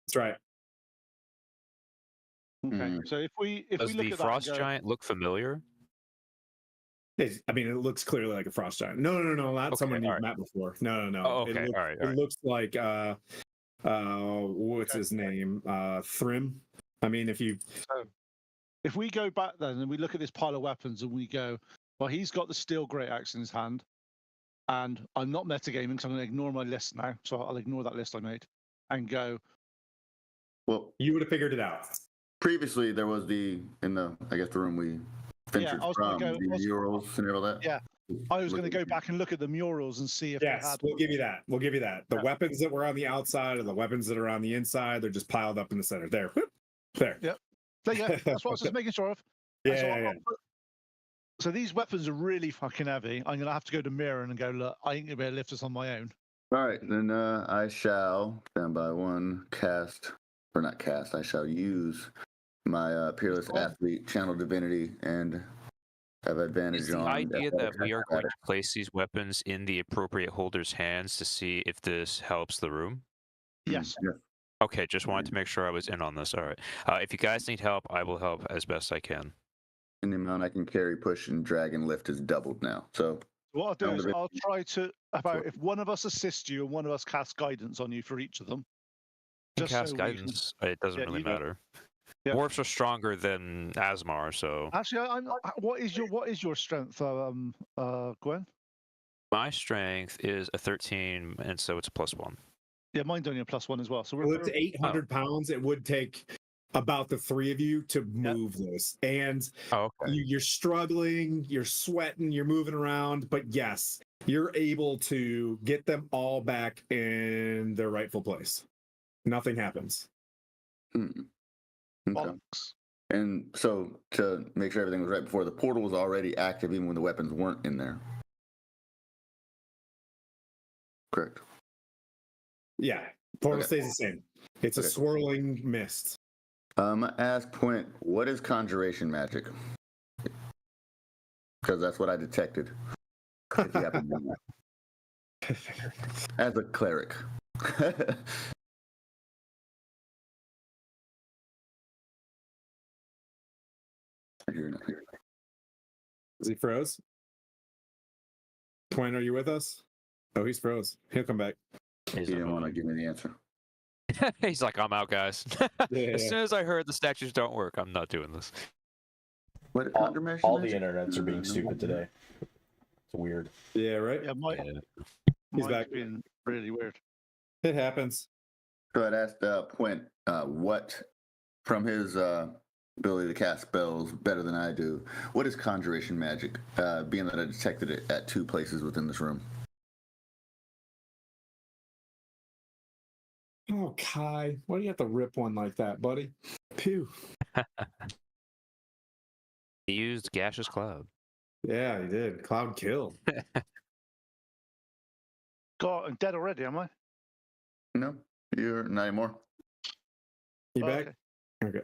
That's right. Okay. So if we Does look the at frost that and go, giant look familiar? I mean, it looks clearly like a frost giant. No, not someone you've met before. No. Oh, okay. It All right. It looks like what's his name? Thrym. I mean, if we go back then and we look at this pile of weapons and we go, well, he's got the steel great axe in his hand, and I'm not metagaming, so I'm going to ignore my list now. So I'll ignore that list I made and go. Well, you would have figured it out. Previously, there was the room we ventured from, the murals and all that. Yeah, I was going to go back and look at the murals and see if they had. We'll give you that. The weapons that were on the outside and the weapons that are on the inside, they're just piled up in the center. There. Yep. Yeah, that's what I was just making sure of. Yeah. So these weapons are really fucking heavy. I'm going to have to go to Mirren and go, look, I ain't going to be able to lift this on my own. All right, then I shall stand by one I shall use my Peerless Athlete Channel Divinity and have advantage Is the on. idea that we are going to place these weapons in the appropriate holder's hands to see if this helps the room? Yes. Okay, just wanted to make sure I was in on this. All right. If you guys need help, I will help as best I can. And the amount I can carry, push, and drag and lift is doubled now. So what I'll do is I'll try to if one of us assists you and one of us casts guidance on you for each of them. Just cast guidance. It doesn't really matter. Yeah. Dwarves are stronger than Asmar, so. Actually, what is your strength, Gwen? My strength is a 13, and so it's a +1. Yeah, mine's only a +1 as well. So it's 800 pounds. It would take about the three of you to move this, and you're struggling, you're sweating, you're moving around, but yes, you're able to get them all back in their rightful place. Nothing happens. Okay. And so to make sure everything was right before, the portal was already active even when the weapons weren't in there. Correct. Yeah, portal stays the same. It's a swirling mist. Ask Point, what is conjuration magic? Because that's what I detected. As a cleric. Is he froze? Twin, are you with us? Oh, he's froze. He'll come back. He didn't want to give me the answer. He's like, I'm out, guys. Yeah. As soon as I heard the statues don't work, I'm not doing this. What All, confirmation all the magic? internets are being stupid today. It's weird. Yeah, right? Yeah, He's mine's back. been really weird. It happens. So I'd asked Quint what, from his ability to cast spells better than I do, what is conjuration magic, being that I detected it at 2 places within this room? Oh, Kai, why do you have to rip one like that, buddy? Pew. He used Gaseous Cloud. Yeah, he did. Cloud kill. God, I'm dead already, am I? No, you're not anymore. You Oh, back? Okay.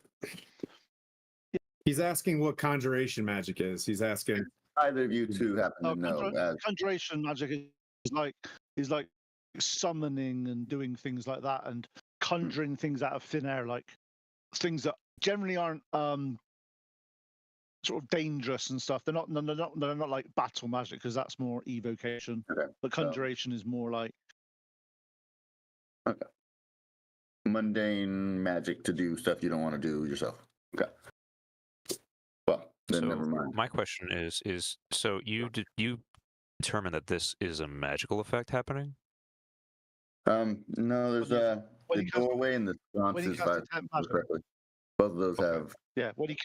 He's asking what conjuration magic is. He's asking. Either of you two happen to know. Conjuration magic is like summoning and doing things like that, and conjuring things out of thin air, like things that generally aren't sort of dangerous and stuff. They're not like battle magic, because that's more evocation. Okay. But conjuration is more like Mundane magic to do stuff you don't want to do yourself. Okay. Well, then So never mind. my question is so you determine that this is a magical effect happening? No, there's when the you cast- doorway and the when you sconces. cast attempt magic. Correctly. Both of those Okay. have Yeah, what do you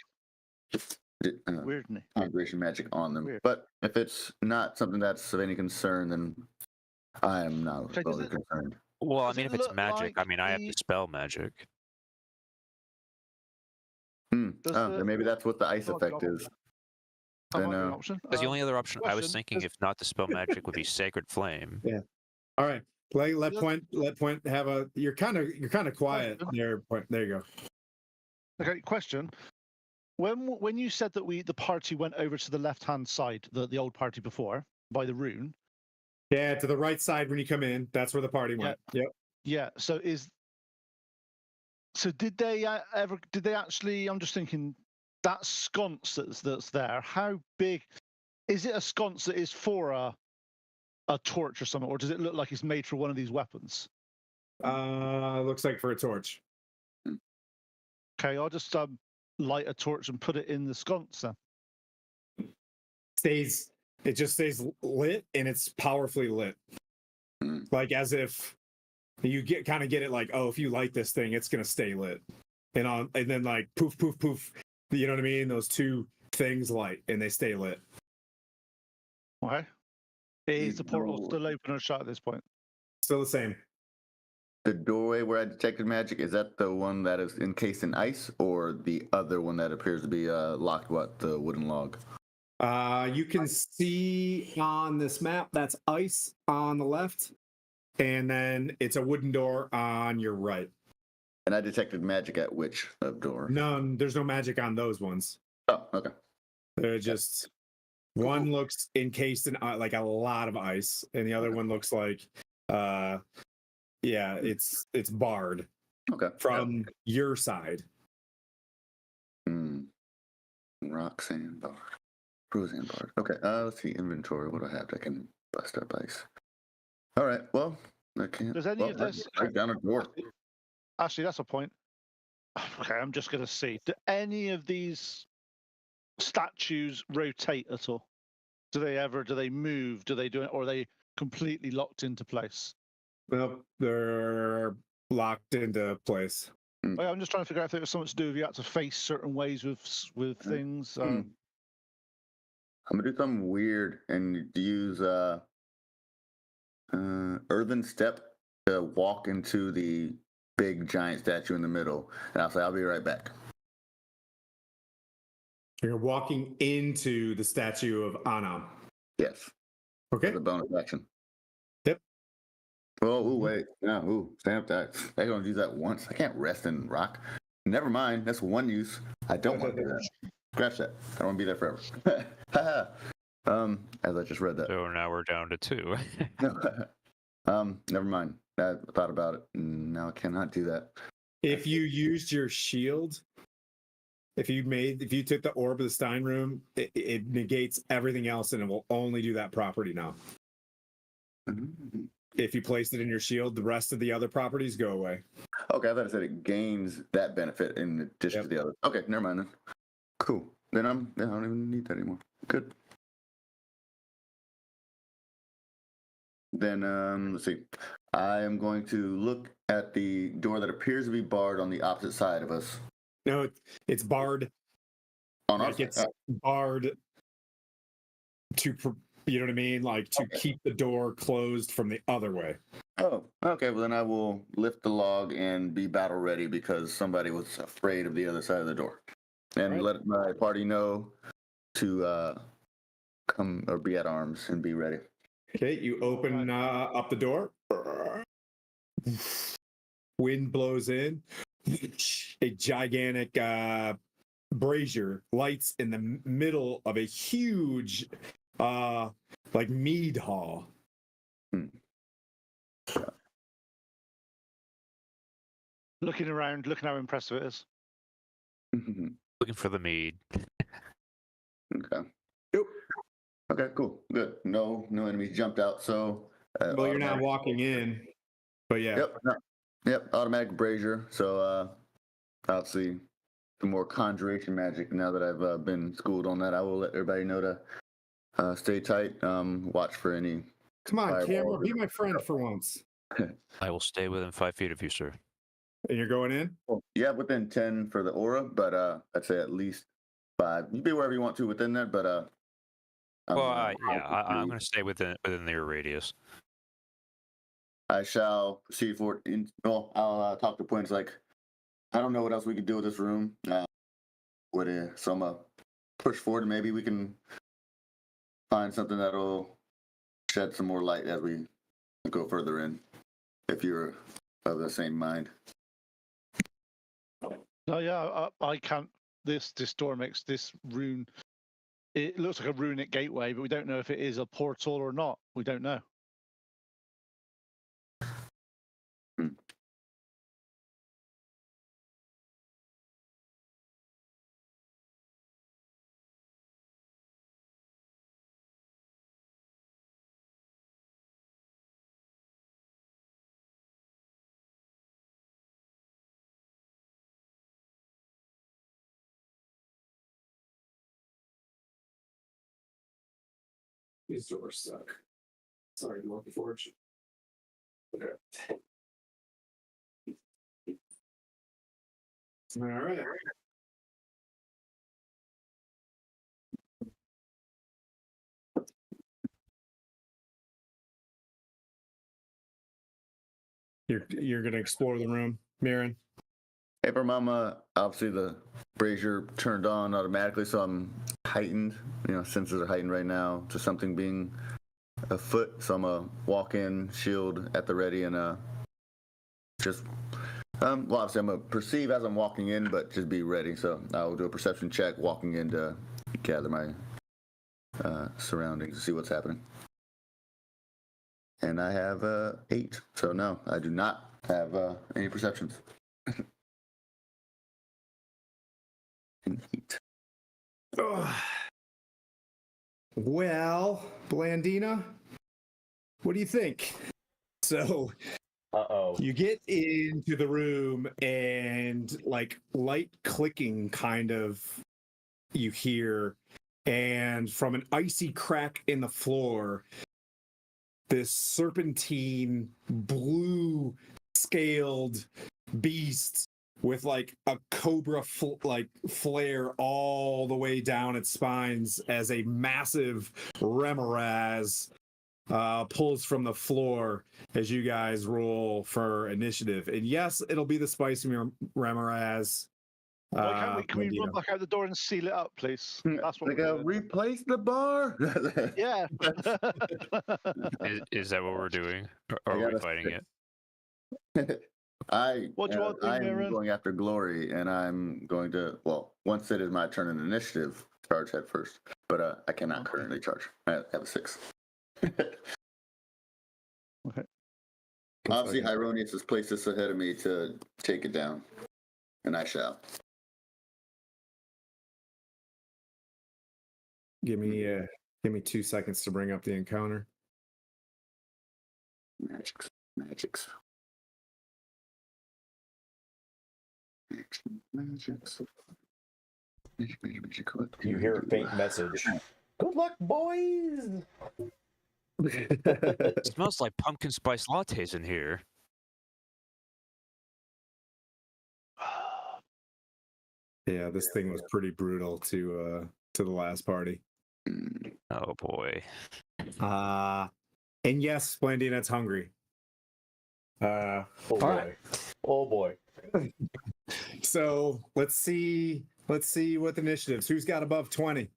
weird, isn't it? conjuration magic on them. Weird. But if it's not something that's of any concern, then I am not Okay, does overly it- concerned. Well, I Does mean, it if it's look magic, I like mean, I have the- to spell magic. Does Then maybe that's what the ice Oh, effect God. is. That Then, might be an option. Because the only other option I was question, thinking, if not to spell magic, would be Sacred Flame. All right. Let Does- point have a. You're kind of quiet there. Point. There you go. Okay, question. When you said that the party went over to the left-hand side, the old party before, by the rune. Yeah, to the right side when you come in. That's where the party went. Yep. Yeah. So did they actually? I'm just thinking that sconce that's there. How big is it? A sconce that is for a torch or something, or does it look like it's made for one of these weapons? Looks like for a torch. Okay, I'll just light a torch and put it in the sconce then. It just stays lit, and it's powerfully lit. Like as if you get it like, oh, if you light this thing, it's gonna stay lit. And then like poof, poof, poof. You know what I mean? Those two things light and they stay lit. Okay. Is the portal still open or shut at this point? Still the same. The doorway where I detected magic, is that the one that is encased in ice, or the other one that appears to be locked, the wooden log? You can see on this map that's ice on the left, and then it's a wooden door on your right. And I detected magic at which door? None. There's no magic on those ones. Oh, okay. They're just one looks encased in like a lot of ice, and the other one looks like, it's barred Okay. from your side. Rock, sand, bar. Frozen bar. Okay, let's see. Inventory. What do I have that can bust up ice? All right, well, I can't. Does any of this- Right down a door. Actually, that's a point. Okay, I'm just going to see. Do any of these statues rotate at all? Do they move? Do they do it? Or are they completely locked into place? Well, they're locked into place. Okay, I'm just trying to figure out if there's something to do if you had to face certain ways with things. I'm gonna do something weird and use earthen step to walk into the big giant statue in the middle, and I'll say I'll be right back. You're walking into the statue of Anam. Yes. Okay. The bonus action. Yep. Oh, wait. No, stamp that. I can only use that once. I can't rest in rock. Never mind. That's one use. I don't want to do that. Scratch that. I don't want to be there forever. As I just read that. So now we're down to 2. Never mind. I thought about it. Now I cannot do that. If you used your shield, if you took the orb of the Stein room, it negates everything else and it will only do that property now. Mhm. If you placed it in your shield, the rest of the other properties go away. Okay, I thought it said it gains that benefit in addition to the other. Okay, never mind then. Cool. Then I don't even need that anymore. Good. Then let's see. I am going to look at the door that appears to be barred on the opposite side of us. No, it's barred. On our Like side. it's barred to, you know what I mean? Like to keep the door closed from the other way. Oh, okay. Well, then I will lift the log and be battle ready because somebody was afraid of the other side of the door, and let my party know to come or be at arms and be ready. Okay, you open up the door. Wind blows in. A gigantic brazier lights in the middle of a huge, like mead hall. Looking around, looking how impressive it is. Looking for the mead. Okay. Okay, cool. Good. No enemies jumped out. So Well, you're not walking in, but yeah. Yep, automatic brazier. So obviously some more conjuration magic. Now that I've been schooled on that, I will let everybody know to stay tight. Watch for any. Come on, firewalls. camera, be my friend for once. I will stay within 5 feet of you, sir. And you're going in? Yeah, within 10 for the aura, but I'd say at least 5. You be wherever you want to within that, but I'm going to stay within their radius. I shall proceed forward. I'll talk to points like, I don't know what else we could do with this room. So I'm gonna push forward, and maybe we can find something that'll shed some more light as we go further in. If you're of the same mind. No, yeah, I can't. This door makes this rune. It looks like a runic gateway, but we don't know if it is a portal or not. We don't know. These doors suck. Sorry, you want the forge? Okay. All right. You're gonna explore the room, Mirren. Hey, for Mama, obviously the brazier turned on automatically, so I'm heightened. Senses are heightened right now to something being afoot. So I'm gonna walk in, shield at the ready, and just well, obviously I'm gonna perceive as I'm walking in, but just be ready. So I'll do a perception check walking in to gather my surroundings to see what's happening. And I have 8, so no, I do not have any perceptions. An 8. Well, Blandina, what do you think? So, you get into the room and like light clicking kind of you hear, and from an icy crack in the floor, this serpentine blue scaled beast with like a cobra flare all the way down its spines as a massive remoraz pulls from the floor as you guys roll for initiative. And yes, it'll be the spicy remoraz. Why can we run back out the door and seal it up, please? That's what we're doing. Replace the bar. Yeah. Is that what we're doing? Or are we fighting it? I'm Mirren? going after glory, and I'm going to, once it is my turn in initiative, charge head first. But I cannot currently charge. I have a 6. Okay. Obviously, Hyronius has placed this ahead of me to take it down, and I shall. Give me 2 seconds to bring up the encounter. Magics. Magics. You hear a faint message. Good luck, boys. It smells like pumpkin spice lattes in here. Yeah, this thing was pretty brutal to the last party. Oh boy. And yes, Splendid, it's hungry. Oh all boy. right. Oh boy. So let's see what initiatives. Who's got above 20?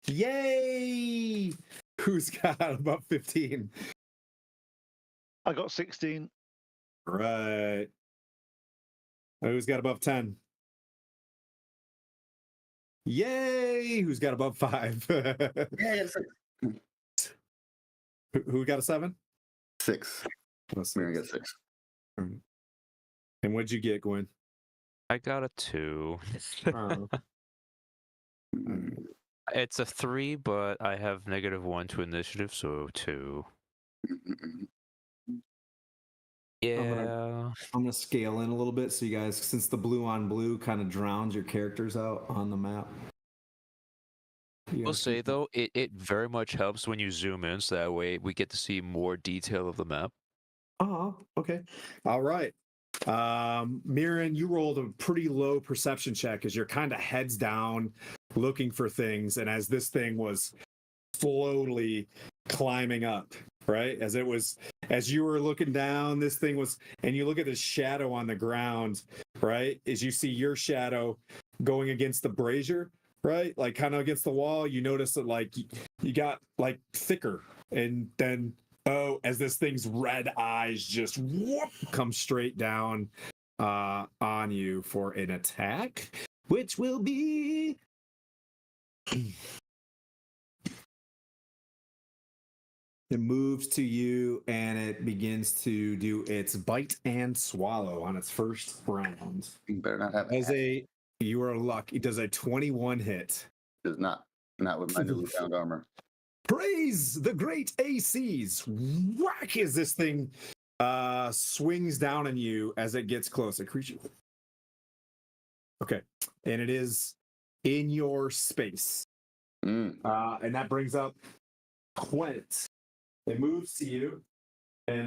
Yay! Who's got above 15? I got 16. Right. Who's got above 10? Yay! Who's got above 5? Yeah, Who got a 7? 6. Mary got 6. And what'd you get, Gwen? I got a 2. Oh. It's a 3, but I have -1 to initiative, so 2. Yeah. I'm gonna scale in a little bit so you guys, since the blue on blue kind of drowns your characters out on the map. We'll say though, it very much helps when you zoom in, so that way we get to see more detail of the map. Oh, okay. All right. Mirren, you rolled a pretty low perception check as you're kind of heads down looking for things, and as this thing was slowly climbing up, right? As you were looking down, this thing was, and you look at the shadow on the ground, right? As you see your shadow going against the brazier, right? Like kind of against the wall, you notice that like you got like thicker, and then as this thing's red eyes just whoop, come straight down on you for an attack, which will be it moves to you and it begins to do its bite and swallow on its first round. You better not have You are lucky. It does a 21 hit. Does not with my newly found armor. Praise the great ACs. Whack as this thing swings down on you as it gets close. A creature. Okay. And it is in your space. And that brings up Quent. It moves to you. And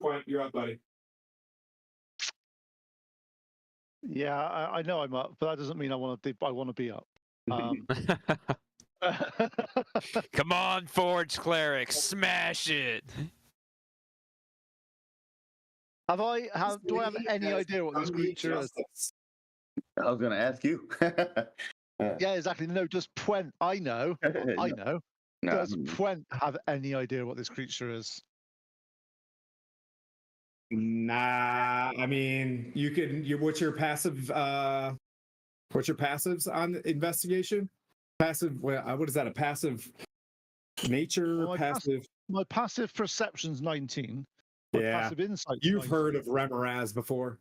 Quent, you're up, buddy. Yeah, I know I'm up, but that doesn't mean I want to be up. Come on, Forge Cleric, smash it! Do I have any idea what this creature is? I was going to ask you. Yeah, exactly. No, does Puent? I know. I know. No. Does Puent have any idea what this creature is? Nah, I mean, what's your passive? What's your passives on investigation? Passive. What is that? A passive nature? Well, passive. My passive perception's 19. My Yeah. passive insight. You've heard of Remoraz before.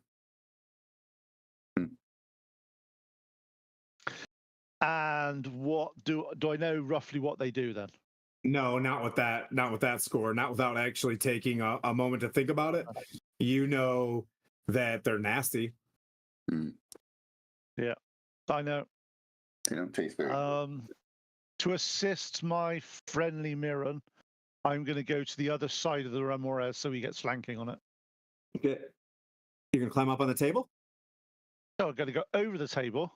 And what do I know roughly what they do then? No, not with that. Not with that score. Not without actually taking a moment to think about it. You know that they're nasty. Yeah, I know. They don't taste very good. To assist my friendly Mirren, I'm going to go to the other side of the Ramores so he gets flanking on it. Okay. You're gonna climb up on the table? So I'm going to go over the table.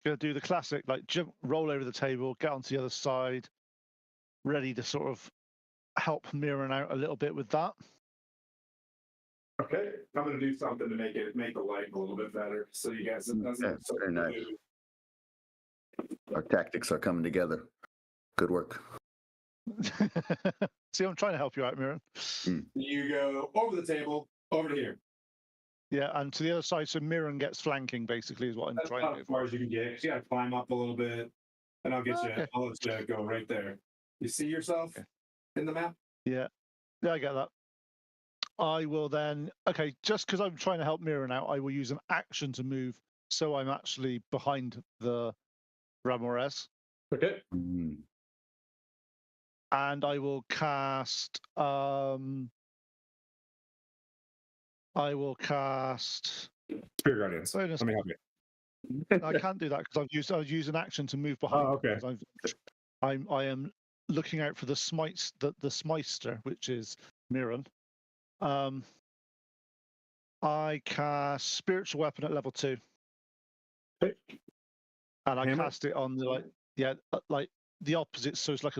Going to do the classic, like jump, roll over the table, get onto the other side, ready to sort of help Mirren out a little bit with that. Okay, I'm gonna do something to make the light a little bit better, so you guys. Very nice. Our tactics are coming together. Good work. See, I'm trying to help you out, Mirren. You go over the table, over to here. Yeah, and to the other side, so Mirren gets flanking, basically, is what I'm That's trying about to as do. far as you can get. You got to climb up a little bit, and I'll get you. Okay. I'll let you go right there. You see yourself in the map? Yeah, I get that. I will then, okay, just because I'm trying to help Mirren out, I will use an action to move, so I'm actually behind the Ramores, Okay. and I will cast. I will cast. Spirit Guardians. Bonus. Let me help you. I can't do that because I've used an action to move behind. Oh, okay. I am looking out for the smites, the smeister, which is Mirren. I cast spiritual weapon at level 2, Okay. and I Hammer? cast it on the like the opposite. So it's like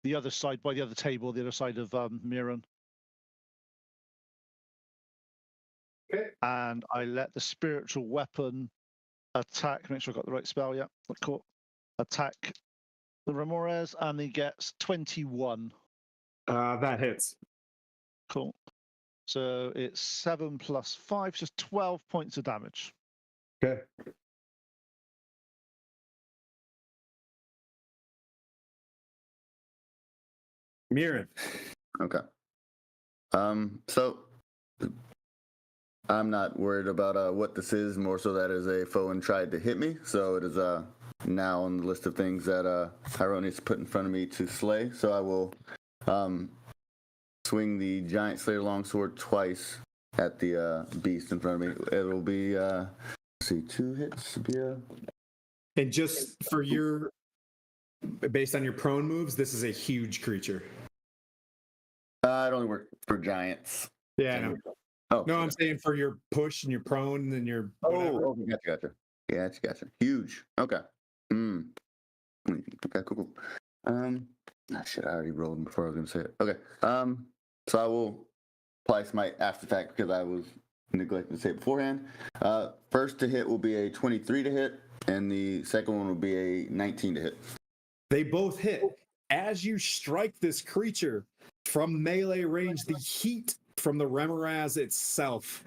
the other side by the other table, the other side of Mirren. Okay. And I let the spiritual weapon attack. Make sure I got the right spell. Yeah, cool. Attack the Ramores, and he gets 21. That hits. Cool. So it's 7 plus 5, just 12 points of damage. Okay. Mirren. Okay. So I'm not worried about what this is, more so that is a foe and tried to hit me. So it is now on the list of things that Hyrule needs to put in front of me to slay. So I will swing the Giant Slayer Longsword twice at the beast in front of me. It'll be, let's see, 2 hits. And just for your, based on your prone moves, this is a huge creature. It only works for giants. Yeah, I know. Oh, No, I'm saying for your push and your prone and your whatever. Oh, gotcha. Huge. Okay. Okay, cool. Shit, I already rolled before I was gonna say it. Okay. So I will apply Smite after the fact because I was neglecting to say it beforehand. First to hit will be a 23 to hit, and the second one will be a 19 to hit. They both hit. As you strike this creature from melee range, the heat from the Remoraz itself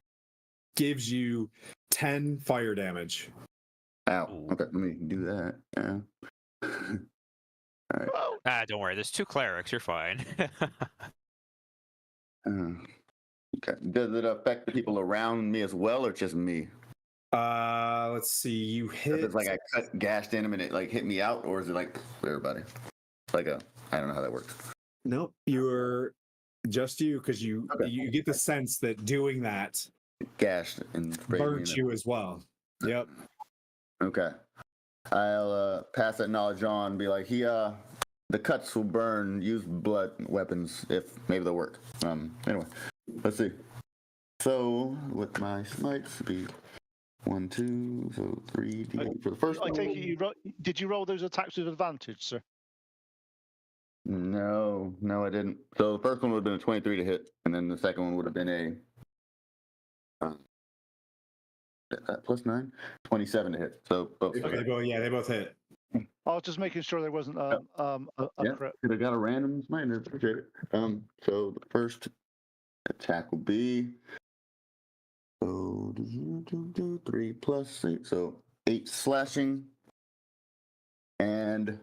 gives you 10 fire damage. Ow. Okay, let me do that. Yeah. All right. Don't worry. There's 2 clerics. You're fine. Okay. Does it affect the people around me as well, or just me? Let's see. You hit. If it's like I gashed in him and it like hit me out, or is it like for everybody? Like I don't know how that works. Nope. You're just you because you get the sense that doing that Gashed and burnt you as well. Yep. Okay. I'll pass that knowledge on and be like, the cuts will burn, use blood weapons if maybe they'll work. Anyway, let's see. So with my smites be 1, 2, so 3 D8 for the first I one. take it did you roll those attacks with advantage, sir? No, I didn't. So the first one would have been a 23 to hit, and then the second one would have been a +9, 27 to hit. So both. Okay. They both hit. I was just making sure there wasn't a crit. Could have got a random smite. Appreciate it. So the first attack will be 3 plus 8, so 8 slashing and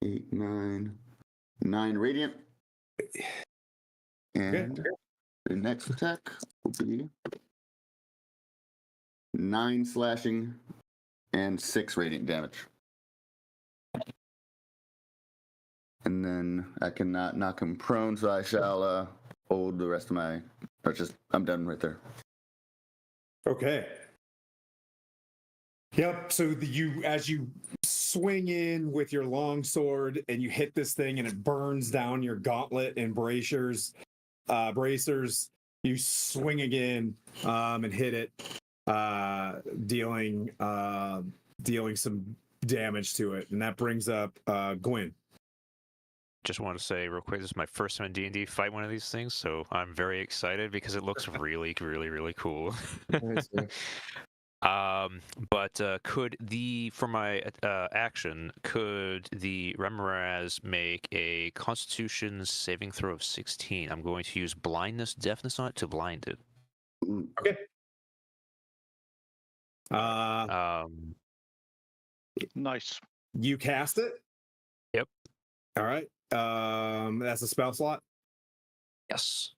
8, 9 radiant. And the next attack will be 9 slashing and 6 radiant damage. And then I cannot knock him prone, so I shall hold the rest of my purchase. I'm done right there. Okay. Yep. So as you swing in with your long sword and you hit this thing and it burns down your gauntlet and bracers, you swing again and hit it, dealing some damage to it, and that brings up Gwyn. Just want to say real quick, this is my first time in D&D fight one of these things, so I'm very excited because it looks really, really, really cool. But for my action, could the Remoraz make a Constitution saving throw of 16? I'm going to use blindness, deafness on it to blind it. Okay. Nice. You cast it. Yep. All right. That's a spell slot. Yes.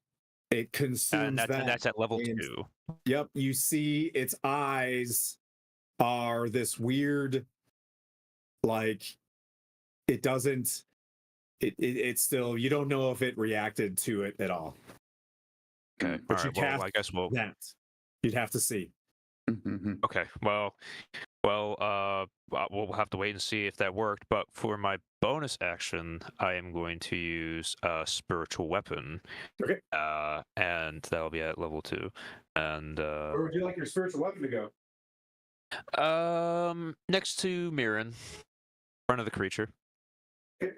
It consumes And that's at level 2. Yep. You see its eyes are this weird, like it doesn't. It's still, you don't know if it reacted to it at all. Okay. But All you right. Well, cast I guess we'll. that. You'd have to see. Okay. Well, we'll have to wait and see if that worked. But for my bonus action, I am going to use a spiritual weapon. Okay. And that'll be at level 2. And Where would you like your spiritual weapon to go? Next to Mirren, front of the creature. Okay.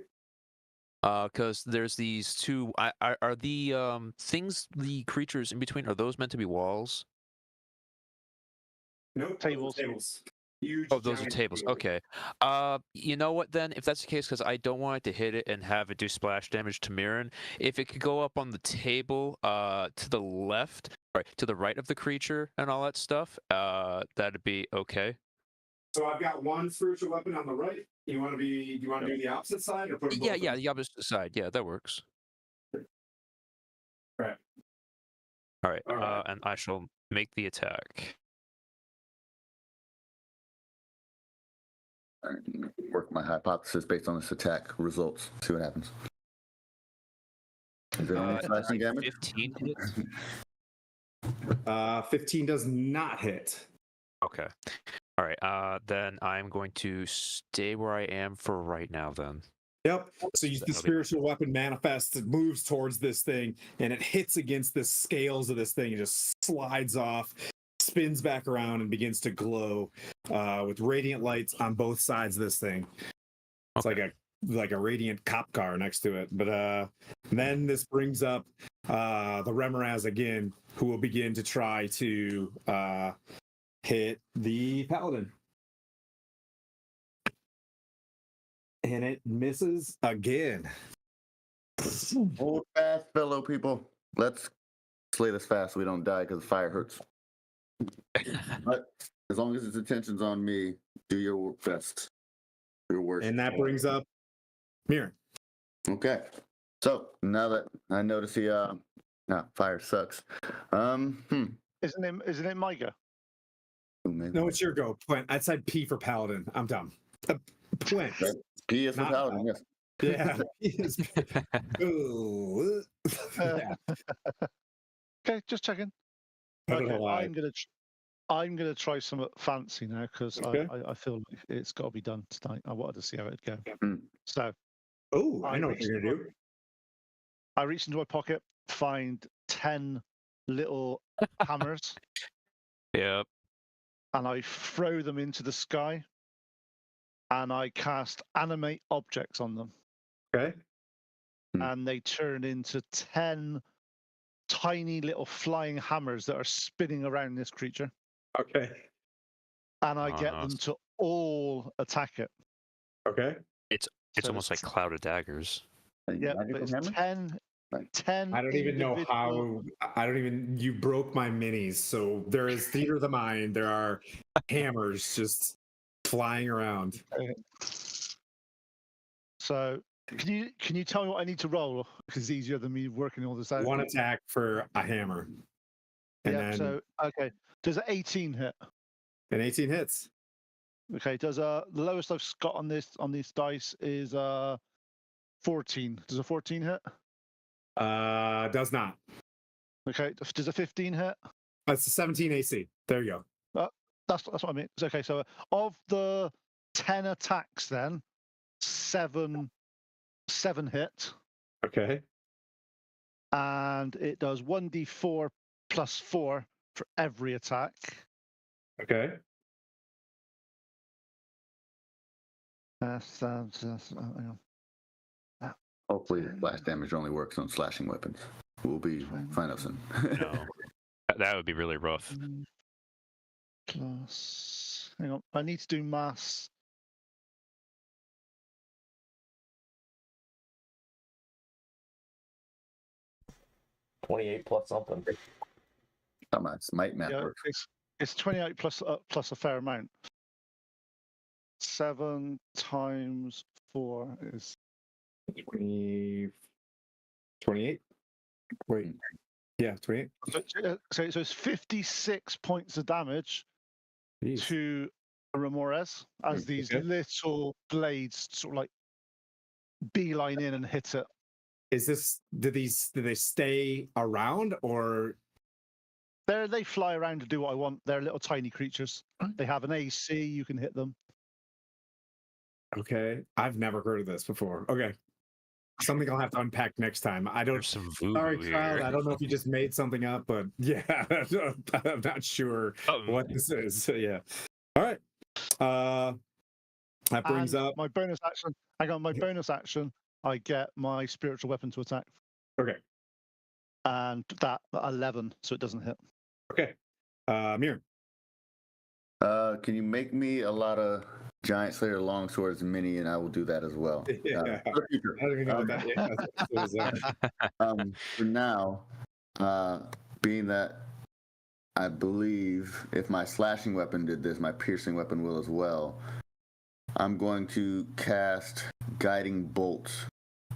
Because there's these two. Are the things, the creatures in between, are those meant to be walls? No, Tables. Huge, Oh, those are tables. Okay. You know what then? If that's the case, because I don't want it to hit it and have it do splash damage to Mirren, if it could go up on the table, to the left, right, to the right of the creature and all that stuff, that'd be okay. So I've got one spiritual weapon on the right. Do you want to do the opposite side or put them both Yeah, the opposite side. Yeah, that works. Right. All right. All right. And I shall make the attack. All right, work my hypothesis based on this attack results. See what happens. Is it only slashing damage? 15 hits? 15 does not hit. Okay. All right. Then I'm going to stay where I am for right now. Then. Yep. So the That'll be spiritual weapon manifests, it moves towards this thing, and it hits against the scales of this thing. It just slides off, spins back around, and begins to glow with radiant lights on both sides of this thing. It's like a radiant cop car next to it. But then this brings up the Remoraz again, who will begin to try to hit the paladin. And it misses again. Hold fast, fellow people. Let's slay this fast so we don't die because the fire hurts. But as long as its attention's on me, do your best. Your worst. And that brings up Mirren. Okay. So now that I notice fire sucks. Isn't it Micah? No, it's your go. Pwent. I said P for paladin. I'm dumb. Pwent. P is for Not paladin, yes. Yeah. Ooh. Okay, just checking. I don't know Okay, why. I'm gonna try some fancy now because Okay. I feel like it's got to be done tonight. I wanted to see how it'd go. Mm. So Oh, I know what you're gonna do. I reach into my pocket, find 10 little hammers, Yep. and I throw them into the sky. And I cast animate objects on them. Okay. And they turn into 10 tiny little flying hammers that are spinning around this creature. Okay. And I get them to all attack it. Okay. It's almost like cloud of daggers. Yeah, but it's 10 I don't even know how. You broke my minis. So there is theater of the mind. There are hammers just flying around. So can you tell me what I need to roll? Because it's easier than me working all this out. One attack for a hammer. And yeah. then So okay, does an 18 hit? an 18 hits. Okay. Does the lowest I've got on these dice is 14. Does a 14 hit? Does not. Okay. Does a 15 hit? That's a 17 AC. There you go. That's what I mean. Okay, so of the 10 attacks, then 7 hit, Okay. and it does 1d4 plus 4 for every attack. Okay. Hopefully, splash damage only works on slashing weapons. We'll be fine, Upson. No. That would be really rough. Plus, hang on, I need to do mass. $28 plus something. Come on, smite math Yeah, works. It's 28 plus a fair amount. 7 times 4 is 28. Wait. Yeah, 28. so it's 56 points of damage Jeez. to Ramores as these Okay. little blades sort of like beeline in and hit it. Is this? Do they stay around or? They fly around to do what I want. They're little tiny creatures. They have an AC. You can hit them. Okay, I've never heard of this before. Okay, something I'll have to unpack next time. I don't. There's some voodoo Sorry, here. Kyle. I don't know if you just made something up, but yeah, I'm not sure what this is. So, yeah. All right. That brings And up my bonus action. Hang on, my bonus action. I get my spiritual weapon to attack, okay. and that 11, so it doesn't hit. Okay. Mir. Can you make me a lot of Giant Slayer longswords mini, and I will do that as well. Yeah. For the future. I don't even know that. Yeah, that's what it was, For now, being that I believe if my slashing weapon did this, my piercing weapon will as well. I'm going to cast Guiding Bolt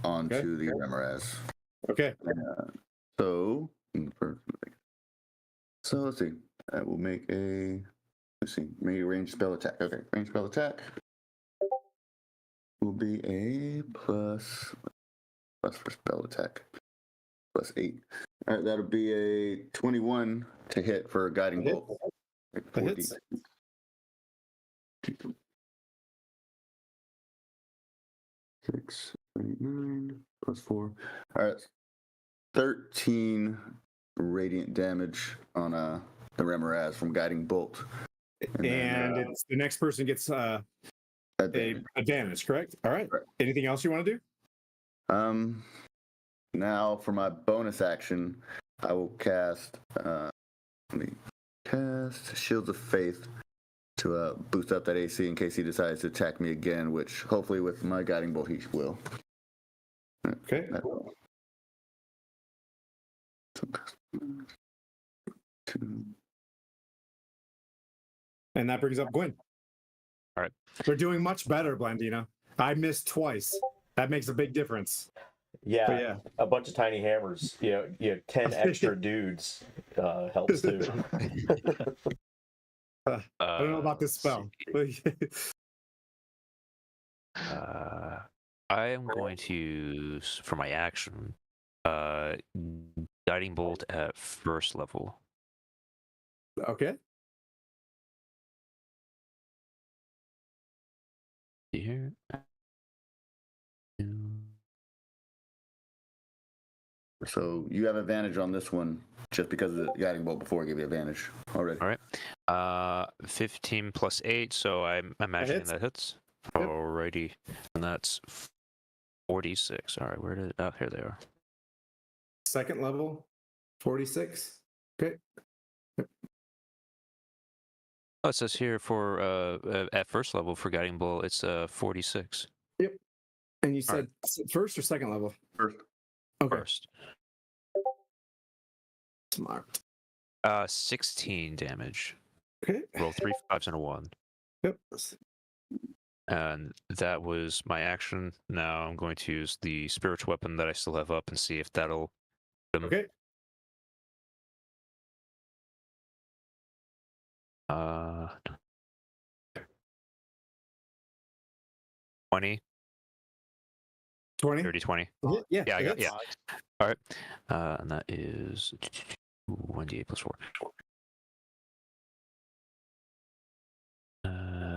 onto the Ramores. Okay. So let's see. I will make a ranged spell attack. Okay, ranged spell attack will be a plus for spell attack. +8. All right, that'll be a 21 to hit for a guiding bolt. That hits. 6, 8, 9, +4. All right, 13 radiant damage on the Ramores from guiding bolt. And it's the next person gets a advantage, correct? All right. Correct. Anything else you want to do? Now for my bonus action, I will cast Shields of Faith to boost up that AC in case he decides to attack me again, which hopefully with my guiding bolt he will. Okay. And that brings up Gwen. All right. We're doing much better, Blandina. I missed twice. That makes a big difference. Yeah, But yeah. a bunch of tiny hammers. You know, 10 extra dudes helps too. I don't know about this spell. I am going to use for my action guiding bolt at first level. Okay. Here. So you have advantage on this one just because of the guiding bolt before I give you advantage already. All right. 15 plus 8, so I'm imagining that hits. Yep. Alrighty. And that's 46. All right, where did oh, here they are. Second level, 46. Okay. Oh, it says here for at first level for guiding bolt, it's 46. Yep. And you said first or second level? First. Okay. First. Smart. 16 damage. Okay. Roll 3 5s and a 1. Yep. And that was my action. Now I'm going to use the spiritual weapon that I still have up and see if that'll. Okay. 20, 20. 30, 20. Yeah. Yeah, I got, hits. yeah. All right. And that is 1d8 plus 4.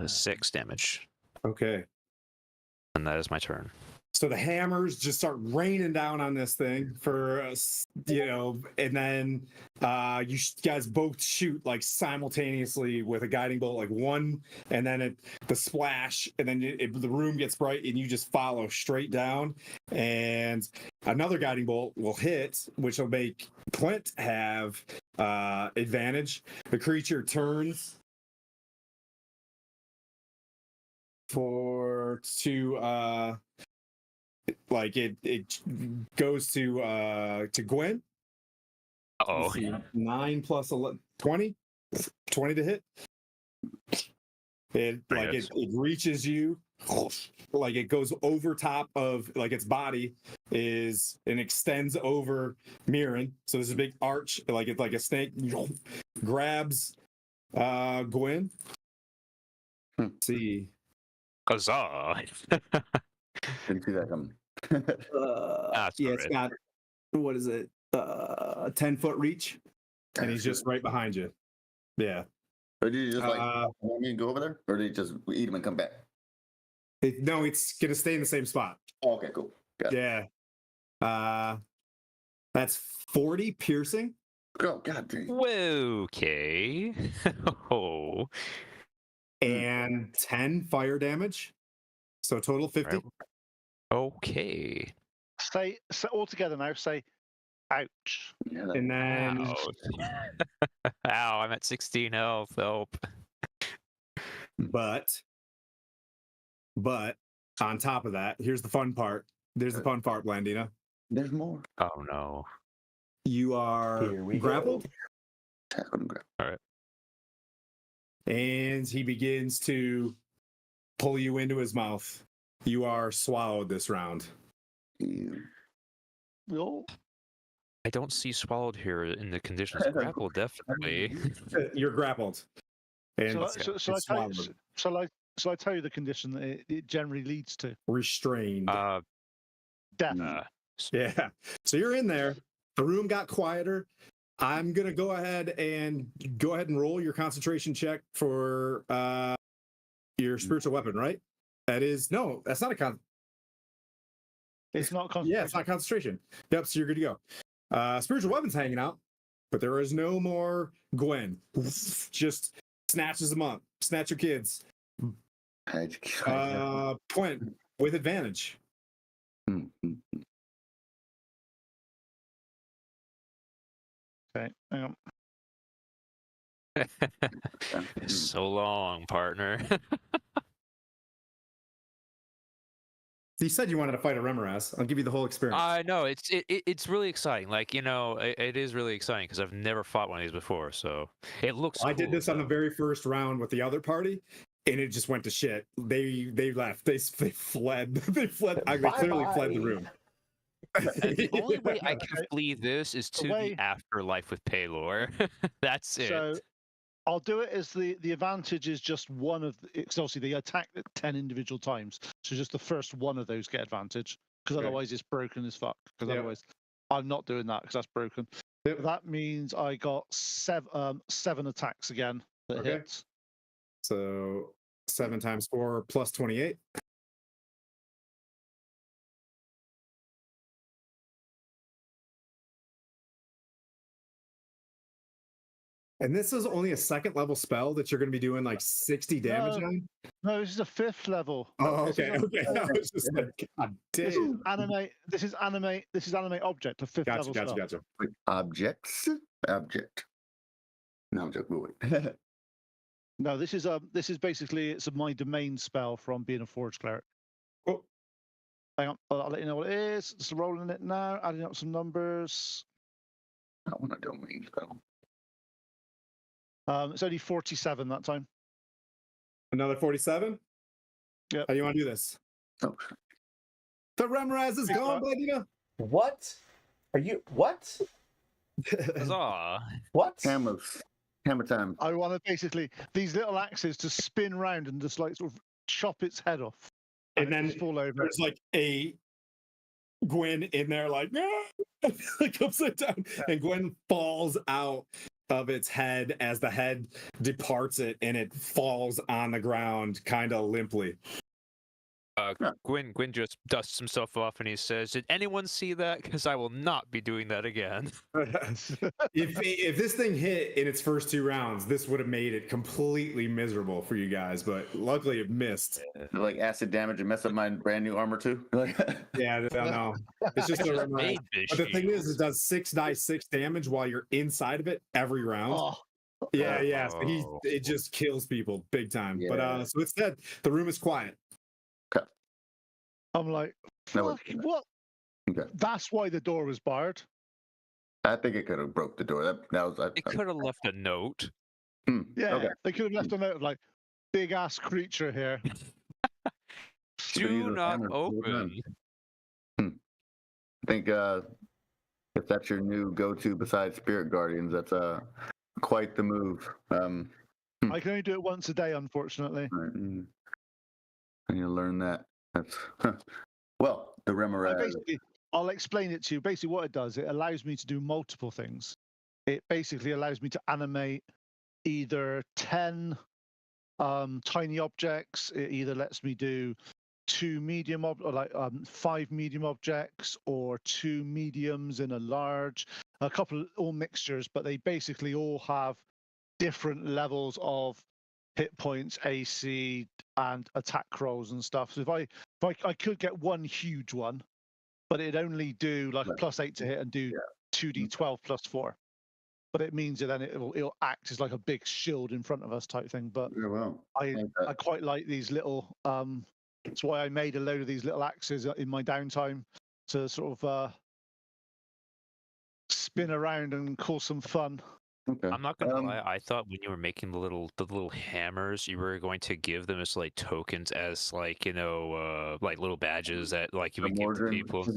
6 damage. Okay. And that is my turn. So the hammers just start raining down on this thing for and then you guys both shoot like simultaneously with a guiding bolt, like one, and then the splash, and then the room gets bright, and you just follow straight down, and another guiding bolt will hit, which will make Clint have advantage. The creature turns like it goes to Gwen. Oh, 9 plus 11, 20. 20 to hit. It Pretty like hits. it reaches you, like it goes over top of like its body is and extends over Mirren. So there's a big arch, like it's like a snake, grabs Gwen. Let's see. Huzzah! Didn't see that coming. That's Yeah, all it's right. got what is it? 10-foot reach, and he's just right behind you. Yeah. Or did you just like Uh, want me to go over there, or did you just eat him and come back? no, it's gonna stay in the same spot. Oh, okay, cool. Got it. Yeah. That's 40 piercing. Oh, God dang. Okay. Oh. And 10 fire damage. So total 50. Right. Okay. Say all together now. Say, ouch. Yeah, that- And then Ouch. Ow, I'm at 16 health. Help. but on top of that, here's the fun part. There's the fun part, Blandina. there's more. Oh no. You are Here we grappled, go. Tackle and grab. and he begins to pull you into his mouth. You are swallowed this round. You. Oh, I don't see swallowed here in the conditions. Grapple, definitely. You're grappled. And shall I, it's shall, shall I tell you, swallowed. shall I tell you the condition that it generally leads to? Restrained. Death. Yeah. So you're in there. The room got quieter. I'm gonna go ahead and roll your concentration check for your spiritual weapon, right? That's not a It's not yeah, it's not concentration. Yep, so you're good to go. Spiritual weapon's hanging out, but there is no more Gwen. Just snatches them up. Snatch your kids. Point with advantage. Okay, hang on. So long, partner. You said you wanted to fight a Remoras. I'll give you the whole experience. I know it's really exciting. Like it is really exciting because I've never fought one of these before. So it looks. I did cool, this on the so. very first round with the other party, and it just went to shit. They left. They fled. They fled. They clearly fled the room. And the only way I can flee this is to way- the afterlife with Paylor. That's it. So I'll do it as the advantage is just one of because obviously they attack at 10 individual times, so just the first one of those get advantage because Okay. otherwise it's broken as fuck. Because Yeah. otherwise I'm not doing that because that's broken. Yep. That means I got seven attacks again that Okay. hit. So 7 times 4 plus 28. And this is only a second level spell that you're going to be doing like 60 damage No. on. No, this is a 5th level. Oh, This is okay. a- Okay. I was just like, God This is damn. anime. This is anime. This is anime object. A 5th Gotcha. level Gotcha. spell. Gotcha. Wait, objects? Object. No, I'm joking. Wait. No, this is basically it's my domain spell from being a forge cleric. Cool. Hang on, I'll let you know what it is. Just rolling it now, adding up some numbers. I want a domain spell. It's only 47 that time. Another 47? Yep. How do you want to do this? Oh, The Remraz is gone, Bladina. What? Are you what? Huzzah. What? hammers. Hammer time. I want to basically these little axes to spin round and just like sort of chop its head off, And then just fall over. there's like a Gwen in there, like, like upside down, and Gwen falls out of its head as the head departs it, and it falls on the ground, kind of limply. Gwyn just dusts himself off and he says, "Did anyone see that? Because I will not be doing that again." If this thing hit in its first 2 rounds, this would have made it completely miserable for you guys, but luckily it missed. Like acid damage and mess up my brand new armor too. Like, Yeah, I don't know. It's just a Just Remraz. made this But the thing shield. is, it does 6 dice 6 damage while you're inside of it every round. Oh, Yeah. So Oh. it just kills people big time. Yeah. But so instead, the room is quiet. I'm like, No, fuck, what? Okay. That's why the door was barred. I think it could have broke the door. That was. It could have left a note. Yeah, Okay. they could have left a note of like big ass creature here. Could've used Do those not hammers the whole open. time. I think if that's your new go-to besides Spirit Guardians, that's quite the move. I can only do it once a day, unfortunately. Right, I need to learn that. That's well, the Remoraz. I'll explain it to you. Basically, what it does, it allows me to do multiple things. It basically allows me to animate either 10 tiny objects. It either lets me do 5 medium objects, or 2 mediums in a large, a couple all mixtures, but they basically all have different levels of hit points, AC, and attack rolls and stuff. So if I could get one huge one, but it'd only do like +8 to hit and do 2d12 +4. But it means that then it'll act as like a big shield in front of us type thing. But I quite like these little. That's why I made a load of these little axes in my downtime to sort of spin around and cause some fun. Okay. I'm not gonna lie. I thought when you were making the little hammers, you were going to give them as like tokens, as like like little badges that like you would give to people.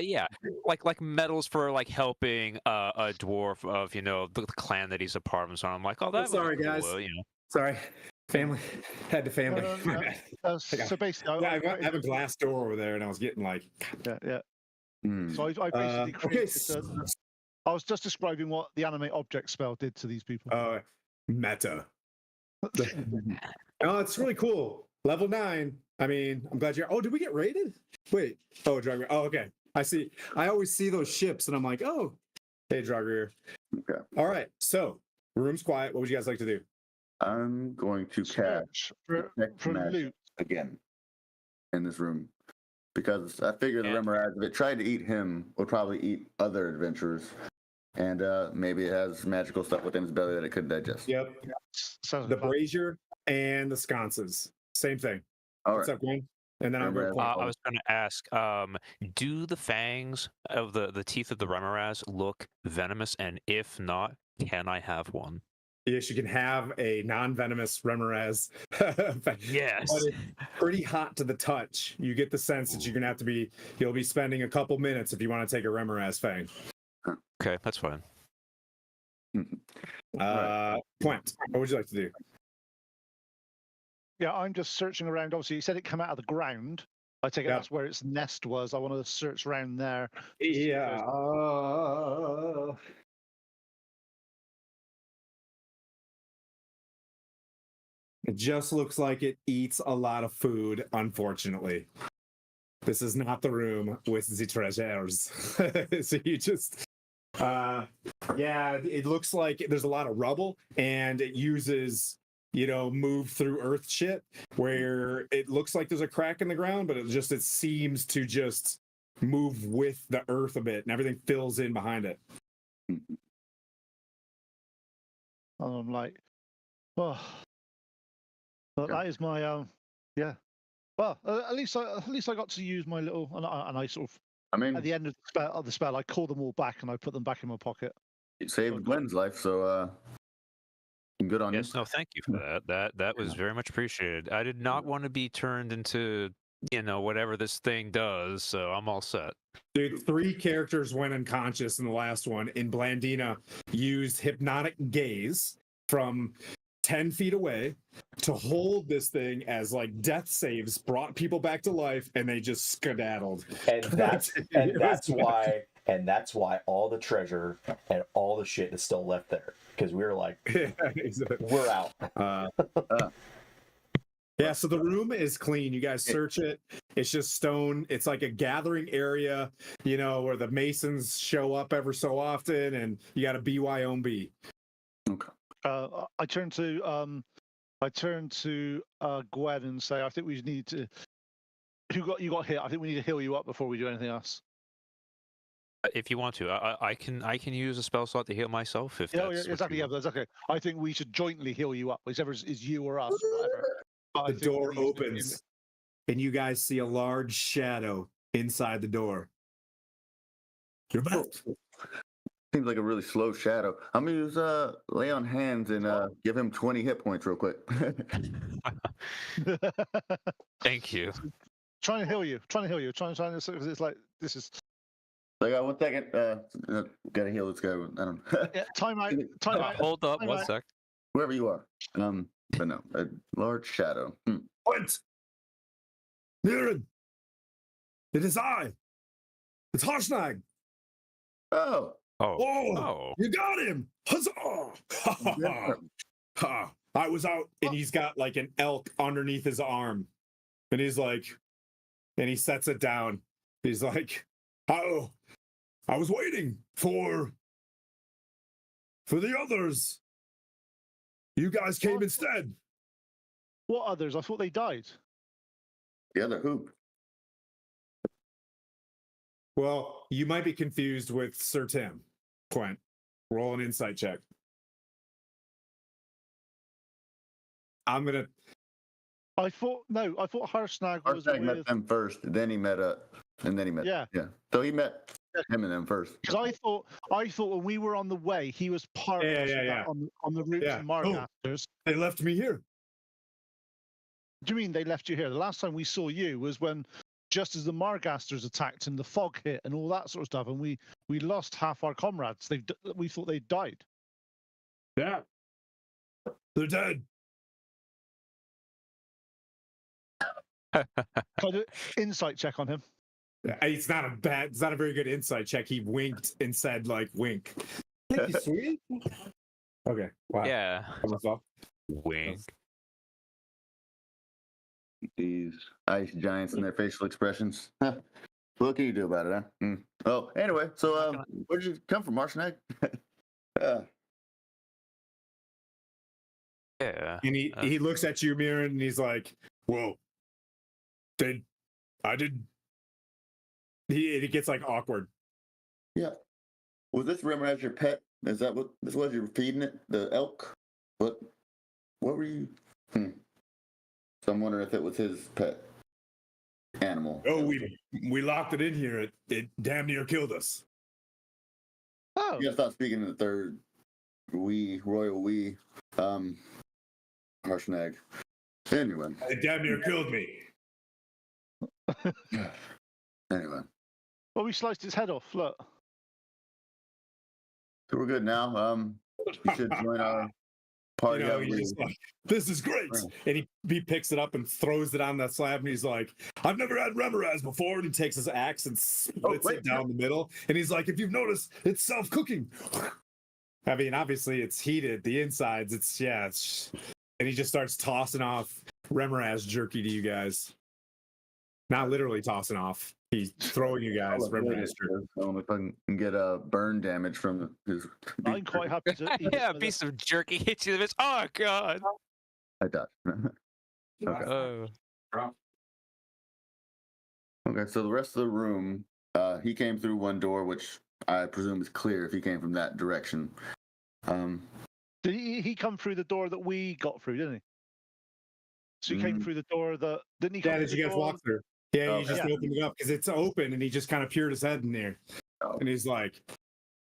Yeah, like medals for like helping a dwarf of the clan that he's a part of. So I'm like, oh, that. Sorry, cool, guys. Sorry, family. Had to family. So basically, I have a glass door over there, and I was getting like. Yeah. So I basically created. I was just describing what the animate object spell did to these people. Meta. Oh, it's really cool. Level 9. I mean, I'm glad you're. Oh, did we get raided? Wait. Oh, Drugger. Oh, okay. I see. I always see those ships, and I'm like, oh, hey, Drugger. Okay. All right. So, room's quiet. What would you guys like to do? I'm going to cast for loot again in this room, because I figure the Remoraz, if it tried to eat him, would probably eat other adventurers. And maybe it has magical stuff within its belly that it could digest. Yep. The brazier and the sconces. Same thing. What's up, Gwen? And then I'll go. I was going to ask, do the fangs of the teeth of the Remoraz look venomous? And if not, can I have one? Yes, you can have a non-venomous Remoraz. Yes. But it's pretty hot to the touch. You get the sense that you'll be spending a couple minutes if you want to take a Remoraz fang. Okay, that's fine. Point. What would you like to do? Yeah, I'm just searching around. Obviously, you said it came out of the ground. I take it that's where its nest was. I want to search around there. Yeah. It just looks like it eats a lot of food, unfortunately. This is not the room with the treasures. So you just... it looks like there's a lot of rubble, and it uses move through earth shit, where it looks like there's a crack in the ground, but it seems to just move with the earth a bit, and everything fills in behind it. And I'm like, oh, but that is my well, at least I got to use my little, and I sort of, I mean, at the end of the spell, I call them all back and I put them back in my pocket. It saved Gwen's life, so good on you. Yes, no, thank you for that. That was very much appreciated. I did not want to be turned into whatever this thing does, so I'm all set. Dude, 3 characters went unconscious in the last one, and Blandina used hypnotic gaze from 10 feet away to hold this thing as like death saves, brought people back to life, and they just skedaddled. And that's why all the treasure and all the shit is still left there, because we were like, we're out. Yeah, so the room is clean. You guys search it. It's just stone. It's like a gathering area, where the masons show up ever so often, and you got a BYOB. Okay. I turn to Gwen and say, I think we need to. You got hit. I think we need to heal you up before we do anything else. If you want to, I can use a spell slot to heal myself. If that's exactly. Yeah, that's okay. I think we should jointly heal you up, whichever is you or us. The door opens, and you guys see a large shadow inside the door. You're back. Seems like a really slow shadow. I'm gonna use lay on hands and give him 20 hit points real quick. Thank you. Trying to heal you. Trying to. It's like this is. I got 1 second. Gotta heal this guy. I don't. Yeah, time out. Time out. Hold up Time one out. sec. Whoever you are. But no, a large shadow. What? Mirren! It is I! It's Harshnag! Oh. Oh, Oh. you got him! Huzzah! Ha. I was out, and he's got like an elk underneath his arm. And he's like, and he sets it down. He's like, oh, I was waiting for the others. You guys came instead. What others? I thought they died. The other who? Well, you might be confused with Sir Tim. Quint, roll an insight check. I'm gonna. I thought Harshnag was Harshnag with. met them first, then he met and then he met. Yeah. So he met him and them first. Because I thought when we were on the way, he was part of that on the route to Margasters. They left me here. Do you mean they left you here? The last time we saw you was when, just as the Margasters attacked and the fog hit and all that sort of stuff, and we lost half our comrades. We thought they died. Yeah, they're dead. Can I do an insight check on him? It's not a very good insight check. He winked and said, like, wink. Thank you, sweetie. Okay. Wow. Yeah. Well, Wink. These ice giants and their facial expressions. What can you do about it, huh? Oh, anyway, so where'd you come from, Harshnag? Yeah. and he looks at you, Mirren, and he's like, whoa. It gets like awkward. Yeah. Was this rumor as your pet? Is that what this was? You were feeding it? The elk? What were you? So I'm wondering if it was his pet animal. Oh, we locked it in here. It damn near killed us. Oh. You gotta stop speaking in the third royal we. Harshnag. Anyway. It damn near killed me. Anyway. Well, we sliced his head off. Look. So we're good now. You should join our party. He's just like, this is great. And he picks it up and throws it on the slab, and he's like, I've never had Remoraz before. And he takes his axe and splits it down the middle. And he's like, if you've noticed, it's self-cooking. I mean, obviously it's heated. The insides, and he just starts tossing off Remoraz jerky to you guys. Not literally tossing off. He's throwing you guys Remoraz jerky. If I can get a burn damage from his. I'm quite happy to eat Yeah, a piece of jerky hits you in the face. Oh, God. I thought. Okay. Oh. Okay, so the rest of the room, he came through one door, which I presume is clear if he came from that direction. Did he come through the door that we got through, didn't he? So he came through the door that didn't he? Yeah, did you guys walk through? Yeah, he just yeah. opened it up because it's open, and he just kind of peered his head in there, and he's like,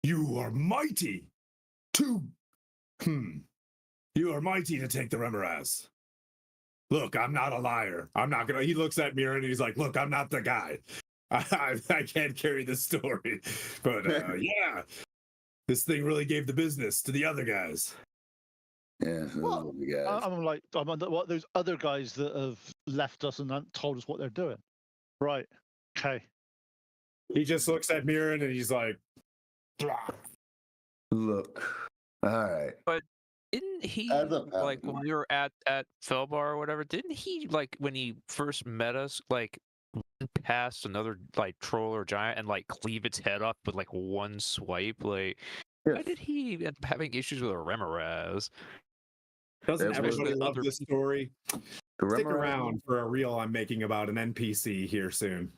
"You are mighty to, you are mighty to take the Remoraz. Look, I'm not a liar. I'm not gonna." He looks at Mirren and he's like, "Look, I'm not the guy. I can't carry this story, but yeah, this thing really gave the business to the other guys." Yeah, so those are the guys. I'm on what those other guys that have left us and haven't told us what they're doing. Right. Okay. He just looks at Mirren and he's like, Look. All right. But didn't he, like, when we were at Felbar or whatever, didn't he, like, when he first met us, like, run past another, like, troll or giant and, like, cleave its head off with, like, one swipe? Like, why did he end up having issues with a Remoraz? Doesn't Everybody everybody love this story? Stick around for a reel I'm making about an NPC here soon.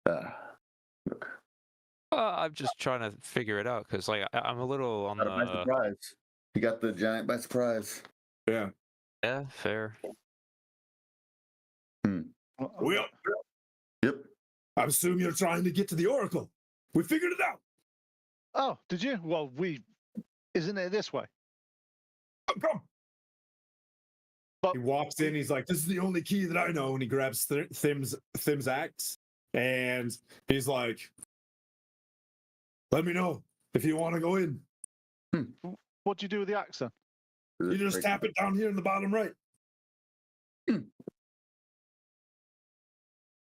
Look. I'm just trying to figure it out because, like, I'm a little on By the. surprise. You got the giant by surprise. Yeah. Yeah, fair. Well, Yep. I assume you're trying to get to the Oracle. We figured it out. Oh, did you? Well, isn't it this way? Come. But He walks in. He's like, "This is the only key that I know." And he grabs Thim's axe, and he's like, "Let me know if you want to go in. what do you do with the axe then? You just tap it down here in the bottom right."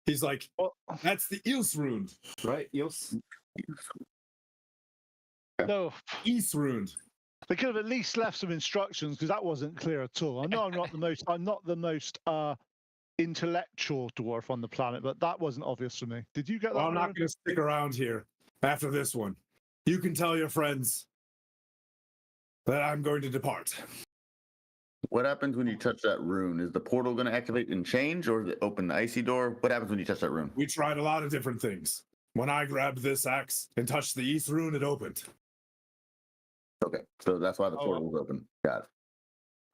He's like, Well, "That's the Eels rune, right? Eels, no, East rune." they could have at least left some instructions because that wasn't clear at all. I know I'm not the most intellectual dwarf on the planet, but that wasn't obvious for me. Did you get Well, that? I'm not going to stick around here after this one. You can tell your friends that I'm going to depart. What happens when you touch that rune? Is the portal going to activate and change, or does it open the icy door? What happens when you touch that rune? We tried a lot of different things. When I grabbed this axe and touched the East rune, it opened. Okay, so that's why the portal was open. Got it.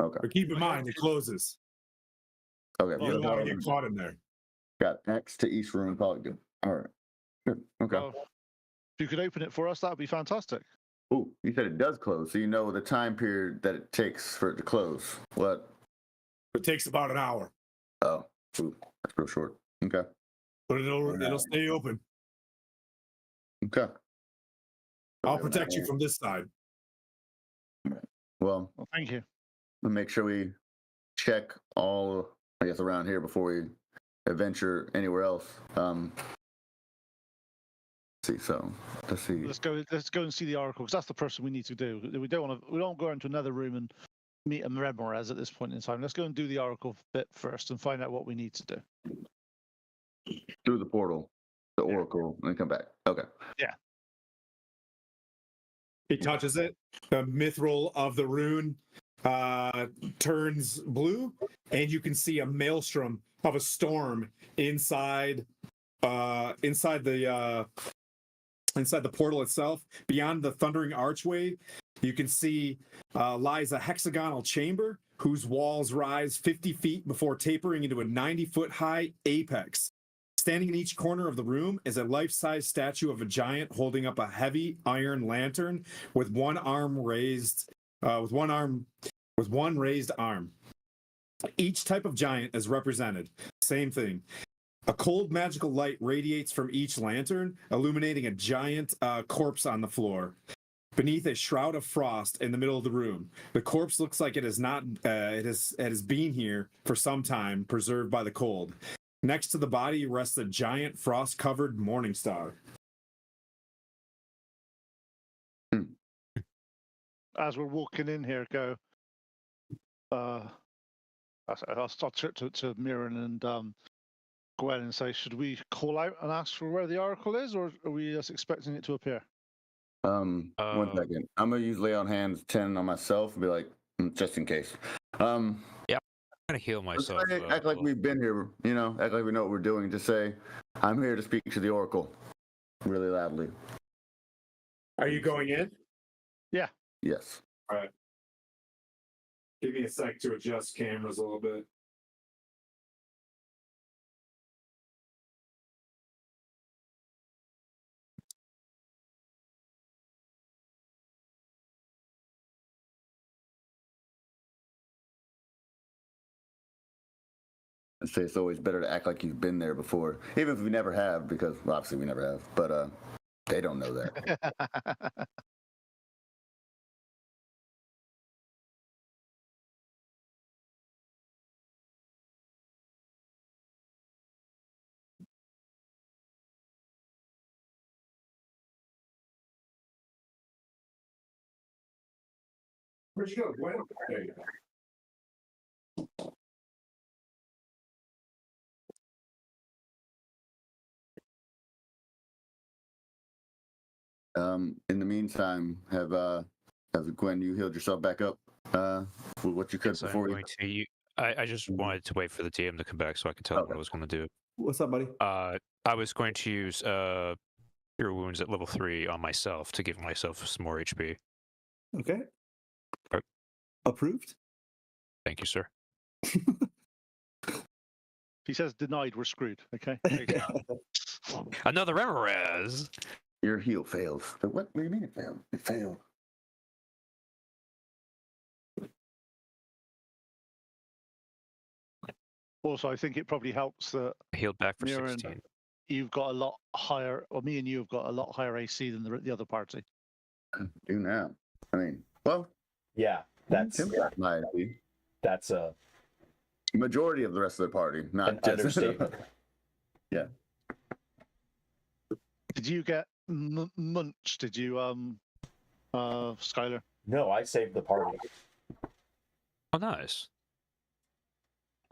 Okay. But keep in mind, it closes. Okay. You don't want to get caught in there. Got it. Axe to East rune, probably good. All right. Good. Okay. Well, if you could open it for us, that would be fantastic. Oh, you said it does close, so you know the time period that it takes for it to close. What? It takes about an hour, Oh, ooh, that's real short. Okay. but it'll stay open. Okay. I'll protect you from this side. Well, Well, thank you. we'll make sure we check all, I guess, around here before we adventure anywhere else. See, so let's see. Let's go and see the oracle because that's the person we need to do. We don't go into another room and meet a Remorez at this point in time. Let's go and do the oracle bit first and find out what we need to do. Through the portal, the oracle, and then come back. Okay. Yeah. He touches it. The mithril of the rune turns blue, and you can see a maelstrom of a storm inside the portal itself. Beyond the thundering archway, you can see lies a hexagonal chamber whose walls rise 50 feet before tapering into a 90-foot high apex. Standing in each corner of the room is a life-size statue of a giant holding up a heavy iron lantern with one raised arm. Each type of giant is represented. Same thing. A cold magical light radiates from each lantern, illuminating a giant corpse on the floor. Beneath a shroud of frost in the middle of the room, the corpse looks like it has been here for some time, preserved by the cold. Next to the body rests a giant frost-covered morning star. As we're walking in here, I'll start to Mirren and Gwen and say, should we call out and ask for where the oracle is, or are we just expecting it to appear? 1 second. I'm gonna use lay on hands 10 on myself and be like, just in case. I'm gonna heal myself. Act like we've been here, act like we know what we're doing. Just say, I'm here to speak to the oracle, really loudly. Are you going in? Yeah. Yes. All right. Give me a sec to adjust cameras a little bit. I say it's always better to act like you've been there before, even if we never have, because obviously we never have. But they don't know that. Where'd you go? Gwen? There you go. In the meantime, have Gwen, you healed yourself back up with what you could So I'm before going to. I just wanted to wait for the DM to come back so I could tell him what I was going to do. What's up, buddy? I was going to use Cure Wounds at level 3 on myself to give myself some more HP. Okay. Okay. Approved. Thank you, sir. He says denied, we're screwed. Okay. Another Remorez. Your heal fails. But what do you mean it failed? It failed. Also, I think it probably helps that Healed back for Mirren, 16. you've got a lot higher, or me and you have got a lot higher AC than the other party. Do now. I mean, well, Yeah, that's Tim got my AC. that's a Majority of the rest of the party, not an just understatement. Yeah. Did you get munched? Did you, Skylar? No, I saved the party. Oh, nice.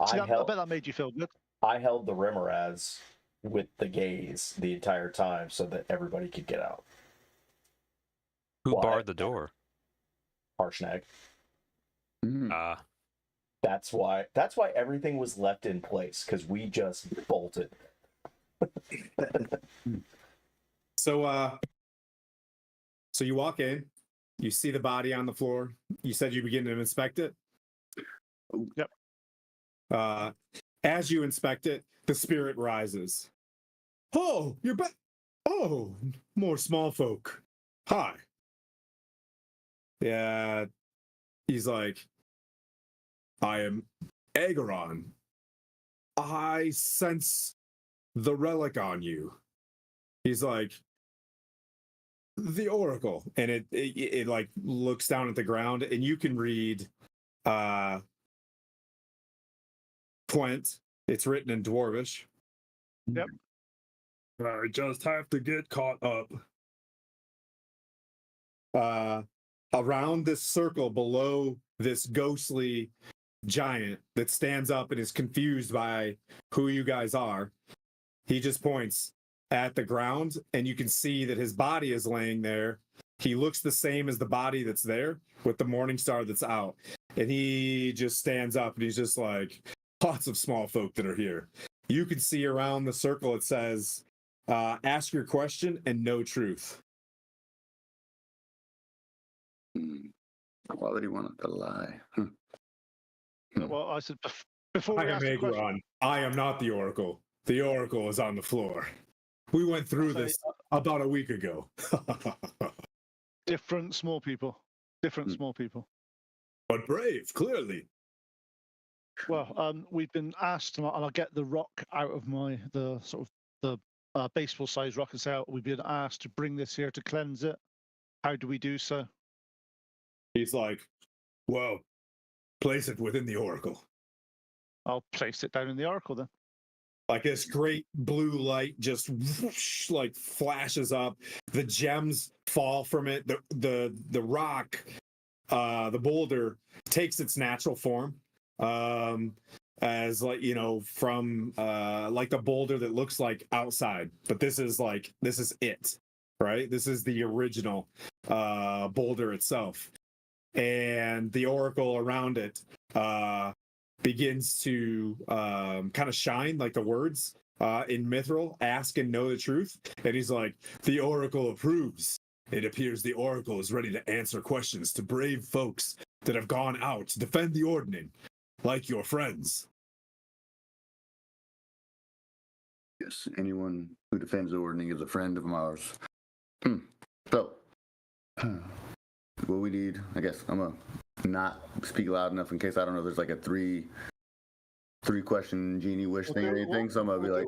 See, I I held bet that made you feel good. I held the Rimmeraz with the gaze the entire time so that everybody could get out. Who Why? barred the door? Harshnag. Mhm. That's why everything was left in place, because we just bolted. So you walk in, you see the body on the floor. You said you begin to inspect it. Yep. As you inspect it, the spirit rises. Oh, you're back. Oh, more small folk. Hi. Yeah. He's like, I am Aegoron. I sense the relic on you. He's like, the oracle, and it like looks down at the ground, and you can read Twent. It's written in Dwarvish. Yep. I just have to get caught up. Around this circle below this ghostly giant that stands up and is confused by who you guys are, he just points at the ground, and you can see that his body is laying there. He looks the same as the body that's there with the morning star that's out. And he just stands up and he's just like, lots of small folk that are here. You can see around the circle, it says, ask your question and know truth. Why would he want to lie? Well, I said before I we am ask the question, Aegoron. I am not the Oracle. The Oracle is on the floor. We went through Okay. this about a week ago. different small people, different small people. But brave, clearly. Well, we've been asked, and I'll get the rock out of the baseball-sized rock and say, we've been asked to bring this here to cleanse it. How do we do so? He's like, well, place it within the Oracle. I'll place it down in the oracle then. Like this great blue light just whoosh, like flashes up. The gems fall from it. The rock, the boulder takes its natural form. As like, from like the boulder that looks like outside. But this is it, right? This is the original boulder itself. And the oracle around it begins to kind of shine, like the words in Mithril, ask and know the truth. And he's like, the oracle approves. It appears the oracle is ready to answer questions to brave folks that have gone out to defend the ordning, like your friends. Yes, anyone who defends the ordning is a friend of ours. So, what we need, I guess I'm gonna not speak loud enough in case I don't know. There's like a three question genie wish thing or anything. So I'm gonna be like,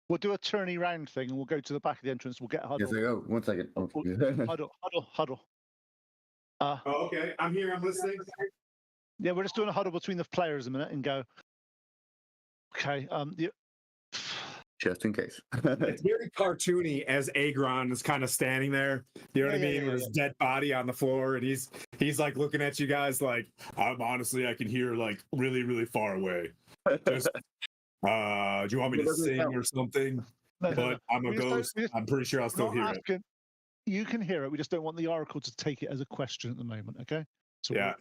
we'll do a turny round thing, and we'll go to the back of the entrance. We'll get a huddle. yes, I go. 1 second. Huddle. Oh, okay. I'm here. I'm listening. Yeah, we're just doing a huddle between the players a minute and go. Okay. Just in case. It's very cartoony as Aegoron is kind of standing there. You know what I mean? With his dead body on the floor, and he's like looking at you guys like, honestly, I can hear like really, really far away. Just, do you want me to sing or something? But I'm a ghost. I'm pretty sure I'll still hear it. You can hear it. We just don't want the oracle to take it as a question at the moment. Okay. So yeah,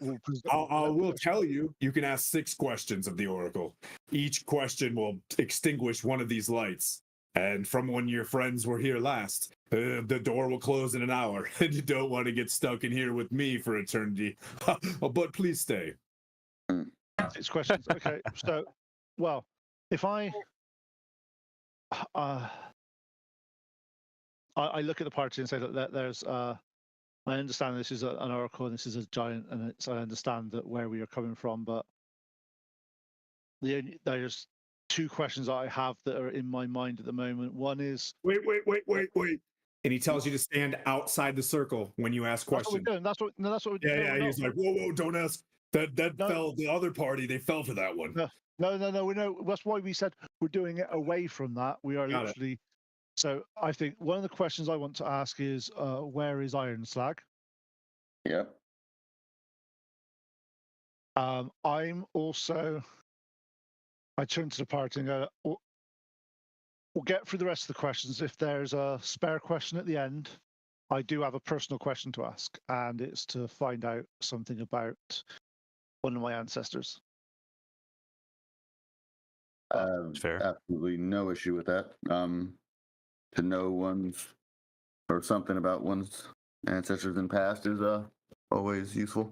I will tell you. You can ask 6 questions of the oracle. Each question will extinguish one of these lights. And from when your friends were here last, the door will close in an hour, and you don't want to get stuck in here with me for eternity. But please stay. 6 questions. Okay. So, well, if I I look at the party and say that there's. I understand this is an oracle and this is a giant, and I understand that where we are coming from, but there's two questions I have that are in my mind at the moment. One is Wait. And he tells you to stand outside the circle when you ask that's what questions. we're doing. That's what we're doing. Yeah. He's like, whoa, don't ask. That No. fell. The other party, they fell for that one. No. We know that's why we said we're doing it away from that. We are literally. So I think one of the questions I want to ask is, where is Iron Slag? Yep. I'm also. I turn to the party and go, we'll get through the rest of the questions. If there's a spare question at the end, I do have a personal question to ask, and it's to find out something about one of my ancestors. Fair. Absolutely no issue with that. To know one's or something about one's ancestors and past is always useful.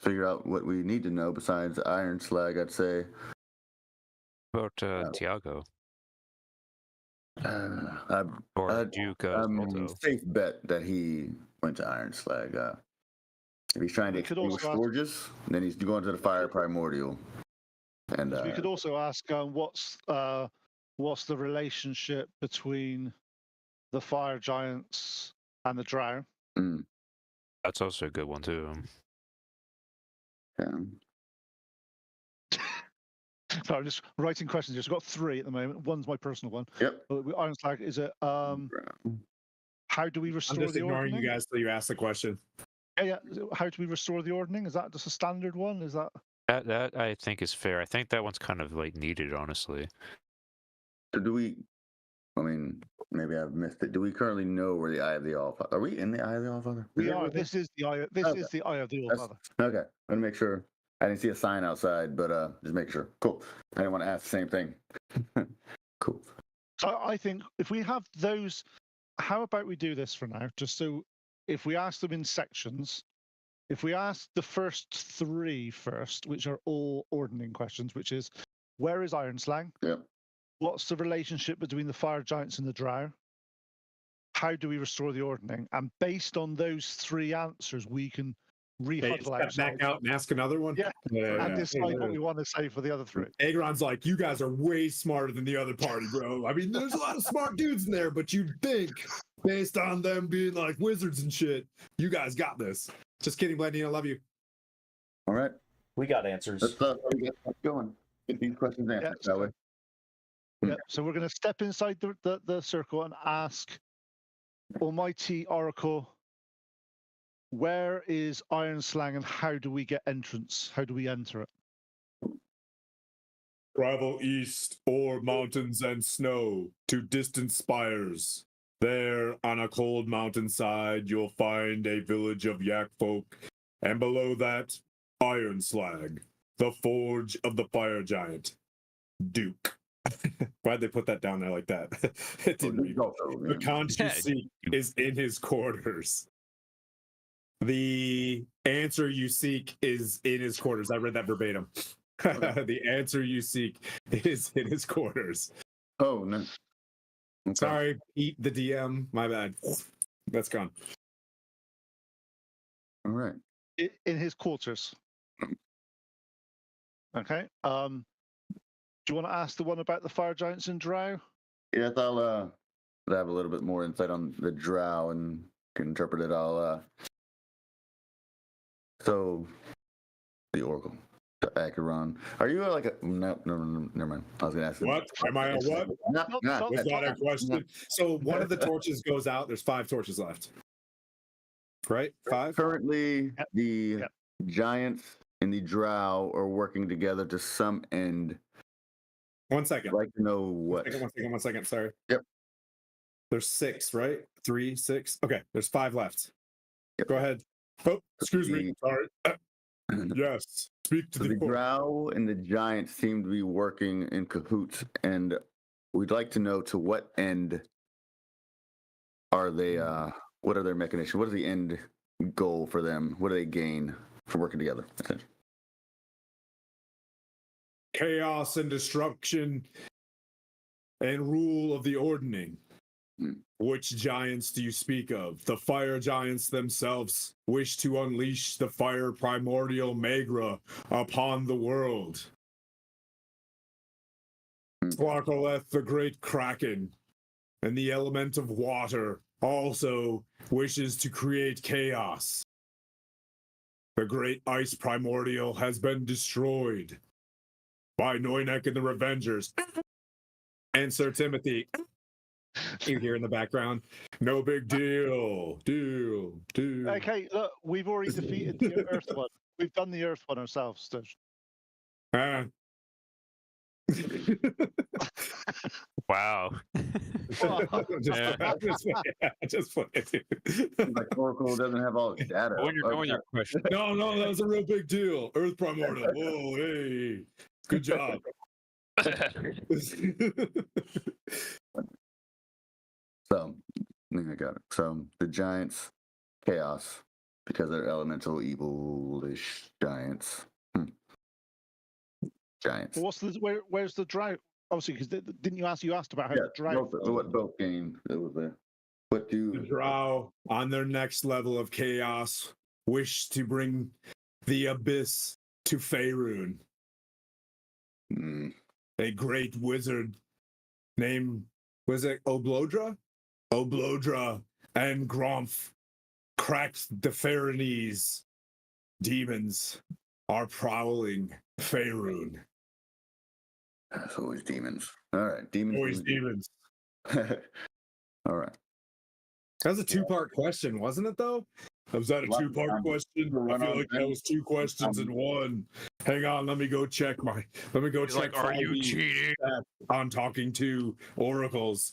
Figure out what we need to know besides Iron Slag, I'd say. About Tiago I'm or Duke Salto. safe bet that he went to Iron Slag. If he's trying to extinguish forges, then he's going to the fire primordial. And we could also ask, what's the relationship between the fire giants and the drow? That's also a good one too. Yeah. So I'm just writing questions here. So I've got three at the moment. One's my personal one. Yep. Iron Slag, is it how do we restore I'm just the ignoring ordning? you guys till you ask the question. Yeah. How do we restore the ordning? Is that just a standard one? Is that That I think is fair. I think that one's kind of like needed, honestly. So do we? I mean, maybe I've missed it. Do we currently know where the Eye of the All-Father? Are we in the Eye of the All-Father? we are? This is the eye. This is the Eye of the All-Father. Okay. I want to make sure. I didn't see a sign outside, but just make sure. Cool. I didn't want to ask the same thing. Cool. So I think if we have those, how about we do this for now? Just so if we ask them in sections, if we ask the first three first, which are all ordning questions, which is where is Iron Slag? Yep. What's the relationship between the fire giants and the drow? How do we restore the ordning? And based on those three answers, we can re-huddle ourselves. Back out and ask another one. Yeah. And decide what we want to say for the other three. Agron's like, you guys are way smarter than the other party, bro. I mean, there's a lot of smart dudes in there, but you'd think, based on them being like wizards and shit, you guys got this. Just kidding, Blendy. I love you. All right. We got answers. Let's get going. Get these questions answered, shall we? Yeah. So we're going to step inside the circle and ask Almighty Oracle, where is Iron Slag and how do we get entrance? How do we enter it? Travel east o'er mountains and snow to distant spires. There, on a cold mountainside, you'll find a village of yak folk, and below that, Iron Slag, the forge of the fire giant, Duke. Why'd they put that down there like that? It didn't read. The conch you seek is in his quarters. The answer you seek is in his quarters. I read that verbatim. The answer you seek is in his quarters. Oh, no. Okay. Sorry, eat the DM. My bad. That's gone. All right. In his quarters. Okay. Do you want to ask the one about the fire giants and drow? Yes, I'll have a little bit more insight on the drow and can interpret it all. So, the Oracle, the Acheron. Are you like a... No, never mind. I was going to ask... What? Am I a what? No. Was that a question? So one of the torches goes out. There's 5 torches left. Right? 5? Currently, the giants and the drow are working together to some end. 1 second. I'd like to know what. 1 second. Sorry. Yep. There's 6, right? 3, 6. Okay. There's 5 left. Yep. Go ahead. Oh, excuse me. Sorry. Yes. Speak to So the drow and the giants seem to be working in cahoots, and we'd like to know to what end are they, what are their machinations? What is the end goal for them? What do they gain from working together? chaos and destruction and rule of the Ordning. Hmm. Which giants do you speak of? The fire giants themselves wish to unleash the fire primordial Magra upon the world. Slarkoleth, the great kraken, and the element of water also wishes to create chaos. The great ice primordial has been destroyed by Noynek and the Revengers. And Sir Timothy, you hear in the background, no big deal. Deal. Okay, look, we've already defeated the Earth one. We've done the Earth one ourselves, Stitch. Wow. Just play it. Like Oracle doesn't have all the data. When you're going your question. No, that was a real big deal. Earth primordial. Whoa, hey, good job. So, I got it. So the giants, chaos, because they're elemental, evil-ish giants. Giants. What's the where's the drought? Obviously, because didn't you ask? You asked about how the drought. Both gained. It was there. What do The Drow, on their next level of chaos, wish to bring the abyss to Faerun. A great wizard named, was it Oblodra? Oblodra and Gromph cracked the Faerunese demons are prowling Faerun. That's always demons. All right, demons. Always demons. All right. That was a two-part question, wasn't it, though? Was that a two-part question? I feel like that was two questions in one. Hang on, let me go check check. Are you cheating? On talking to oracles.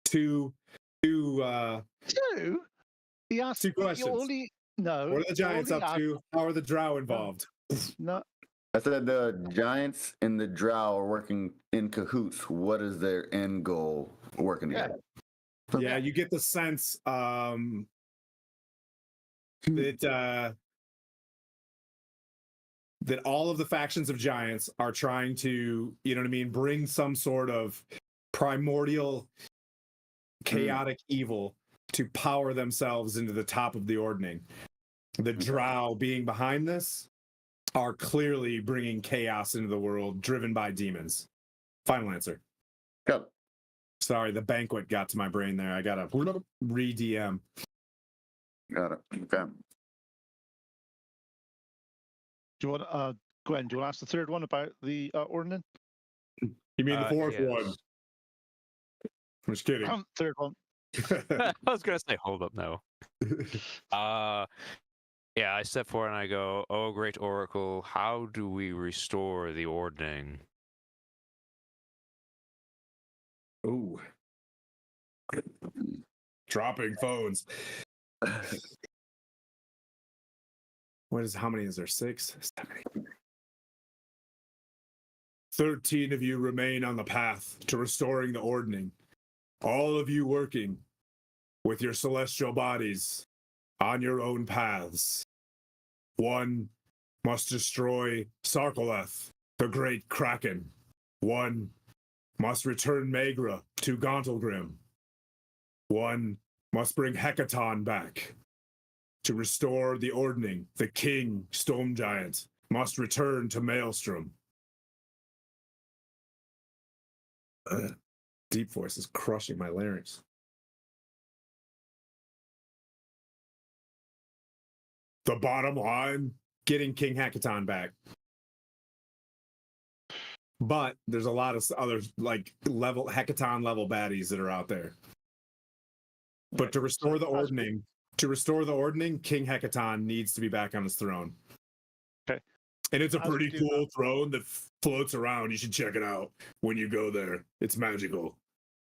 Two. He asked Two questions. No. What are the giants up to? How are the Drow involved? No. I said the giants and the drow are working in cahoots. What is their end goal working together? Yeah, you get the sense that that all of the factions of giants are trying to, you know what I mean, bring some sort of primordial chaotic evil to power themselves into the top of the Ordning. The Drow being behind this are clearly bringing chaos into the world, driven by demons. Final answer. Go. Sorry, the banquet got to my brain there. I gotta re-DM. Got it. Okay. Do you want Gwen? Do you want to ask the third one about the Ordnance? You mean the fourth one? I'm just kidding. Third one. I was gonna say, hold up, no. Yeah, I step forward and I go, "Oh, great oracle, how do we restore the Ordning?" Ooh. Dropping phones. How many is there? 6? 7, 8. 13 of you remain on the path to restoring the Ordning. All of you working with your celestial bodies on your own paths. 1 must destroy Sarkoleth, the great kraken. 1 must return Magra to Gauntlgrim. 1 must bring Hecaton back. To restore the Ordning, the king, Storm Giant, must return to Maelstrom. Deep voice is crushing my larynx. The bottom line, getting King Hecaton back. But there's a lot of other Hecaton level baddies that are out there. But to restore the Ordning, King Hecaton needs to be back on his throne. Okay. And it's a pretty cool throne that floats around. You should check it out when you go there. It's magical.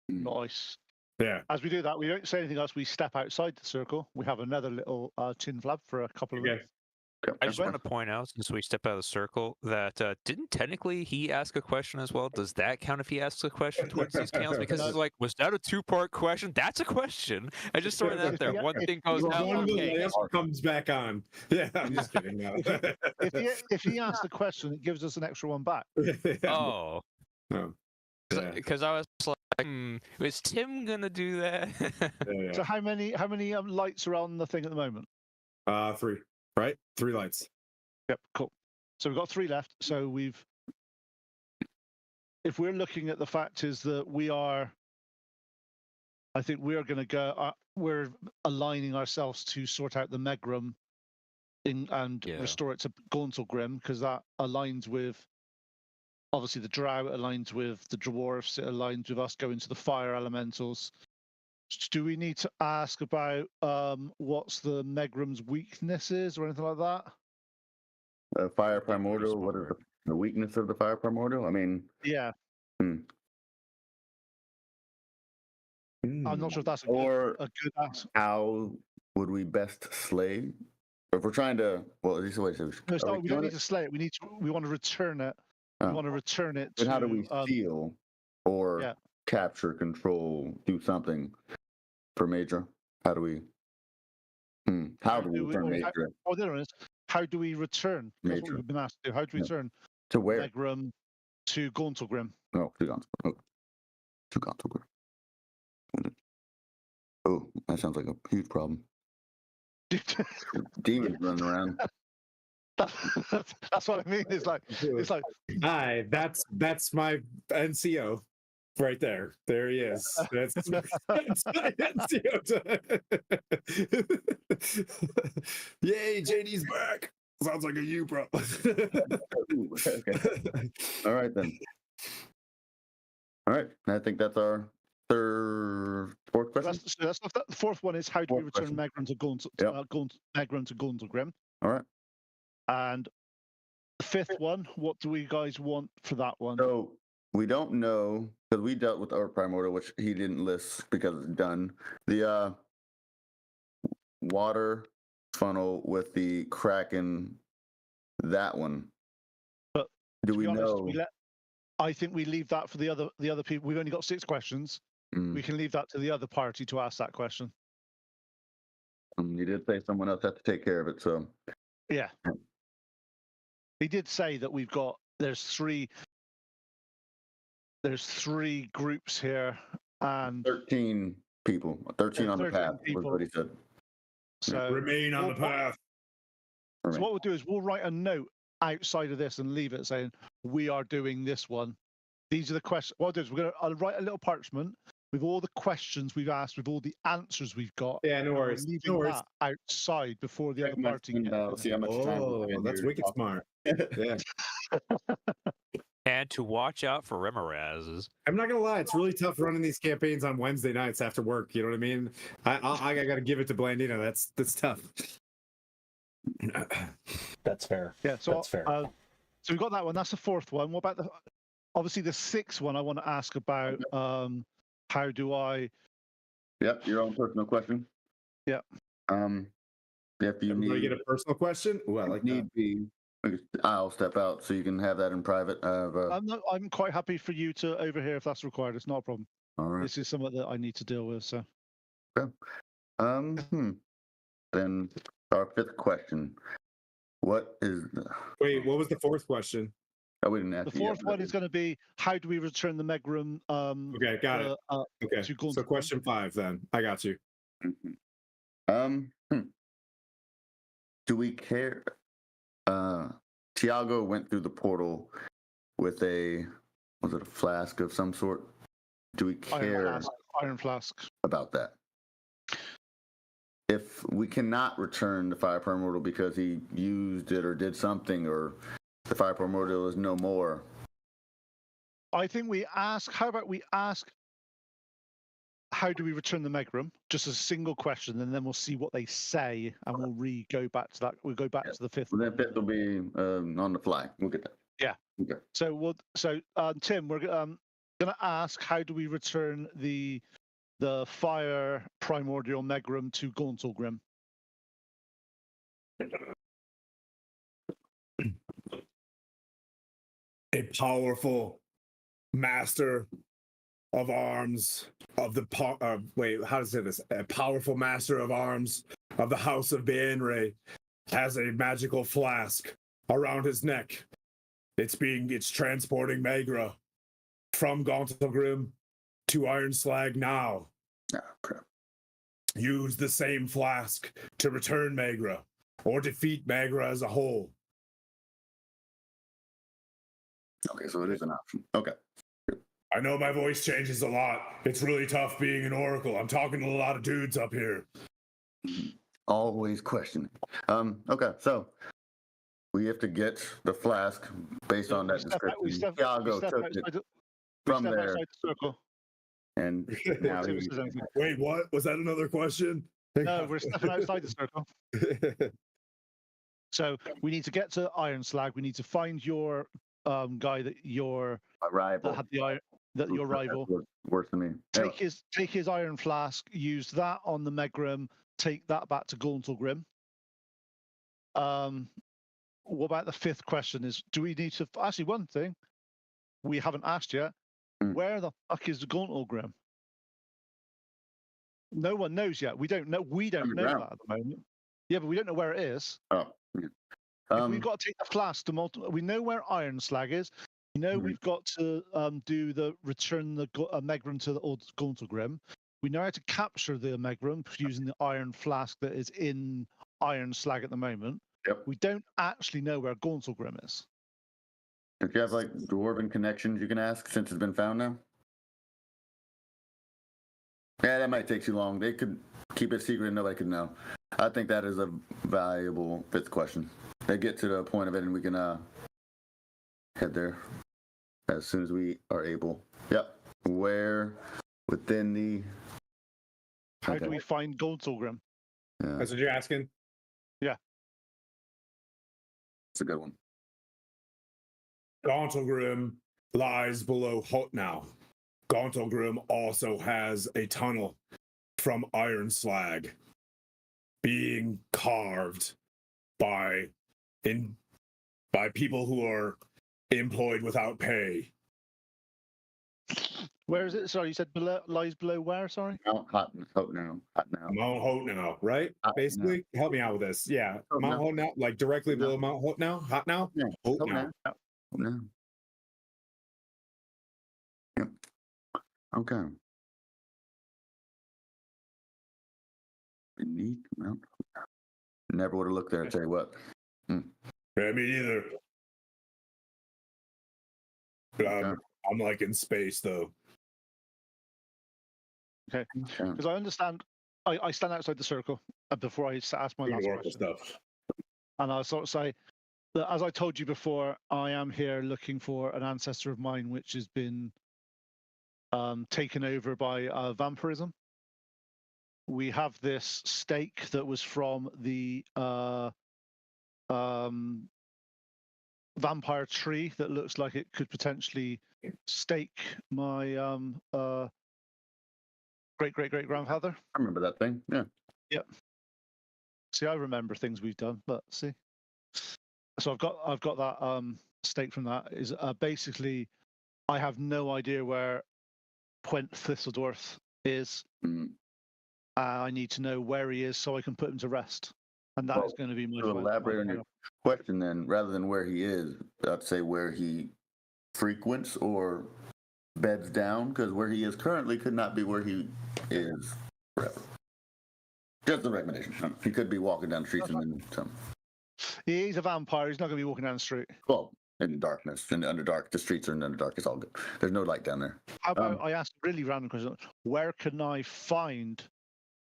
Nice. Yeah. As we do that, we don't say anything else. We step outside the circle. We have another little chin flap for a couple of minutes. I just want to point out, since we step out of the circle, that didn't technically he ask a question as well? Does that count if he asks a question towards these counts? Because it's like, was that a 2-part question? That's a question. I just throwing that there. One thing goes out. Okay. The answer comes back on. Yeah, I'm just kidding. No. If he asks the question, it gives us an extra one back. Oh. No. Because I was like, is Tim gonna do that? So how many lights are on the thing at the moment? 3, right? 3 lights. Yep, cool. So we've got 3 left. So if we're looking at the fact is that I think we're going to go. We're aligning ourselves to sort out the Megrum and restore it to Gauntlgrim, because that aligns with obviously the Drow, it aligns with the Dwarfs, it aligns with us going to the Fire Elementals. Do we need to ask about what's the Megrum's weaknesses or anything like that? Fire Primordial. What is the weakness of the Fire Primordial? I mean, yeah. I'm not sure if that's a good answer. How would we best slay? If we're trying to, well, at least wait. No, we don't need to slay it. We want to return it. We want to return it. But how do we steal or capture, control, do something for Major? How do we? How do we return Major? How do we return? That's what we've been asked to do. How do we return to where? Megrum to Gauntlgrim. No, to Gauntlgrim. Oh, that sounds like a huge problem. Demons running around. That's what I mean. It's like hi, that's my NCO right there. There he is. That's my NCO. Yay, JD's back. Sounds like a you problem. Okay. All right then. All right. I think that's our fourth question. That's the fourth one is how do we return Megrum to Gauntlgrim? All right. And the fifth one, what do we guys want for that one? So we don't know, because we dealt with our Primordial, which he didn't list because it's done. The water funnel with the Kraken, that one. But do we honest, know? I think we leave that for the other people. We've only got 6 questions. We can leave that to the other party to ask that question. You did say someone else had to take care of it, so. Yeah. He did say that there's three groups here and 13 people. 13 on the path was what he said. So remain on the path. So what we'll do is we'll write a note outside of this and leave it saying we are doing this one. These are the questions. What I'll do is I'll write a little parchment with all the questions we've asked, with all the answers we've got. Yeah, no worries. Leaving that outside before the other party gets See how much time that's wicked smart. Yeah. And to watch out for Remorazes. I'm not gonna lie, it's really tough running these campaigns on Wednesday nights after work. You know what I mean? I gotta give it to Blandino. That's tough. That's fair. Yeah, so that's fair. So we've got that one. That's the fourth one. What about obviously the sixth one? I want to ask about how do I? Yep, your own personal question. Yeah. If you need get a personal question, I'll step out so you can have that in private. I'm quite happy for you to overhear if that's required. It's not a problem. All right. This is something that I need to deal with. So. Okay. Then our fifth question. What is Wait, what was the fourth question? Oh, we didn't ask the fourth one is going to be how do we return the Megrum? Okay, got it. Okay, so question 5 then. I got you. Do we care? Tiago went through the portal with a flask of some sort? Do we care iron flask about that? If we cannot return the Fire Primordial because he used it or did something, or the Fire Primordial is no more, I think we ask. How about we ask? How do we return the Megrum? Just a single question, and then we'll see what they say, and we'll go back to that. We'll go back to the fifth. Well, that fifth will be on the fly. We'll get that. Yeah. Okay. So Tim, we're going to ask how do we return the Fire Primordial Megrum to Gauntlgrim? A powerful master of arms of the how to say this? A powerful master of arms of the House of Baenre has a magical flask around his neck. It's transporting Magra From Gauntlgrim to Iron Slag now. Oh, crap. Use the same flask to return Magra, or defeat Magra as a whole. Okay, so it is an option. Okay. I know my voice changes a lot. It's really tough being an oracle. I'm talking to a lot of dudes up here. Always questioning. Okay, so we have to get the flask based on that description. Iago took it from there, outside the circle. and now See if it he, says anything. Wait, what? Was that another question? No, we're stepping outside the circle. So we need to get to Iron Slag. We need to find your guy that my rival. that had the iron that your rival. Worse than me. Take his iron flask. Use that on the Megrim. Take that back to Gauntlgrim. What about the fifth question? Is do we need to actually one thing we haven't asked yet? Where the fuck is the Gauntlgrim? No one knows yet. We don't know. We don't know that at the moment. Yeah, but we don't know where it is. Oh, yeah. If we've got to take the flask to multiple. We know where Iron Slag is. We know we've got to do the return the Megrim to the old Gauntlgrim. We know how to capture the Megrim using the iron flask that is in Iron Slag at the moment. Yep. We don't actually know where Gauntlgrim is. If you have like dwarven connections, you can ask since it's been found now. Yeah, that might take too long. They could keep it secret and nobody could know. I think that is a valuable fifth question. They get to the point of it and we can head there as soon as we are able. Yep. Where within the... How do we find Gauntlgrim? Yeah, That's what you're asking? Yeah. it's a good one. Gauntlgrim lies below Hotnow. Gauntlgrim also has a tunnel from Iron Slag being carved by people who are employed without pay. Where is it? Sorry, you said lies below where? Sorry. Mount Hotnow. Mount Hotnow, right? Basically, help me out with this. Yeah, Mount Hotnow, like directly below Mount Hotnow. Hotnow. Yeah. Hotnow. No. Yep. Okay. Beneath Mount. Never would have looked there. I tell you what. Yeah, me neither. But I'm like in space though. Okay. Because I understand. I stand outside the circle before I ask my last question. Stuff. And I'll sort of say that, as I told you before, I am here looking for an ancestor of mine which has been taken over by vampirism. We have this stake that was from the vampire tree that looks like it could potentially stake my great grandfather. I remember that thing. Yeah. Yep. See, I remember things we've done, but see. So I've got that stake from that. Is basically, I have no idea where Puent Thistledorf is. I need to know where he is so I can put him to rest, and that is going to be my. To elaborate on your question, then, rather than where he is, I'd say where he frequents or beds down, because where he is currently could not be where he is forever. Just a recommendation. He could be walking down the streets and then some. He's a vampire. He's not going to be walking down the street. Well, in darkness, in the Underdark, the streets are in the Underdark. It's all good. There's no light down there. How about I ask a really random question? Where can I find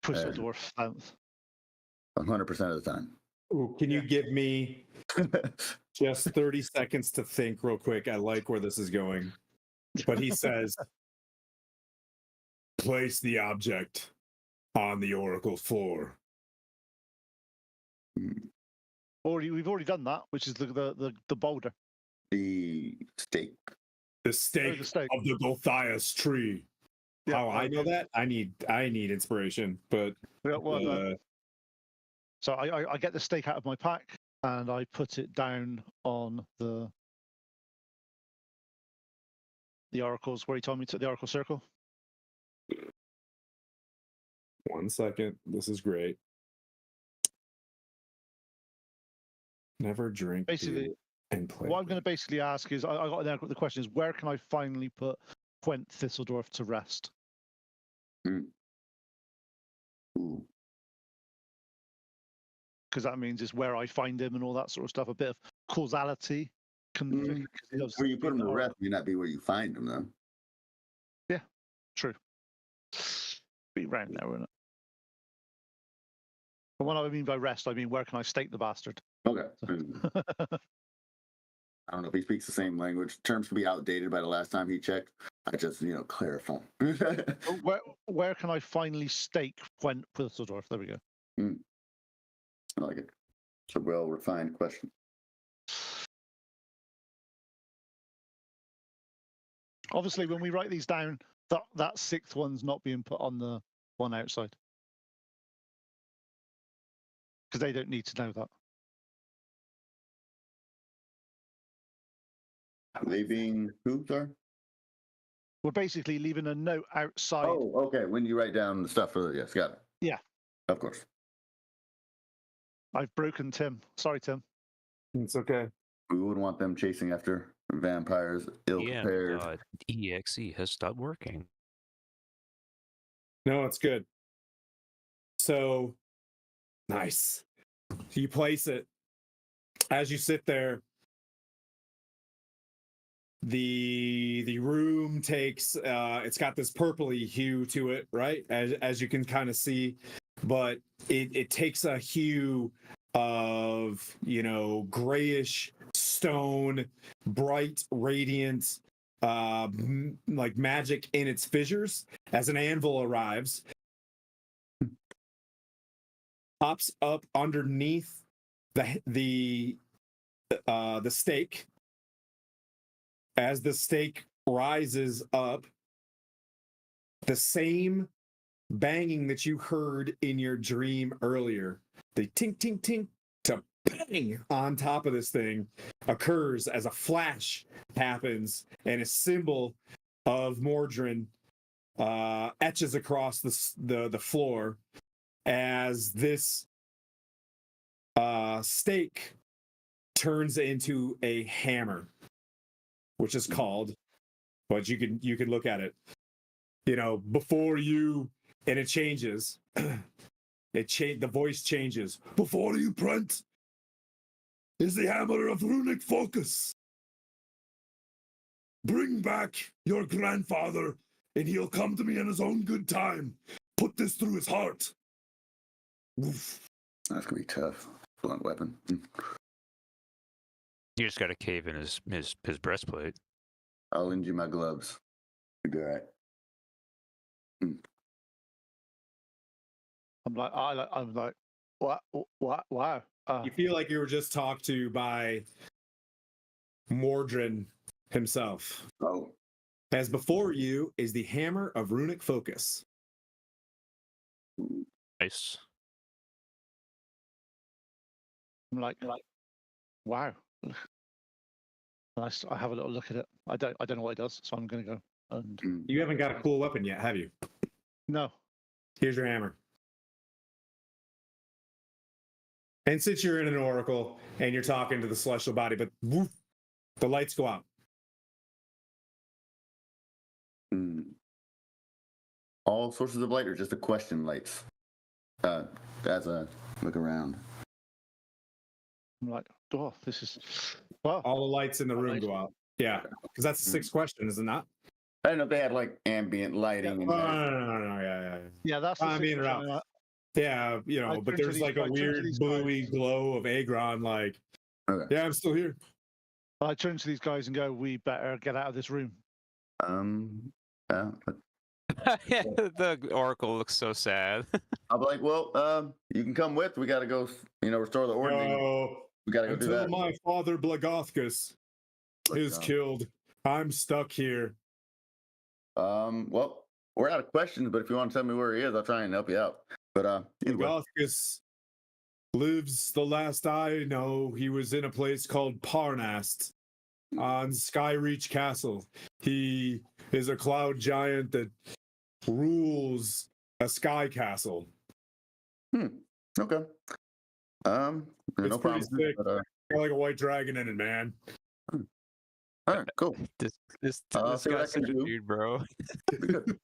Thistledorf? 100% of the time. Ooh, can you give me just 30 seconds to think real quick? I like where this is going. But he says, place the object on the oracle floor. We've already done that, which is the boulder. The stake. The stake of the Gulthias tree. Yeah, How I know that? I need inspiration, but so I get the stake out of my pack and I put it down on the oracles where he told me to, the oracle circle. 1 second. This is great. Never drink. Basically, And play. What I'm going to basically ask is, I got the question is, where can I finally put Quent Thistledorf to rest? Ooh. Because that means it's where I find him and all that sort of stuff. A bit of causality. Where you put him to rest may not be where you find him, though. Yeah, true. Be round there, isn't it? But what I mean by rest, I mean where can I stake the bastard? Okay. I don't know if he speaks the same language. Terms can be outdated by the last time he checked. I just, clarify. Where can I finally stake Quent Thistledorf? There we go. I like it. It's a well-refined question. Obviously, when we write these down, that sixth one's not being put on the one outside. Because they don't need to know that. They being who, sir? We're basically leaving a note outside. Oh, okay. When you write down the stuff for yes, got it. Yeah. Of course. I've broken Tim. Sorry, Tim. It's okay. We wouldn't want them chasing after vampires ill-prepared. EXE has stopped working. No, it's good. So nice. You place it. As you sit there, the room takes it's got this purpley hue to it, right? As you can kind of see, but it takes a hue of grayish stone, bright, radiant, like magic in its fissures. As an anvil arrives, pops up underneath the stake. As the stake rises up, the same banging that you heard in your dream earlier, the tink, tink, tink to bang on top of this thing occurs as a flash happens and a symbol of Mordrin etches across the floor as this stake turns into a hammer, which is called, but you can look at it, before you, and it changes. The voice changes. Before you, Brent, is the hammer of runic focus. Bring back your grandfather, and he'll come to me in his own good time. Put this through his heart. Oof. That's gonna be tough. Blunt weapon. You just got to cave in his breastplate. I'll lend you my gloves. You'll be all right. I'm like, what? Wow. You feel like you were just talked to by Mordrin himself. Oh. As before you is the hammer of runic focus. Nice. I'm like, wow. I have a little look at it. I don't know what it does, so I'm gonna go. And You haven't got a cool weapon yet, have you? no. Here's your hammer. And since you're in an oracle and you're talking to the celestial body, but woof, the lights go out. All sources of light or just the question lights? As I look around. I'm like, oh, this is wow. All the lights in the room go out. Yeah, because that's the sixth question, is it not? I don't know if they had like ambient lighting. No, yeah. Yeah, that's the I mean, situation. yeah, but there's like a weird bluey glow of Agron, like, Okay. yeah, I'm still here. I turn to these guys and go, we better get out of this room. Yeah. The oracle looks so sad. I'll be like, well, you can come with. We got to go, restore the order. No, We got to go do until that. my father Blagothkus is killed, I'm stuck here. Well, we're out of questions, but if you want to tell me where he is, I'll try and help you out. But either way. Blagothkus lives, the last I know, he was in a place called Parnast on Skyreach Castle. He is a cloud giant that rules a sky castle. Okay. It's No pretty problem. sick. But, Got like a white dragon in it, man. All right, cool. This I'll see what I guy's can such a do. dude, bro. Be good.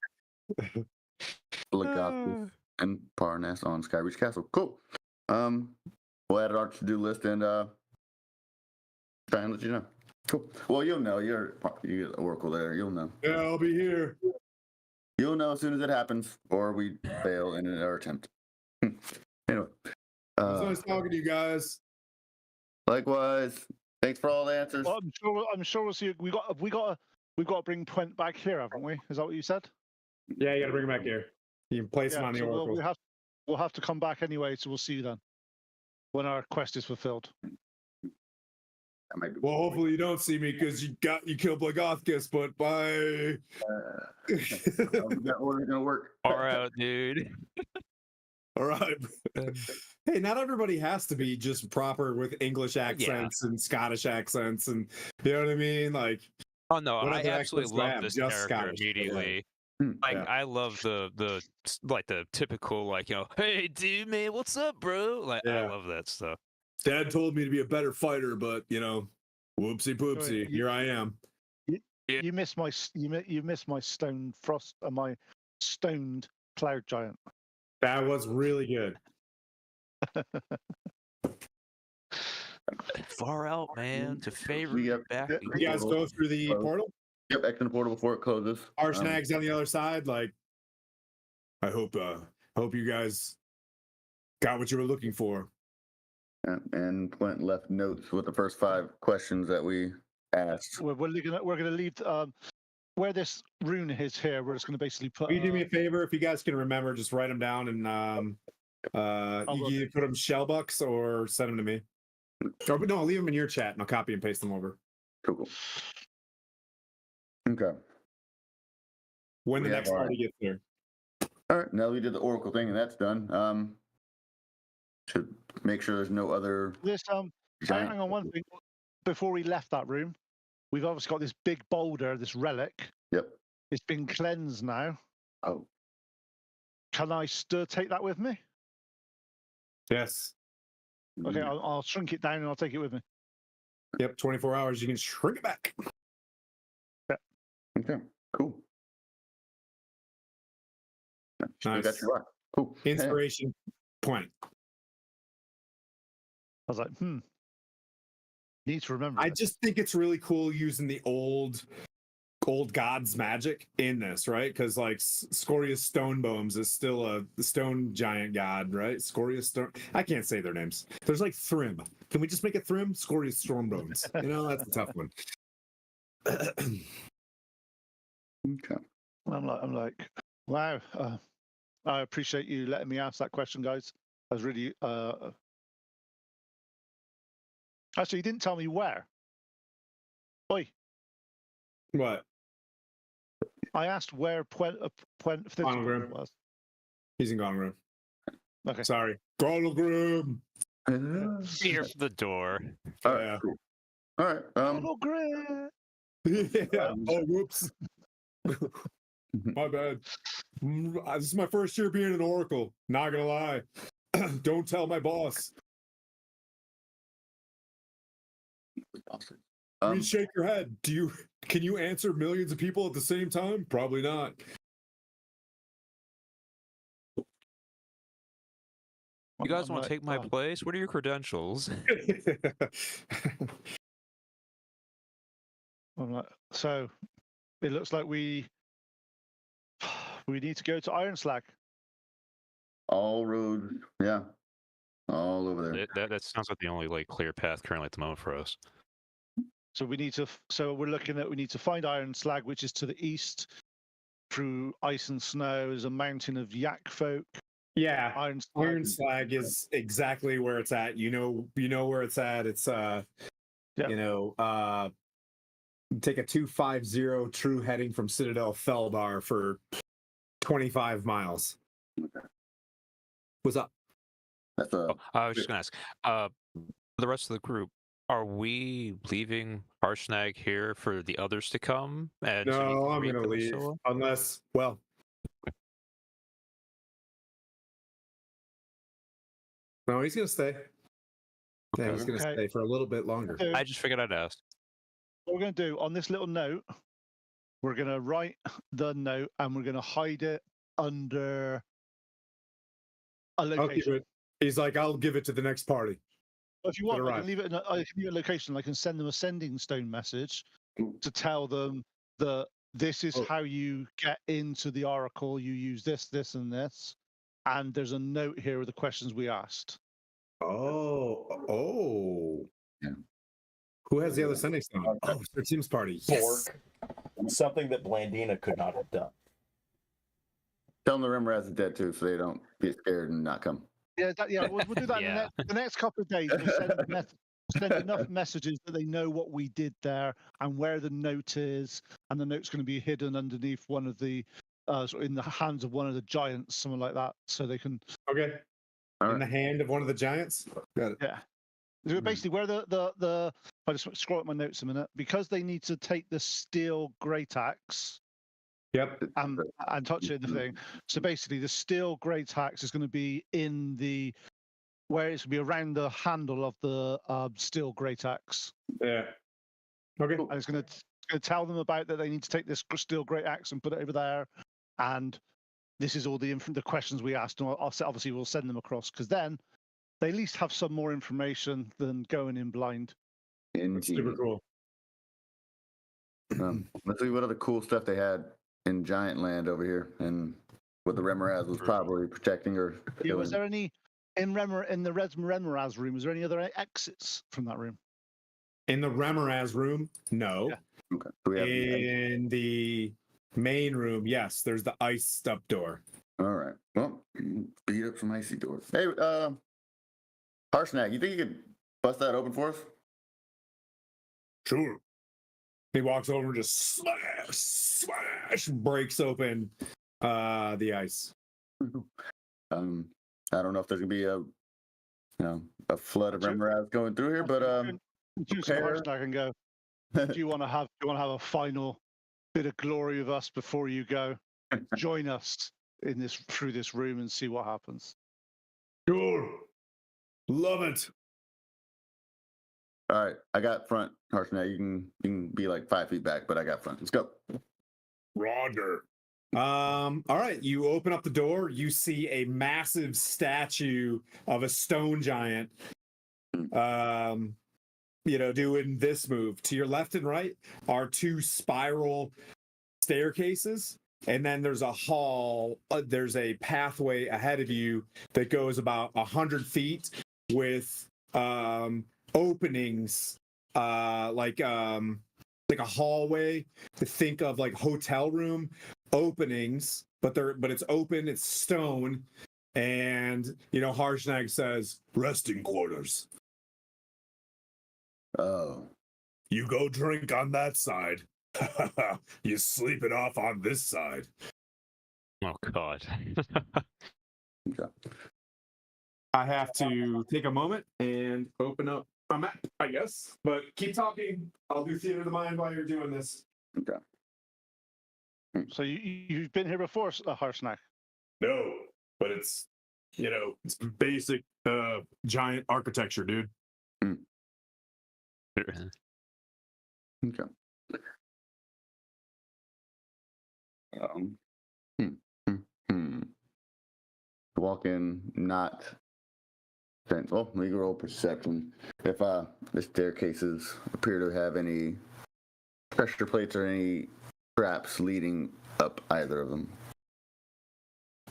Legatus and Parnas on Skyreach Castle. Cool. We'll add it on our to-do list and try and let you know. Cool. Well, you'll know. You get Oracle there. You'll know. Yeah, I'll be here. You'll know as soon as it happens, or we fail in our attempt. Anyway. It's nice talking to you guys. Likewise. Thanks for all the answers. Well, I'm sure we'll see. We've got to bring Twent back here, haven't we? Is that what you said? Yeah, you got to bring him back here. You can place him Yeah. on the So Oracle. we'll have to come back anyway. So we'll see you then when our quest is fulfilled. That might be Well, hopefully you don't see me because you killed Blagothkus, but bye. that order's gonna work. Far out, dude. All right. Hey, not everybody has to be just proper with English accents and Scottish accents, and you know what I mean? Like, Oh no, what I other absolutely accents do I love have? this Just character Scottish. immediately. Hmm, Like yeah. I love the like the typical like hey dude man, what's up, bro? Like I Yeah. love that stuff. Dad told me to be a better fighter, but whoopsie poopsie, Right, here I am. You missed my stone frost, my stoned cloud giant. That was really good. Far out, man. To favor Yep. back. Yeah. You guys go through the Close. portal. Yep, exit the portal before it closes. Arshnag's on the other side. Like, I hope you guys got what you were looking for. And Clint left notes with the first 5 questions that we asked. We're gonna leave where this rune is here. We're just gonna basically put. Will you do me a favor? If you guys can remember, just write them down and you can either put them shellbucks or send them to me. Or, no, leave them in your chat and I'll copy and paste them over. Cool. Okay. When the We have next our- party gets there. All right. Now we did the Oracle thing, and that's done. Should make sure there's no other This giant. hang on one thing. Before we left that room, we've obviously got this big boulder, this relic. Yep. It's been cleansed now. Oh. Can I still take that with me? Yes. Okay, I'll shrink it down and I'll take it with me. Yep. 24 hours. You can shrink it back. Okay. Cool. We got Nice. you right. Cool. Inspiration point. I was like, need to remember. I this. just think it's really cool using the old gods magic in this, right? Because like Scorius Stonebones is still a stone giant god, right? Scorius Stone. I can't say their names. There's like Thrym. Can we just make it Thrym? Scorius Stormbones. That's a tough one. Okay. I'm like, wow. I appreciate you letting me ask that question, guys. I was really actually, you didn't tell me where. Oi, What? I asked where Puent Grim. was. He's in Gone Room. Okay. Sorry. Gone Here's the door. All right. Yeah. Cool. All right. Oh, great. Yeah. Oh, whoops. My bad. This is my first year being an Oracle. Not gonna lie. Don't tell my boss. I mean, shake your head. Can you answer millions of people at the same time? Probably not. You guys I'm want to like, take my place? What are your credentials? I'm like, so it looks like we need to go to Iron Slag. All roads. Yeah. All over there. That sounds like the only like clear path currently at the moment for us. So we need to. So we need to find Iron Slag, which is to the east, through ice and snow. There's a mountain of yak folk. Yeah. Iron Slag. Iron Slag is exactly where it's at. You know where it's at. It's take a 250 true heading from Citadel Felbar for 25 miles. What's up? That's a. I was just gonna ask. The rest of the group, are we leaving Harshnag here for the others to come? And so we No, can I'm greet gonna them and leave so on? unless, well. No, he's gonna stay. Yeah, I was going to Okay. stay for a little bit longer. I just figured I'd ask. What we're going to do on this little note, we're going to write the note and we're going to hide it under a I'll give location. it. He's like, I'll give it to the next party. If you want, I arrive. can leave it in a location. I can send them a sending stone message to tell them that this is how you get into the oracle. You use this, this, and this. And there's a note here with the questions we asked. Oh. Yeah. Who has the other sending stone? Oh, it's their team's party. Yes. Bork. Something that Blandina could not have done. Tell them the Rimraz is dead too, so they don't get scared and not come. Yeah, we'll do that in the next couple of days. We'll send enough messages that they know what we did there and where the note is, and the note's going to be hidden underneath one of the, in the hands of one of the giants, something like that, so they can. Okay. All In the hand of one of the giants. Got it. Yeah. So basically, where the I just scroll up my notes a minute, because they need to take the steel great axe. Yep. And touch it in the thing. So basically, the steel great axe is going to be in the where it's going to be around the handle of the steel great axe. Yeah. Okay. And it's going to tell them about that they need to take this steel great axe and put it over there. And this is all the questions we asked. And obviously, we'll send them across because then they at least have some more information than going in blind. That's super cool. Let's see what other cool stuff they had in Giant Land over here, and what the Remoraz was probably protecting or. Yeah, was there any in the Remoraz room? Was there any other exits from that room? In the Remoraz room, no. Yeah. Okay. So we have in the main room, yes, there's the iced up door. all right. Well, beat up some icy doors. Hey, Harsnack, you think you could bust that open for us? Sure. He walks over and just smash, breaks open the ice. I don't know if there's gonna be a flood of Remoraz going through here, but Harsnack and go. Do you want to have a final bit of glory with us before you go? Join us through this room and see what happens. Sure. Love it. all right, I got front, Harsnack. You can be like 5 feet back, but I got front. Let's go. Roger. All right, you open up the door, you see a massive statue of a stone giant doing this move. To your left and right are 2 spiral staircases, and then there's a hall, there's a pathway ahead of you that goes about 100 feet with openings like a hallway, to think of like hotel room openings, but it's open, it's stone, and Harshnag says resting quarters. Oh, You go drink on that side. You sleep it off on this side. Oh God. okay. I have to take a moment and open up a map, I guess. But keep talking. I'll do theater of the mind while you're doing this. Okay. So you've been here before, Harsnack? No, but it's it's basic giant architecture, dude. Okay. Walk in, not. Well, we can roll perception. If the staircases appear to have any pressure plates or any traps leading up either of them.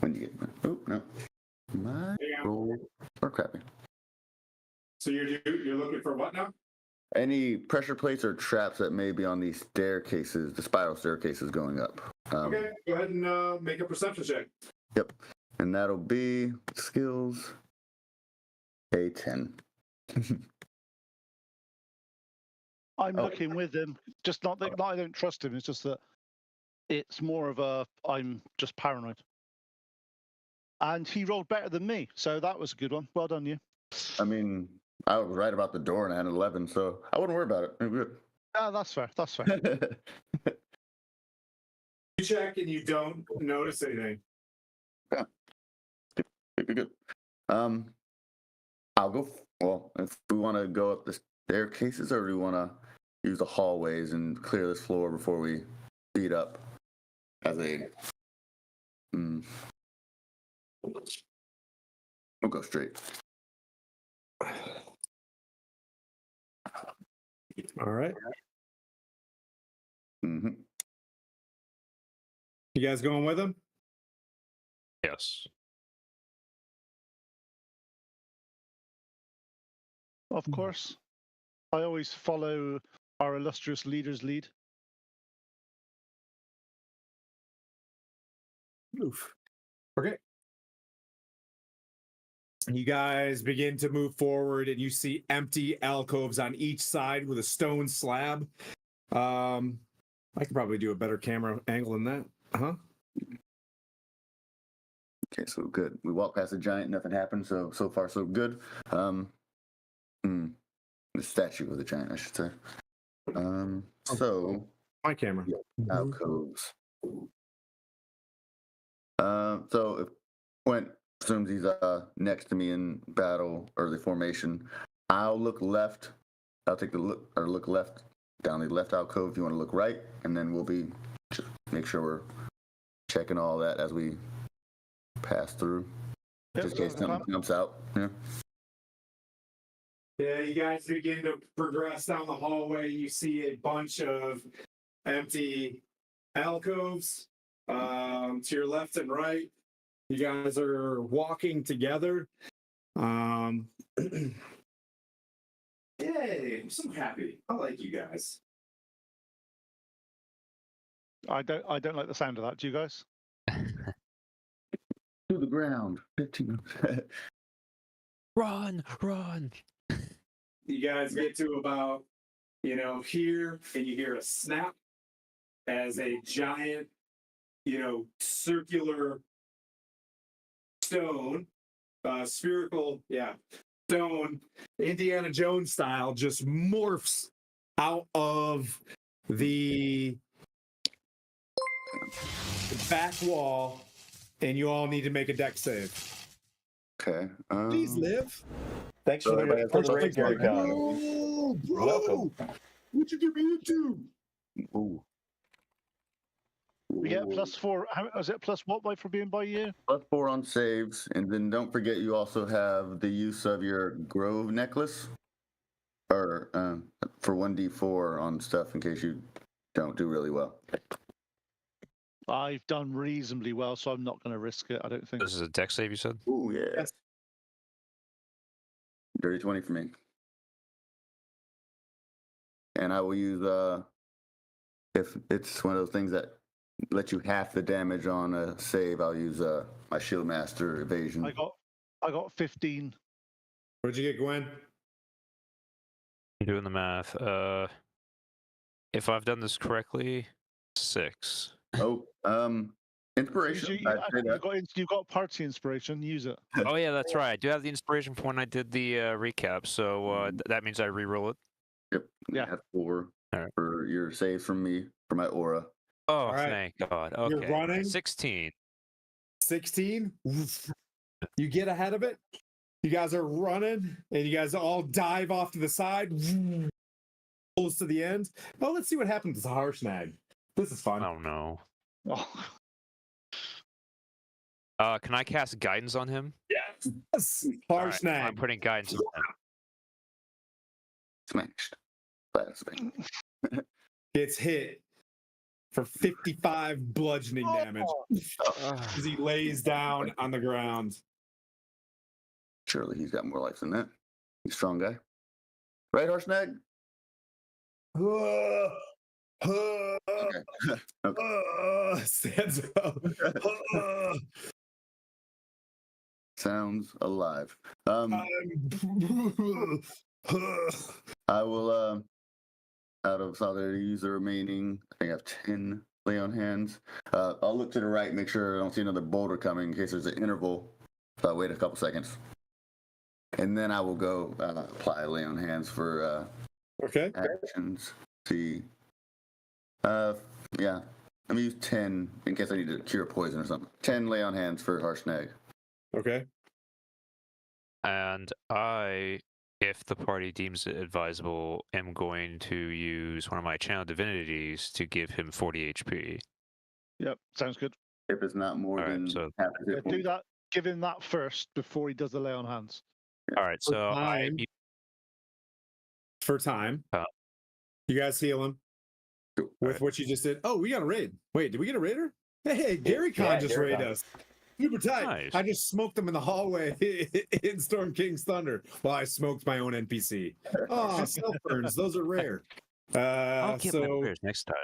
When you get, oh no, my roll or crappy. So you're looking for what now? Any pressure plates or traps that may be on these staircases, the spiral staircases going up. Okay, go ahead and make a perception check. Yep, and that'll be skills a 10. I'm looking with him. Just not that I don't trust him. It's just that it's more of I'm just paranoid. And he rolled better than me, so that was a good one. Well done, you. I mean, I was right about the door and I had an 11, so I wouldn't worry about it. I'm good. Ah, that's fair. That's fair. You check and you don't notice anything. Yeah. Good. I'll go. Well, if we want to go up the staircases, or do we want to use the hallways and clear this floor before we speed up? As a, we'll go straight. All right. Mm-hmm. You guys going with him? Yes. Of course. I always follow our illustrious leader's lead. Oof. Okay. You guys begin to move forward, and you see empty alcoves on each side with a stone slab. I could probably do a better camera angle than that. Okay, so good. We walk past the giant, nothing happened. So far so good. The statue of the giant, I should say. So My camera. alcoves. So if Quint assumes he's next to me in battle, early formation, I'll look left. I'll take the look left down the left alcove if you want to look right, and then we'll be just make sure we're checking all that as we pass through, just in case something jumps out. Yeah. Yeah, you guys begin to progress down the hallway. You see a bunch of empty alcoves to your left and right. You guys are walking together. Yay, I'm so happy. I like you guys. I don't like the sound of that. Do you guys? To the ground. 15. Run! You guys get to about, here, and you hear a snap as a giant, circular stone, spherical, stone, Indiana Jones style, just morphs out of the back wall, and you all need to make a deck save. Okay. Please live. Thanks for the raid, Gary Con. Bro, Welcome. what'd you get me into? Ooh. We get +4. How is it +what for being by you? +4 on saves, and then don't forget you also have the use of your Grove necklace, or for 1d4 on stuff in case you don't do really well. I've done reasonably well, so I'm not going to risk it. I don't think. This is a deck save, you said? Ooh, yeah. Yes. Dirty 20 for me. And I will use, if it's one of those things that let you half the damage on a save, I'll use my Shield Master evasion. I got 15. What'd you get, Gwen? I'm doing the math. If I've done this correctly, 6. Oh, inspiration. You've got party inspiration. Use it. Oh yeah, that's right. I do have the inspiration from when I did the recap, so that means I re-roll it. Yep. Yeah. I have 4 Right. for your saves from me for my aura. Oh, right. thank God. Okay. You're running? 16. 16. You get ahead of it. You guys are running, and you guys all dive off to the side, close to the end. Oh, let's see what happens to Harshnag. This is fun. Oh no. Oh. Can I cast guidance on him? Yes, All right, Harshnag. I'm putting guidance on him. Smashed. Blasting. Gets hit for 55 bludgeoning damage as he lays down on the ground. Surely he's got more life than that. He's a strong guy. Right, Harshnag? Okay. Stands up. Sounds alive. I will, out of solidarity, use the remaining, I think I have 10 lay on hands. I'll look to the right, make sure I don't see another boulder coming in case there's an interval. So I'll wait a couple seconds. And then I will go apply lay on hands for Okay. actions. See. Yeah. Let me use 10 in case I need to cure poison or something. 10 lay on hands for Harshnag. Okay. And if the party deems it advisable, am going to use one of my channel divinities to give him 40 HP. Yep, sounds good. If it's not more All right, than so half his Yeah, hit do points. that. Give him that first before he does the lay on hands. all right, so time. For time. Uh, You guys heal him with Alright. what you just did. Oh, we got a raid. Wait, did we get a raider? Hey, Gary Con Yeah, just Gary raided Con. us. Super tight. Nice. I just smoked them in the hallway in Storm King's Thunder while I smoked my own NPC. Oh, self burns. Those are rare. I'll get my So prayers next time.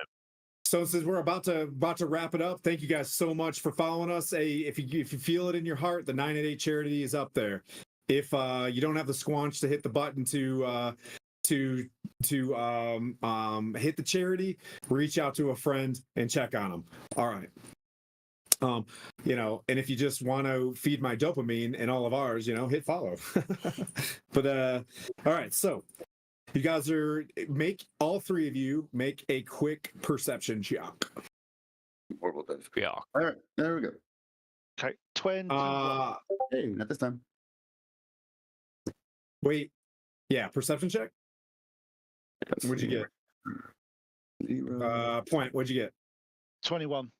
So since we're about to wrap it up, thank you guys so much for following us. Hey, if you feel it in your heart, the 988 charity is up there. If you don't have the squanch to hit the button to hit the charity, reach out to a friend and check on them. All right. And if you just want to feed my dopamine and all of ours, hit follow. But all right, so you guys all three of you make a quick perception check. Horrible things. Yeah. All right, there we go. Okay, 20. Hey, not this time. Wait, yeah, perception check. What'd you get? 0. Point. What'd you get? 21.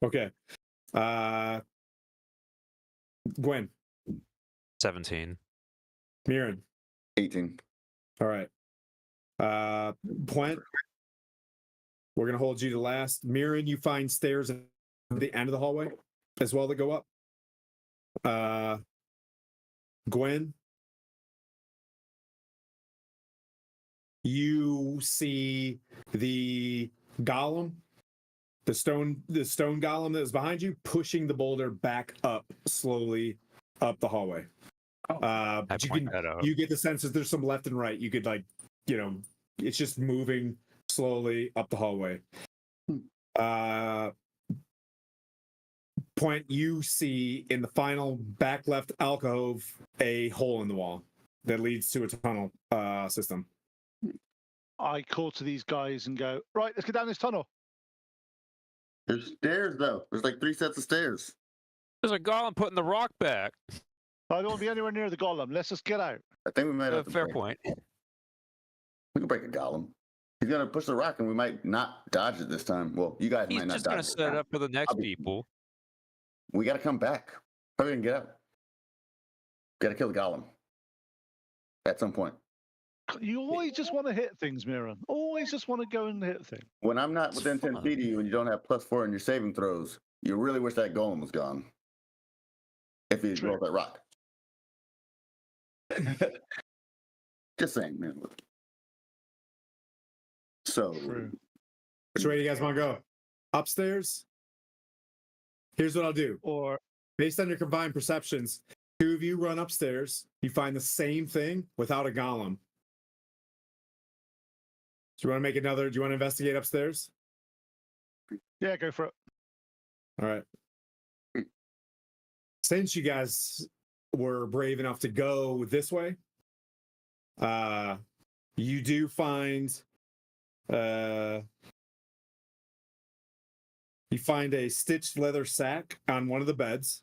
Okay. Gwen, 17. Mirren. 18. All right. Point. We're gonna hold you to last. Mirren, you find stairs at the end of the hallway as well that go up. Gwen, you see the golem, the stone golem that is behind you, pushing the boulder back up slowly up the hallway. I But point that out. you get the sense that there's some left and right. You could it's just moving slowly up the hallway. Point, you see in the final back left alcove a hole in the wall that leads to a tunnel system. I call to these guys and go, right, let's get down this tunnel. There's stairs, though. There's like 3 sets of stairs. There's a golem putting the rock back. I don't want to be anywhere near the golem. Let's just get out. I think we might have to Fair break- point. We can break a golem. He's going to push the rock, and we might not dodge it this time. Well, you guys He's might not just dodge gonna it. set it up for the next I'll be- people. We got to come back. How are we going to get out? Got to kill the golem at some point. You always just want to hit things, Miran. Always just want to go and hit things. When I'm not within 10 fun. feet of you and you don't have +4 in your saving throws, you really wish that golem was gone. If he True. rolled that rock. Just saying, man. So, True. Which way do you guys want to go? Upstairs? Here's what I'll do. Or Based on your combined perceptions, 2 of you run upstairs. You find the same thing without a golem. Do you want to investigate upstairs? yeah, go for it. All right. Since you guys were brave enough to go this way, you do find you find a stitched leather sack on one of the beds.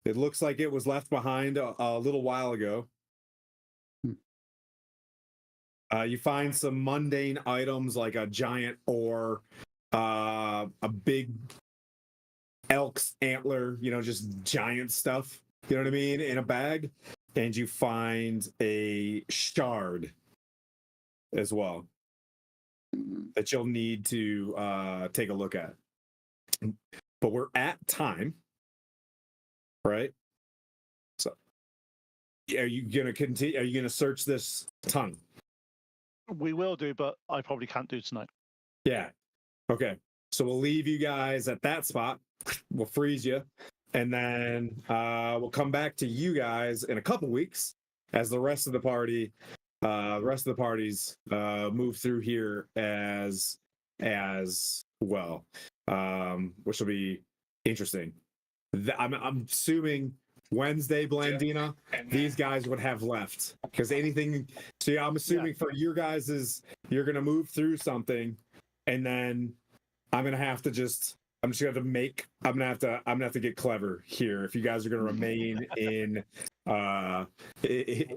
It looks like it was left behind a little while ago. You find some mundane items like a giant oar, a big elk's antler, just giant stuff, you know what I mean, in a bag. And you find a shard as well that you'll need to take a look at. But we're at time, right? So are you gonna continue? Are you gonna search this tunnel? We will do, but I probably can't do tonight. Yeah. Okay. So we'll leave you guys at that spot. We'll freeze you. And then we'll come back to you guys in a couple weeks as the rest of the parties move through here as well, which will be interesting. I'm assuming Wednesday, Blandina, these guys would have left because anything. So yeah, I'm assuming for your guys you're gonna move through something, and then I'm gonna have to just I'm just gonna have to get clever here if you guys are gonna remain in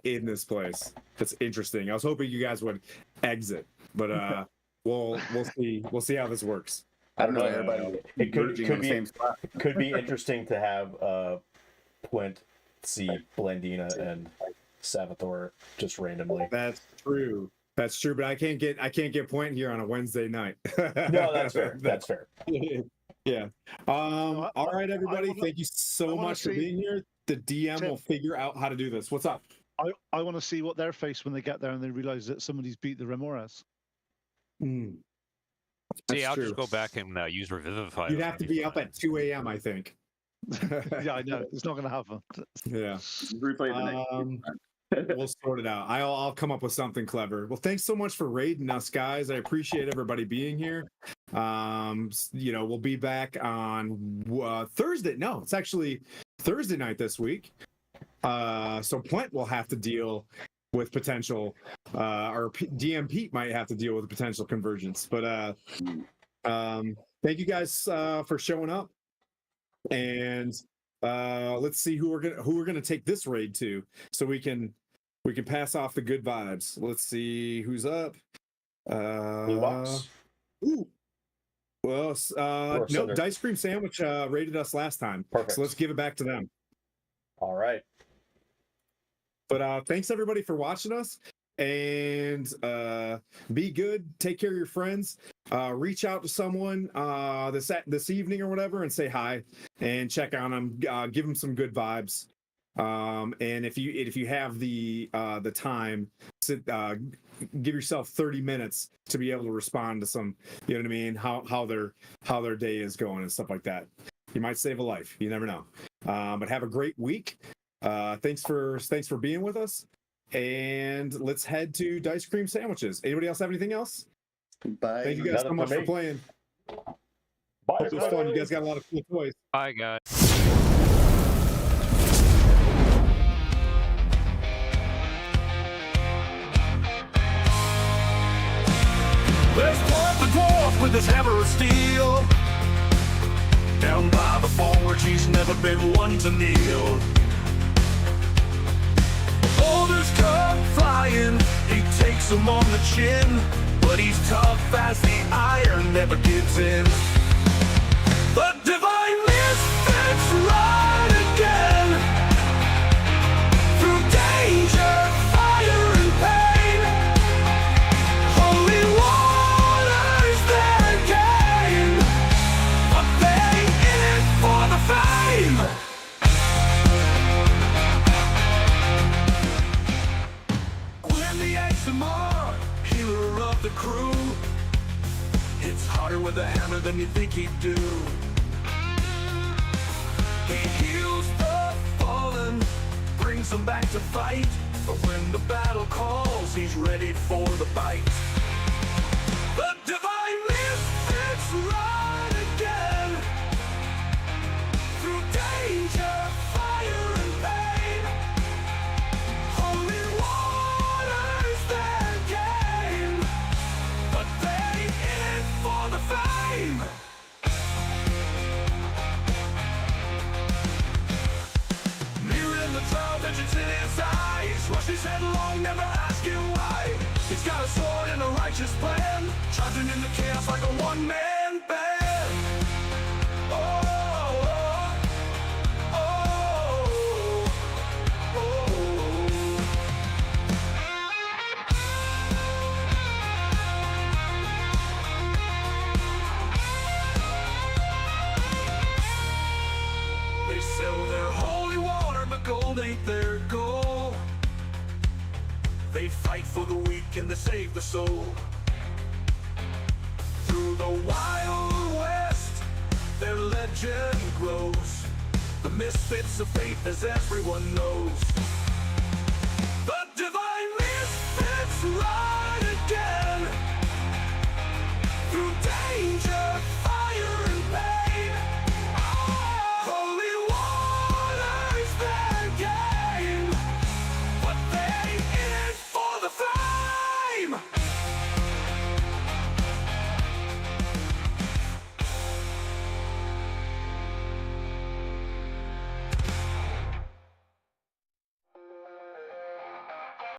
this place. That's interesting. I was hoping you guys would exit, but we'll see how this works. I don't know. Everybody It converging on the same spot. could be interesting to have Quint see Blandina and Salvatore just randomly. That's true. But I can't get point here on a Wednesday night. No, that's fair. That's fair. Yeah. All right, everybody. Thank you so much for being here. The DM will figure out how to do this. What's up? I want to see what their face when they get there and they realize that somebody's beat the Remoras. See, I'll just go back and use Revivify. You'd have to be up at 2 a.m., I think. Yeah, I know. It's not going to happen. Yeah. Replay the next. We'll sort it out. I'll come up with something clever. Well, thanks so much for raiding us, guys. I appreciate everybody being here. We'll be back on Thursday. No, it's actually Thursday night this week. So Plent will have to deal with potential, or DM Pete might have to deal with potential convergence. But thank you guys for showing up. And let's see who we're gonna take this raid to, so we can pass off the good vibes. Let's see who's up. Blue box. Ooh. Well, no, Dice Cream Sandwich raided us last time. Perfect. So let's give it back to them. All right. But thanks everybody for watching us, and be good. Take care of your friends. Reach out to someone this evening or whatever, and say hi and check on them. Give them some good vibes. And if you have the time, give yourself 30 minutes to be able to respond to some, you know what I mean, how their day is going and stuff like that. You might save a life. You never know. But have a great week. Thanks for being with us, and let's head to Dice Cream Sandwiches. Anybody else have anything else? Bye. Thank you guys so much for playing. Bye. Hope it was fun. You guys got a lot of cool toys. Bye, guys. There's Plent the dwarf with his hammer of steel. Down by the forge, he's never been one to kneel. Boulders come flying, he takes them on the chin, but he's tough as the iron, never gives in. The Divine Misfits ride again, through danger, fire, and pain. Holy waters their gain, but they in it for the fame. When the ASMR, healer of the crew, hits harder with a hammer than you think he'd do. He heals the fallen, brings them back to fight, but when the battle calls, he's ready for the bite. The Divine Misfits ride again, through danger, fire, and pain. Holy waters their game, but they in it for the fame. Mirror in the cloud, vengeance in his eyes, rushes headlong, never asking why. He's got a sword and a righteous plan, charging in the chaos like a one-man band. Oh, oh, oh, oh. They sell their holy water, but gold ain't their goal. They fight for the weak and they save the soul. Through the Wild West, their legend grows. The misfits of faith, as everyone knows.